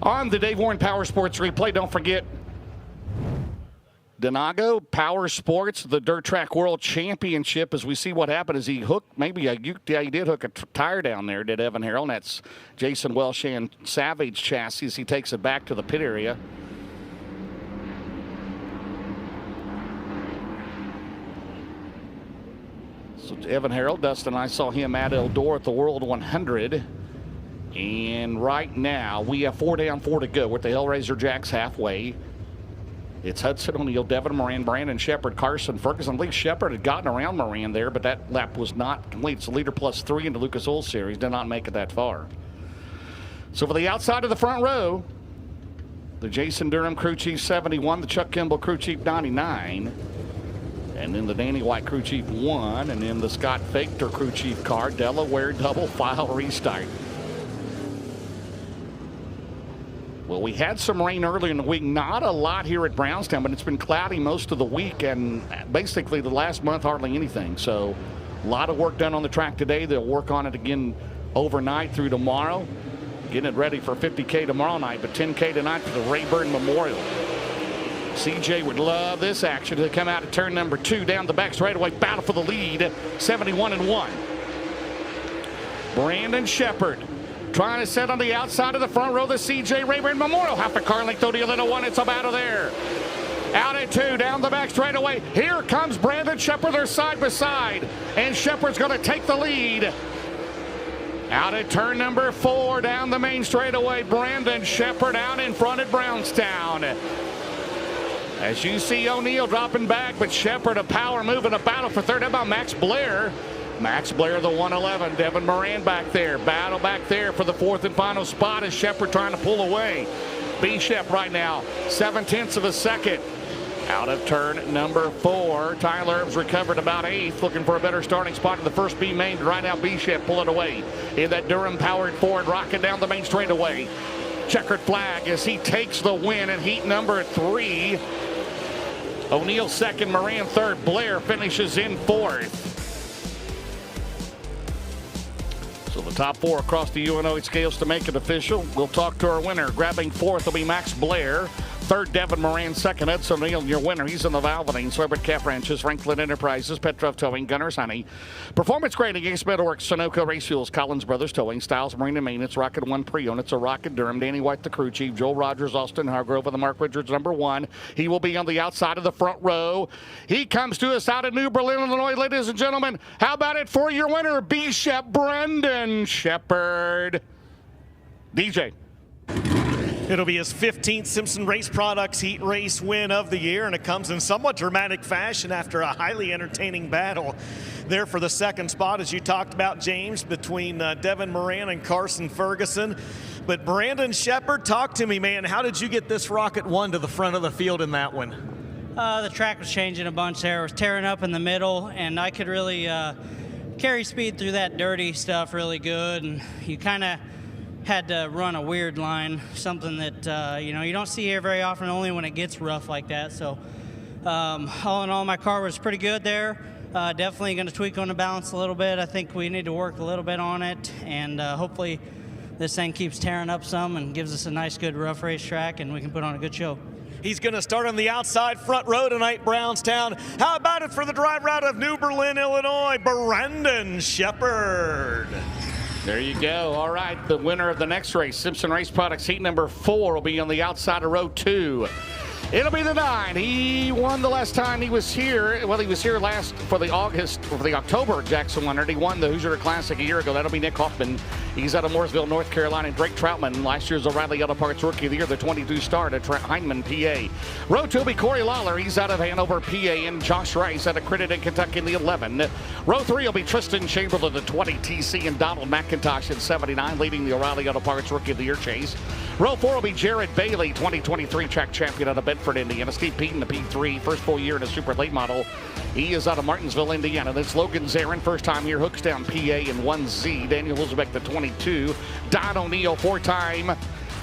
On the Dave Warren Power Sports replay, don't forget Donago Power Sports, the Dirt Track World Championship, as we see what happened as he hooked, he did hook a tire down there, did Evan Harrell, and that's Jason Welsh and Savage chassis. He takes it back to the pit area. So Evan Harrell, Dustin and I saw him at Eldora at the World 100. And right now, we have 4 down, 4 to go with the Hellraiser Jacks halfway. It's Hudson O'Neal, Devin Moran, Brandon Shepard, Carson Ferguson. I believe Shepard had gotten around Moran there, but that lap was not complete. It's a leader plus 3 in the Lucas Oil Series. Did not make it that far. So for the outside of the front row, the Jason Durham Crew Chief 71, the Chuck Kimball Crew Chief 99, and then the Danny White Crew Chief 1, and then the Scott Faker Crew Chief car, Delaware double file restart. Well, we had some rain earlier in the week. Not a lot here at Brownstown, but it's been cloudy most of the week, and basically the last month, hardly anything. So a lot of work done on the track today. They'll work on it again overnight through tomorrow. Getting it ready for 50K tomorrow night, but 10K tonight for the Rayburn Memorial. CJ would love this action to come out at turn number 2 down the back straightaway. Battle for the lead, 71-1. Brandon Shepard trying to set on the outside of the front row, the CJ Rayburn Memorial. Half a car length, O'Neal into 1. It's about there. Out at 2, down the back straightaway. Here comes Brandon Shepard. They're side by side, and Shepard's going to take the lead. Out at turn number 4, down the main straightaway, Brandon Shepard out in front at Brownstown. As you see O'Neal dropping back, but Shepard a power move in a battle for third. How about Max Blair? Max Blair, the 111. Devin Moran back there. Battle back there for the 4th and final spot as Shepard trying to pull away. B-Shep right now, 0.7 of a second. Out of turn number 4. Tyler Erbs recovered about 8th, looking for a better starting spot in the first B main. Right now, B-Shep pulling away in that Durham-powered Ford, rocking down the main straightaway. Checkered flag as he takes the win in heat number 3. O'Neal second, Moran third. Blair finishes in 4th. So the top 4 across the UNO scales to make it official. We'll talk to our winner. Grabbing 4th will be Max Blair. 3rd, Devin Moran. 2nd, Hudson O'Neal. Your winner, he's in the Valvoline. Sorbert Calf Ranches, Franklin Enterprises, Petrov Towing, Gunners Honey, Performance Grading, Ace Metalworks, Sunoco Race Fuels, Collins Brothers Towing, Styles Marine and Maintenance, Rocket One Pre-Owned. It's a Rocket Durham. Danny White, the crew chief. Joel Rogers, Austin Hargrove of the Mark Richards, number 1. He will be on the outside of the front row. He comes to us out of New Berlin, Illinois, ladies and gentlemen. How about it for your winner, B-Shep, Brendan Shepard. DJ. It'll be his 15th Simpson Race Products Heat Race win of the year, and it comes in somewhat dramatic fashion after a highly entertaining battle there for the 2nd spot, as you talked about, James, between Devin Moran and Carson Ferguson. But Brandon Shepard, talk to me, man. How did you get this Rocket 1 to the front of the field in that one? The track was changing a bunch there. It was tearing up in the middle, and I could really carry speed through that dirty stuff really good, and you kind of had to run a weird line, something that you don't see here very often, only when it gets rough like that. So all in all, my car was pretty good there. Definitely going to tweak on the balance a little bit. I think we need to work a little bit on it, and hopefully this thing keeps tearing up some and gives us a nice, good rough racetrack, and we can put on a good show. He's going to start on the outside front row tonight, Brownstown. How about it for the driver out of New Berlin, Illinois, Brandon Shepard? There you go. All right, the winner of the next race, Simpson Race Products Heat number 4, will be on the outside of row 2. It'll be the 9. He won the last time he was here. Well, he was here last for the October Jackson 100. He won the Hoosier Classic a year ago. That'll be Nick Hoffman. He's out of Mooresville, North Carolina. Drake Troutman, last year's O'Reilly Auto Parts Rookie of the Year, the 22 star to Heinemann, PA. Row 2 will be Corey Lawler. He's out of Hanover, PA. And Josh Rice out of Crittenden, Kentucky in the 11. Row 3 will be Tristan Chamberlain, the 20 TC, and Donald McIntosh in 79, leading the O'Reilly Auto Parts Rookie of the Year chase. Row 4 will be Jared Bailey, 2023 track champion out of Bedford, Indiana. Steve Peden, the P3, first full year in a super late model. He is out of Martinsville, Indiana. That's Logan Zarin, first time here, Hookstown, PA, in 1Z. Daniel Elizabeth, the 22. Don O'Neill, four-time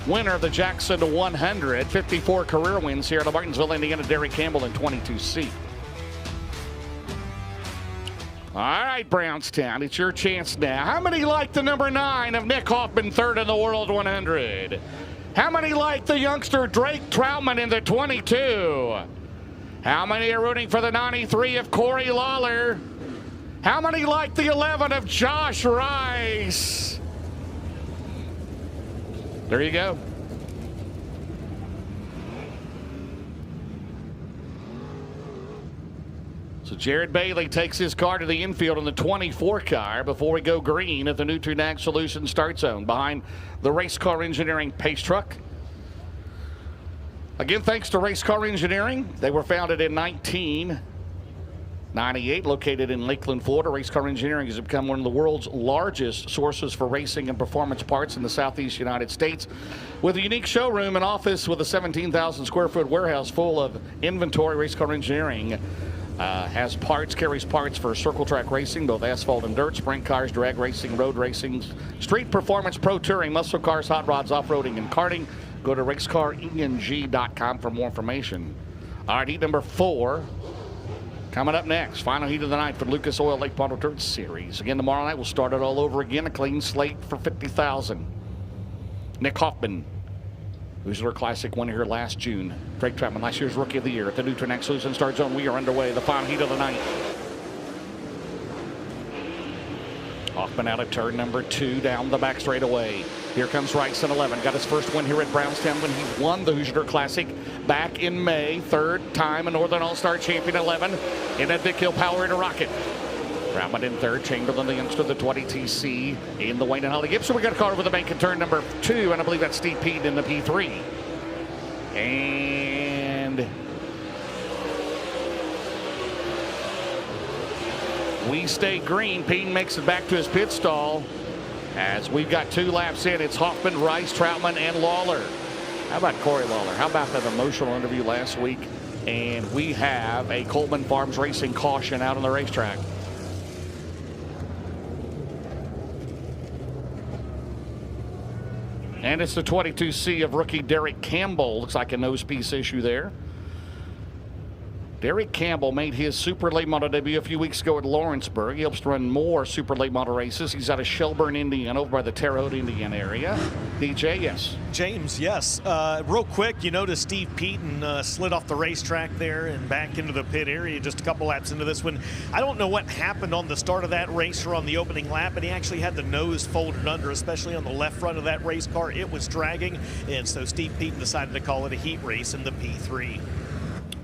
winner of the Jackson 100. 54 career wins here out of Martinsville, Indiana. Derek Campbell in 22C. All right, Brownstown, it's your chance now. How many like the number 9 of Nick Hoffman, third in the World 100? How many like the youngster Drake Troutman in the 22? How many are rooting for the 93 of Corey Lawler? How many like the 11 of Josh Rice? There you go. So Jared Bailey takes his car to the infield in the 24 car before we go green at the new Tunag Solutions start zone behind the Race Car Engineering Pace Truck. Again, thanks to Race Car Engineering. They were founded in 1998, located in Lakeland, Florida. Race Car Engineering has become one of the world's largest sources for racing and performance parts in the Southeast United States. With a unique showroom and office with a 17,000 square foot warehouse full of inventory, Race Car Engineering has parts, carries parts for circle track racing, both asphalt and dirt, sprint cars, drag racing, road racing, street performance, pro touring, muscle cars, hot rods, off-roading, and karting. Go to racecareng.com for more information. All right, heat number 4 coming up next. Final heat of the night for Lucas Oil Late Model Dirt Series. Again, tomorrow night we'll start it all over again. A clean slate for $50,000. Nick Hoffman, Hoosier Classic, won here last June. Drake Troutman, last year's Rookie of the Year at the new Tunag Solutions start zone. We are underway. The final heat of the night. Hoffman out of turn number 2 down the back straightaway. Here comes Rice in 11. Got his first win here at Brownstown when he won the Hoosier Classic back in May. Third time a Northern All-Star champion 11 in that Vic Hill Power in a Rocket. Troutman in third. Chamberlain, the youngster, the 20 TC in the Wayne and Holly Gibson. We got a car over the bank in turn number 2, and I believe that's Steve Peden in the P3. And we stay green. Peden makes it back to his pit stall. As we've got 2 laps in, it's Hoffman, Rice, Troutman, and Lawler. How about Corey Lawler? How about that emotional interview last week? And we have a Coleman Farms Racing caution out on the racetrack. And it's the 22C of rookie Derek Campbell. Looks like a nose piece issue there. Derek Campbell made his super late model debut a few weeks ago at Lawrenceburg. He helps to run more super late model races. He's out of Shelburne, Indiana, over by the Terre Haute, Indiana area. DJ, yes. James, yes. Real quick, you notice Steve Peden slid off the racetrack there and back into the pit area just a couple laps into this one. I don't know what happened on the start of that race or on the opening lap, but he actually had the nose folded under, especially on the left front of that race car. It was dragging, and so Steve Peden decided to call it a heat race in the P3.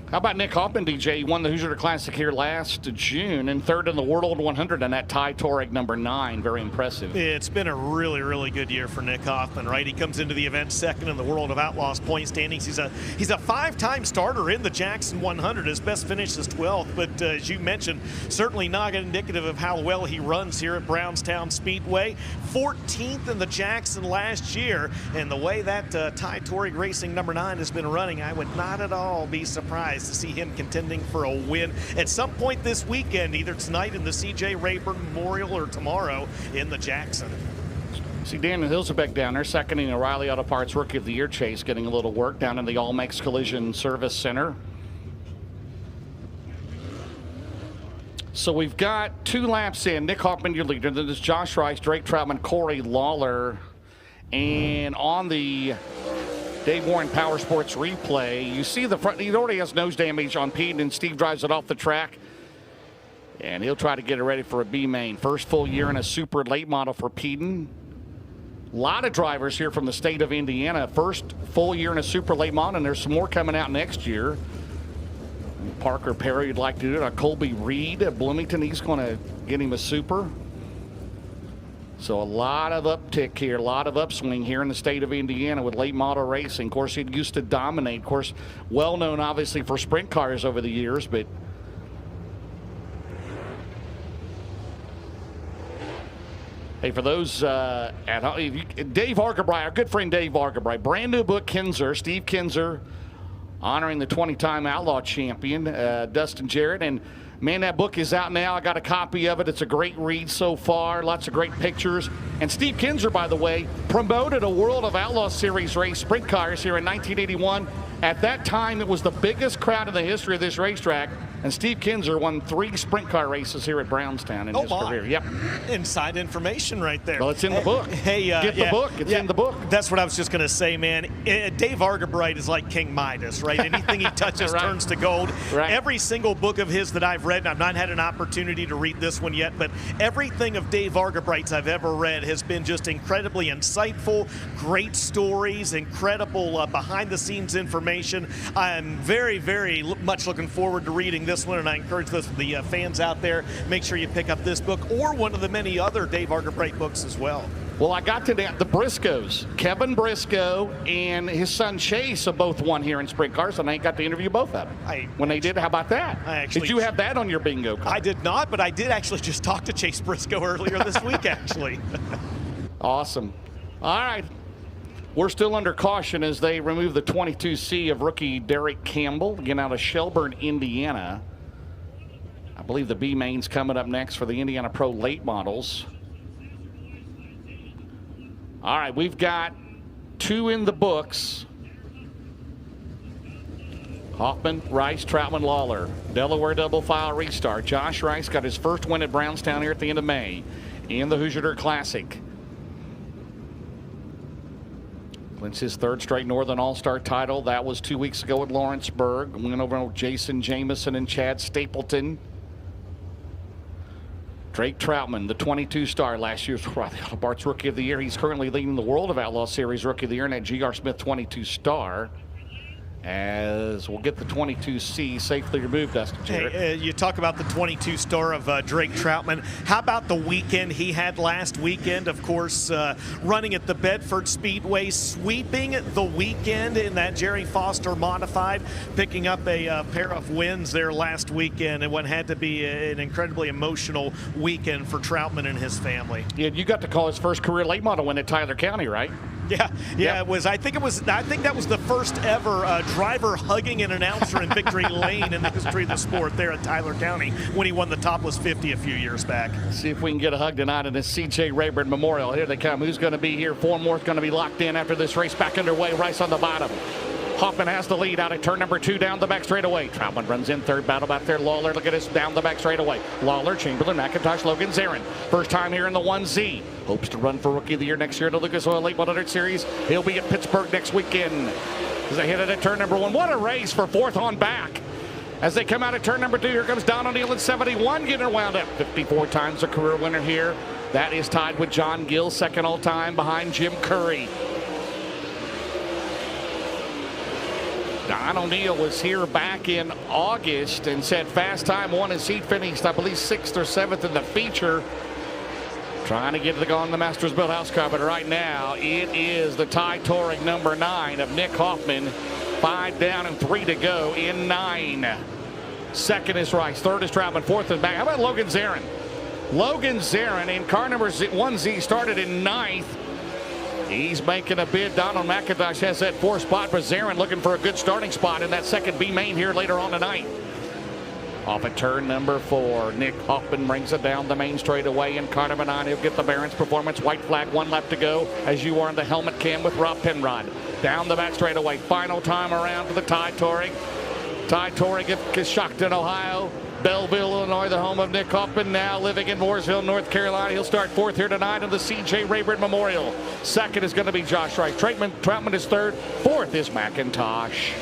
How about Nick Hoffman, DJ? He won the Hoosier Classic here last June and third in the World 100 in that Ty Touareg number 9. Very impressive. It's been a really, really good year for Nick Hoffman, right? He comes into the event second in the World of Outlaws point standings. He's a 5-time starter in the Jackson 100. His best finish is 12th, but as you mentioned, certainly not indicative of how well he runs here at Brownstown Speedway. 14th in the Jackson last year, and the way that Ty Touareg Racing number 9 has been running, I would not at all be surprised to see him contending for a win at some point this weekend, either tonight in the C.J. Rayburn Memorial or tomorrow in the Jackson. See Daniel Hilsebeck down there, second in the O'Reilly Auto Parts Rookie of the Year chase, getting a little work down in the All-Mex Collision Service Center. So we've got 2 laps in. Nick Hoffman, your leader. Then there's Josh Rice, Drake Troutman, Corey Lawler. And on the Dave Warren Power Sports replay, you see the front, he already has nose damage on Peden, and Steve drives it off the track. And he'll try to get it ready for a B main. First full year in a super late model for Peden. A lot of drivers here from the state of Indiana. First full year in a super late model, and there's some more coming out next year. Parker Perry would like to do it. Colby Reed at Bloomington, he's going to get him a super. So a lot of uptick here, a lot of upswing here in the state of Indiana with late model racing. Of course, he used to dominate. Of course, well known obviously for sprint cars over the years, but hey, for those at home, Dave Argabright, our good friend Dave Argabright, brand new book, Kinzer, Steve Kinzer, honoring the 20-time Outlaw champion, Dustin Jarrett. And man, that book is out now. I got a copy of it. It's a great read so far. Lots of great pictures. And Steve Kinzer, by the way, promoted a World of Outlaw Series race, sprint cars, here in 1981. At that time, it was the biggest crowd in the history of this racetrack. And Steve Kinzer won 3 sprint car races here at Brownstown in his career. Yep. Inside information right there. Well, it's in the book. Hey, get the book. It's in the book. That's what I was just going to say, man. Dave Argabright is like King Midas, right? Anything he touches turns to gold. Right. Every single book of his that I've read, and I've not had an opportunity to read this one yet, but everything of Dave Argabright's I've ever read has been just incredibly insightful, great stories, incredible behind-the-scenes information. I'm very, very much looking forward to reading this one, and I encourage the fans out there, make sure you pick up this book or one of the many other Dave Argabright books as well. Well, I got to the Briscoes. Kevin Briscoe and his son Chase have both won here in sprint cars, and I got to interview both of them. When they did, how about that? Did you have that on your bingo card? I did not, but I did actually just talk to Chase Briscoe earlier this week, actually. Awesome. All right. We're still under caution as they remove the 22C of rookie Derek Campbell, again out of Shelburne, Indiana. I believe the B main's coming up next for the Indiana Pro late models. All right, we've got 2 in the books. Hoffman, Rice, Troutman, Lawler. Delaware double file restart. Josh Rice got his first win at Brownstown here at the end of May in the Hoosier Dirt Classic. Wins his 3rd straight Northern All-Star title. That was 2 weeks ago at Lawrenceburg. Went over with Jason Jameson and Chad Stapleton. Drake Troutman, the 22 star, last year's Bart's Rookie of the Year. He's currently leading the World of Outlaw Series Rookie of the Year in that G.R. Smith 22 star. As we'll get the 22C safely removed, Dustin Jarrett. Hey, you talk about the 22 star of Drake Troutman. How about the weekend he had last weekend? Of course, running at the Bedford Speedway, sweeping the weekend in that Jerry Foster modified, picking up a pair of wins there last weekend, and what had to be an incredibly emotional weekend for Troutman and his family. Yeah, you got to call his first career late model win at Tyler County, right? Yeah, it was. I think that was the first ever driver hugging an announcer in victory lane in the history of the sport there at Tyler County when he won the Topless 50 a few years back. See if we can get a hug tonight in this C.J. Rayburn Memorial. Here they come. Who's going to be here? 4 more going to be locked in after this race back underway. Rice on the bottom. Hoffman has the lead out at turn number 2 down the back straightaway. Troutman runs in 3rd, battle back there. Lawler, look at this, down the back straightaway. Lawler, Chamberlain, McIntosh, Logan Zarin. First time here in the 1Z. Hopes to run for Rookie of the Year next year at the Lucas Oil Late Model Dirt Series. He'll be at Pittsburgh next weekend as they hit it at turn number 1. What a race for 4th on back. As they come out at turn number 2, here comes Don O'Neill at 71, getting wound up. 54 times a career winner here. That is tied with John Gill, 2nd all time behind Jim Curry. Don O'Neill was here back in August and said fast time won as he finished, I believe, 6th or 7th in the feature. Trying to get it on the Masters Built House car, but right now it is the Ty Touring number 9 of Nick Hoffman. 5 down and 3 to go in 9. 2nd is Rice, 3rd is Troutman, 4th is back. How about Logan Zarin? Logan Zarin in car number 1Z started in 9th. He's making a bid. Donald McIntosh has that 4th spot, but Zarin looking for a good starting spot in that 2nd B main here later on tonight. Off at turn number 4, Nick Hoffman brings it down the main straightaway in car number 9. He'll get the Barron's Performance. White flag, 1 lap to go as you are in the helmet cam with Rob Penrod. Down the back straightaway, final time around for the Ty Touring. Ty Touring is shocked in Ohio. Belleville, Illinois, the home of Nick Hoffman, now living in Mooresville, North Carolina. He'll start 4th here tonight in the C.J. Rayburn Memorial. 2nd is going to be Josh Rice. Troutman is 3rd. 4th is McIntosh.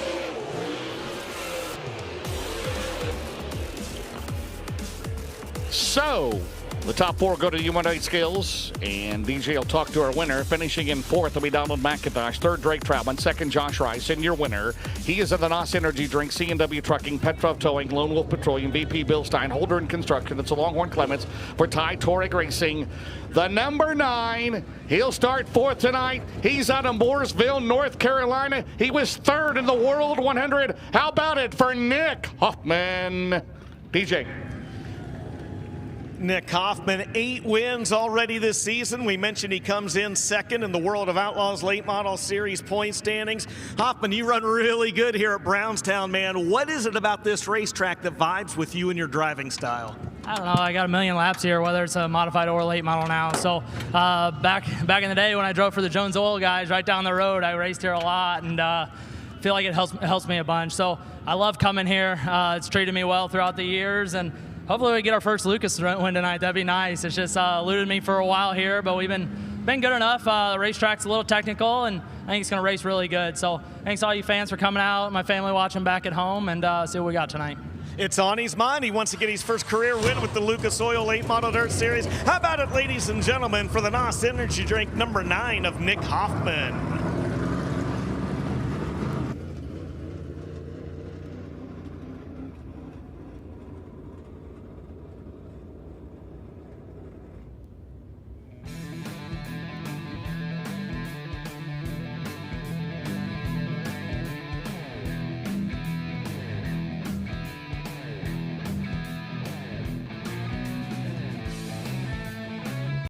So, The top 4 go to UNA Skills, and DJ will talk to our winner. Finishing in 4th will be Donald McIntosh. 3rd, Drake Troutman. 2nd, Josh Rice. And your winner, he is in the NOS Energy Drink, C&W Trucking, Petrov Towing, Lone Wolf Petroleum, VP Bill Stein, Holder and Construction. It's a Longhorn Clements for Ty Torek Racing. The number 9, he'll start 4th tonight. He's out of Mooresville, North Carolina. He was 3rd in the World 100. How about it for Nick Hoffman? DJ. Nick Hoffman, 8 wins already this season. We mentioned he comes in 2nd in the World of Outlaws Late Model Series point standings. Hoffman, you run really good here at Brownstown, man. What is it about this racetrack that vibes with you and your driving style? I don't know. I got a million laps here, whether it's a modified or late model now. So back in the day when I drove for the Jones Oil guys right down the road, I raced here a lot and feel like it helps me a bunch. So I love coming here. It's treated me well throughout the years, and hopefully we get our first Lucas win tonight. That'd be nice. It's just eluded me for a while here, but we've been good enough. The racetrack's a little technical, and I think it's going to race really good. So thanks to all you fans for coming out, my family watching back at home, and see what we got tonight. It's on his mind. He wants to get his first career win with the Lucas Oil Late Model Dirt Series. How about it, ladies and gentlemen, for the NOS Energy Drink number 9 of Nick Hoffman.